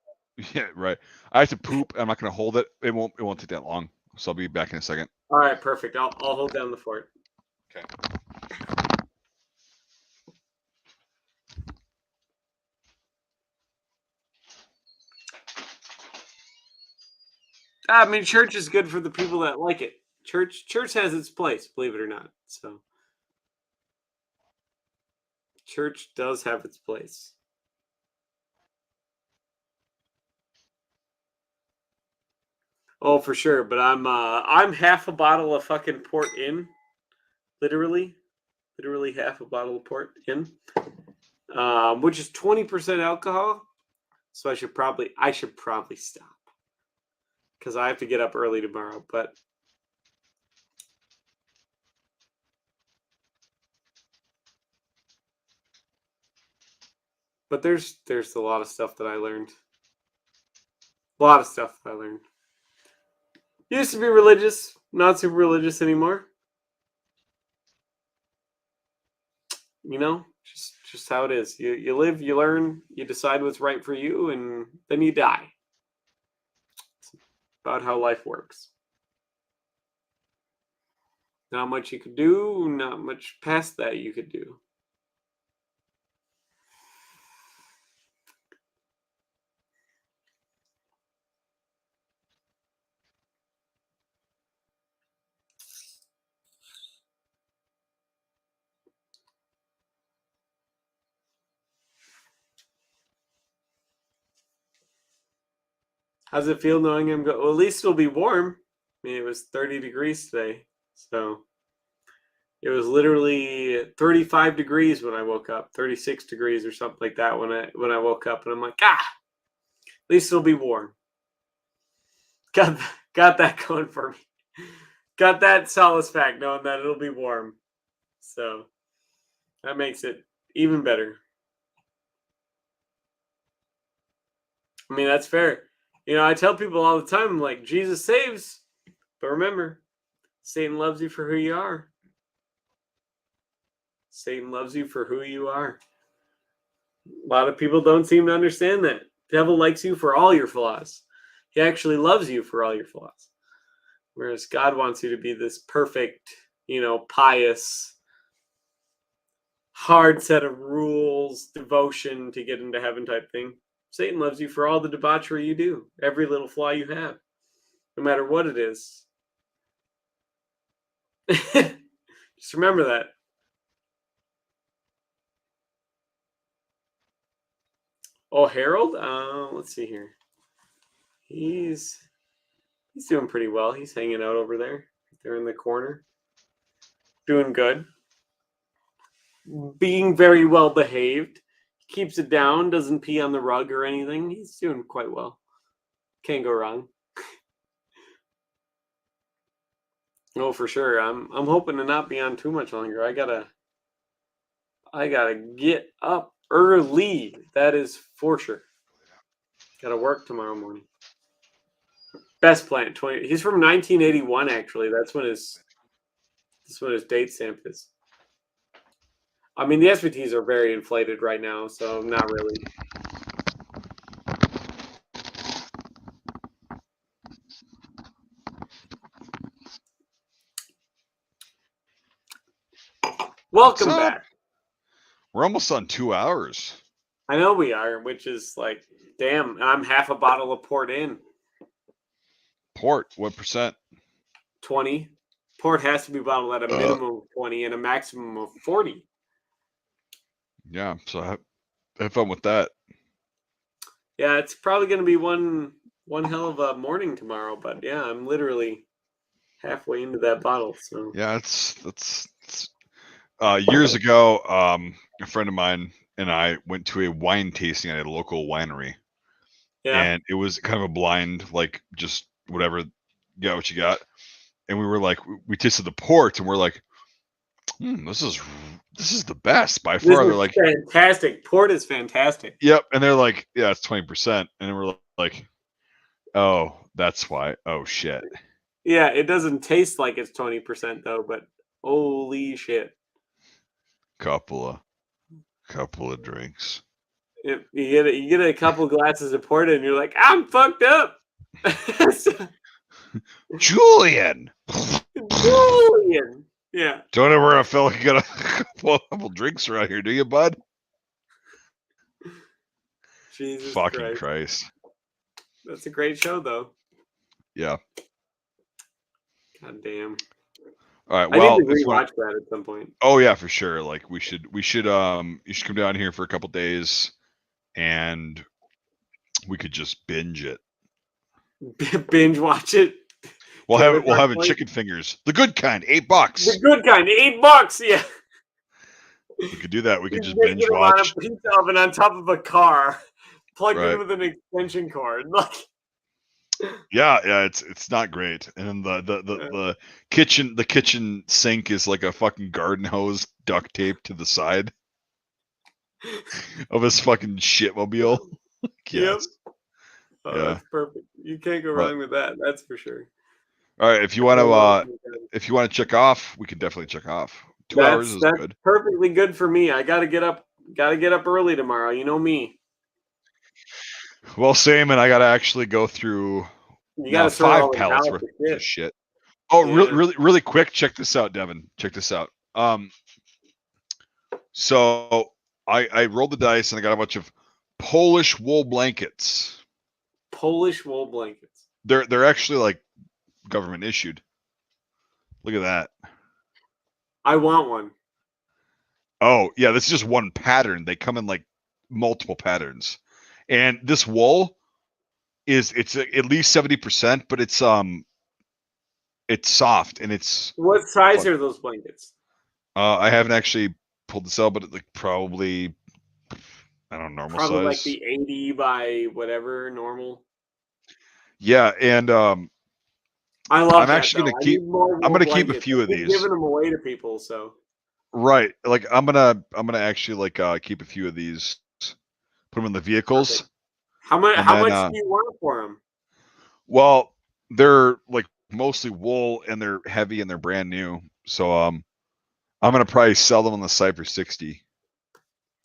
yeah, right. I have to poop. I'm not going to hold it. It won't take that long. So I'll be back in a second. All right, perfect. I'll hold down the fort. Okay. I mean, church is good for the people that like it. Church has its place, believe it or not. So, church does have its place. Oh, for sure. But I'm half a bottle of fucking port in, literally half a bottle of port in, which is 20% alcohol. So I should probably stop because I have to get up early tomorrow. But there's a lot of stuff that I learned. A lot of stuff that I learned. Used to be religious, not super religious anymore. You know, just how it is. You live, you learn, you decide what's right for you, and then you die. It's about how life works. Not much you could do, not much past that you could do. How's it feel knowing I'm going? Well, at least it'll be warm. I mean, it was 30 degrees today, so it was literally 35 degrees when I woke up, 36 degrees or something like that when I woke up, and I'm like, at least it'll be warm. Got that going for me. Got that solace fact knowing that it'll be warm, so that makes it even better. I mean, that's fair. You know, I tell people all the time, like, Jesus saves, but remember, Satan loves you for who you are. Satan loves you for who you are. A lot of people don't seem to understand that. The devil likes you for all your flaws. He actually loves you for all your flaws. Whereas God wants you to be this perfect, pious, hard set of rules, devotion to get into heaven type thing. Satan loves you for all the debauchery you do, every little flaw you have, no matter what it is. Just remember that. Oh, Harold? Let's see here. He's doing pretty well. He's hanging out over there. They're in the corner. Doing good. Being very well behaved. Keeps it down, doesn't pee on the rug or anything. He's doing quite well. Can't go wrong. Oh, for sure. I'm hoping to not be on too much longer. I gotta get up early. That is for sure. Gotta work tomorrow morning. Best plant 20. He's from 1981. Actually, that's when his date stamp is. I mean, the SVTs are very inflated right now, so not really. Welcome back. We're almost on 2 hours. I know we are, which is like, damn, I'm half a bottle of port in. Port, what percent? 20. Port has to be bottled at a minimum of 20 and a maximum of 40. Yeah, so have fun with that. Yeah, it's probably going to be one hell of a morning tomorrow. But yeah, I'm literally halfway into that bottle. So yeah, that's years ago. A friend of mine and I went to a wine tasting at a local winery, yeah, and it was kind of a blind, like just whatever, got what you got. And we were like, we tasted the port, and we're like, this is the best by this far. They're is like, fantastic. Port is fantastic. yep, and they're like, yeah, it's 20%, and we're like, oh, that's why. Oh shit. Yeah, it doesn't taste like it's 20% though, but holy shit. Couple of drinks. You get a couple glasses of port and you're like, I'm fucked up. Julian. Julian. Yeah. Don't ever a fella get a couple drinks around here, do you, bud? Jesus Fucking Christ. Christ. That's a great show though. Yeah. God damn. All right. I Well, need to rewatch that at some point. oh yeah, for sure. Like we should you should come down here for a couple days and we could just binge it. Binge watch it. We'll have it chicken fingers. The good kind, $8. The good kind, $8, yeah. We could do that. We could just Make binge it watch. on a pizza oven on top of a car, plugged Right. in with an extension cord. Yeah, it's not great. And then the kitchen sink is like a fucking garden hose duct taped to the side of his fucking shitmobile. Yes. Yep. Oh, Yeah. that's perfect. You can't go wrong with that. That's for sure. All right, if you want to check off, we can definitely check off. 2 hours is good. Perfectly good for me. I gotta get up early tomorrow. You know me. Well, same, and I gotta actually go through You gotta 5 pallets worth of shit. Oh, yeah. really quick, check this out, Devin. Check this out. So I rolled the dice and I got a bunch of Polish wool blankets. Polish wool blankets. They're actually like government issued. Look at that. I want one. Oh, yeah, this is just one pattern. They come in like multiple patterns. And this wool it's at least 70%, but it's soft and it's what size are those blankets? I haven't actually pulled this out, but it's like probably I don't know, normal probably size. Like the 80 by whatever normal. Yeah, and I love. I'm actually gonna keep a few of these. Giving them away to people, so. Right, like I'm gonna actually like keep a few of these, put them in the vehicles. Perfect. How much do you want for them? Well, they're like mostly wool and they're heavy and they're brand new. So I'm gonna probably sell them on the site for $60.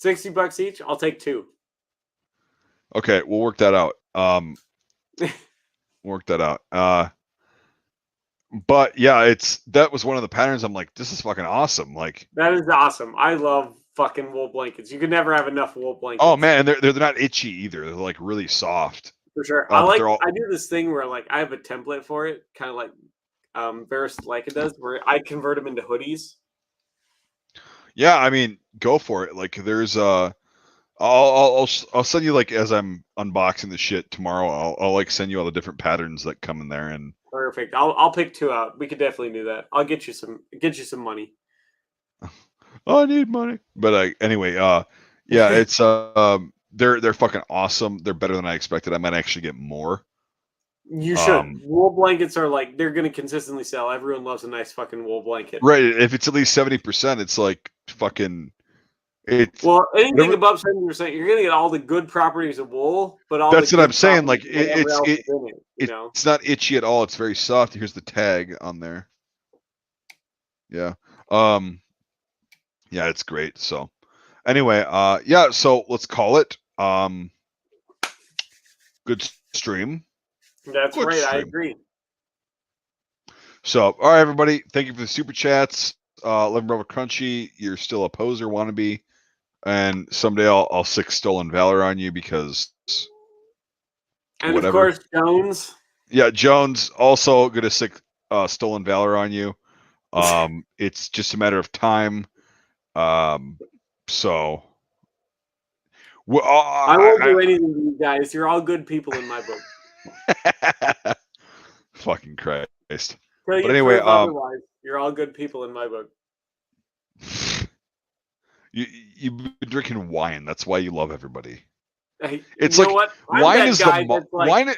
$60 each? I'll take 2. Okay, we'll work that out. Work that out. But yeah, that was one of the patterns. I'm like, this is fucking awesome. Like that is awesome. I love fucking wool blankets. You can never have enough wool blankets. Oh man, and they're not itchy either. They're like really soft. For sure. I do this thing where like I have a template for it, kind of like Like it does, where I convert them into hoodies. Yeah, I mean, go for it. Like there's I'll send you like as I'm unboxing the shit tomorrow. I'll like send you all the different patterns that come in there and perfect. I'll pick 2 out. We could definitely do that. I'll get you some money. I need money. But anyway, yeah, it's they're fucking awesome. They're better than I expected. I might actually get more. You should. Wool blankets are like they're gonna consistently sell. Everyone loves a nice fucking wool blanket. Right. If it's at least 70%, it's like fucking anything above 70%, you're gonna get all the good properties of wool, but that's what I'm saying. Like it's not itchy at all. It's very soft. Here's the tag on there. Yeah. Yeah, it's great. So anyway, yeah, so let's call it good stream. That's good right, stream. I agree. So, all right, everybody, thank you for the super chats. 11 Brother Crunchy, you're still a poser wannabe. And someday I'll 6 Stolen Valor on you because and whatever. Of course, Jones. Yeah, Jones also gonna 6 Stolen Valor on you. It's just a matter of time. So Well, I won't do anything to you guys. You're all good people in my book. Fucking Christ. Till you But anyway, prove otherwise, you're all good people in my book. You've been drinking wine. That's why you love everybody. It's like what? Wine is the wine.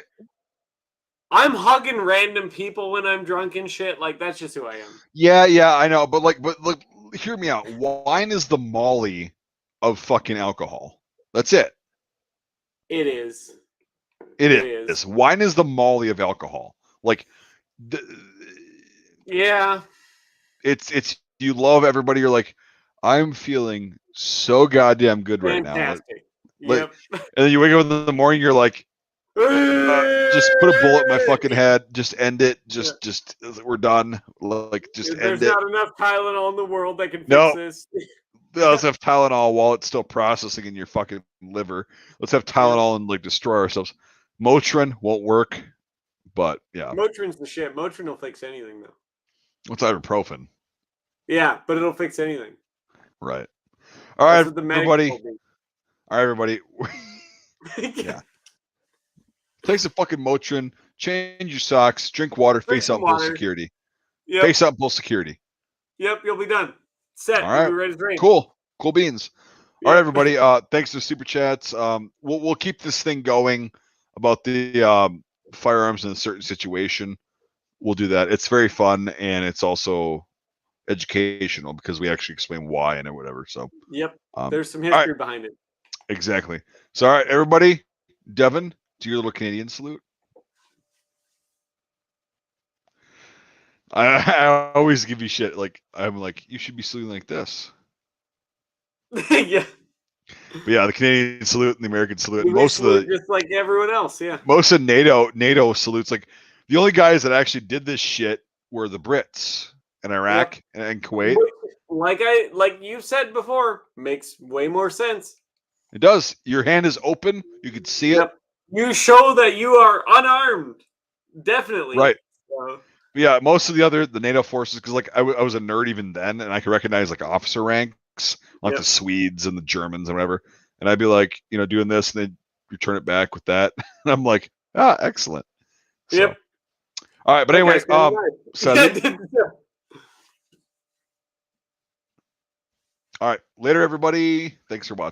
I'm hugging random people when I'm drunk and shit. Like, that's just who I am. Yeah, I know. But look, hear me out. Wine is the Molly of fucking alcohol. That's it. It is. It is. Wine is the Molly of alcohol. Like, yeah. It's you love everybody. You're like, I'm feeling so goddamn good right now. Fantastic. Yep. And then you wake up in the morning, you're like, just put a bullet in my fucking head. Just end it. Just we're done. Like, just end it. There's not enough Tylenol in the world that can fix this. Let's have Tylenol while it's still processing in your fucking liver. Let's have Tylenol and like destroy ourselves. Motrin won't work, but yeah. Motrin's the shit. Motrin will fix anything though. What's ibuprofen? Yeah, but it'll fix anything. Right. All right, everybody. All right, everybody. Yeah. Take some fucking Motrin. Change your socks. Drink water. Face out and pull security. Yep. Face out and pull security. Yep, you'll be done. Set. All right. You'll be ready to drink. Cool beans. All right, everybody. Thanks for the super chats. We'll keep this thing going about the firearms in a certain situation. We'll do that. It's very fun, and it's also educational because we actually explain why and whatever. So yep, there's some history behind it. Exactly. So all right, everybody. Devon, do your little Canadian salute. I always give you shit. Like, I'm like, you should be saluting like this. Yeah. But yeah, the Canadian salute and the American salute. Most of the just like everyone else, yeah. Most of NATO salutes. Like, the only guys that actually did this shit were the Brits and Iraq and Kuwait. Like you said before, makes way more sense. It does. Your hand is open. You can see it. You show that you are unarmed. Definitely. Right. Yeah, most of the NATO forces, because like I was a nerd even then, and I could recognize like officer ranks, like the Swedes and the Germans and whatever. And I'd be like, doing this, and they'd return it back with that. And I'm like, excellent. So, yep. All right, but anyway, all right, later, everybody. Thanks for watching.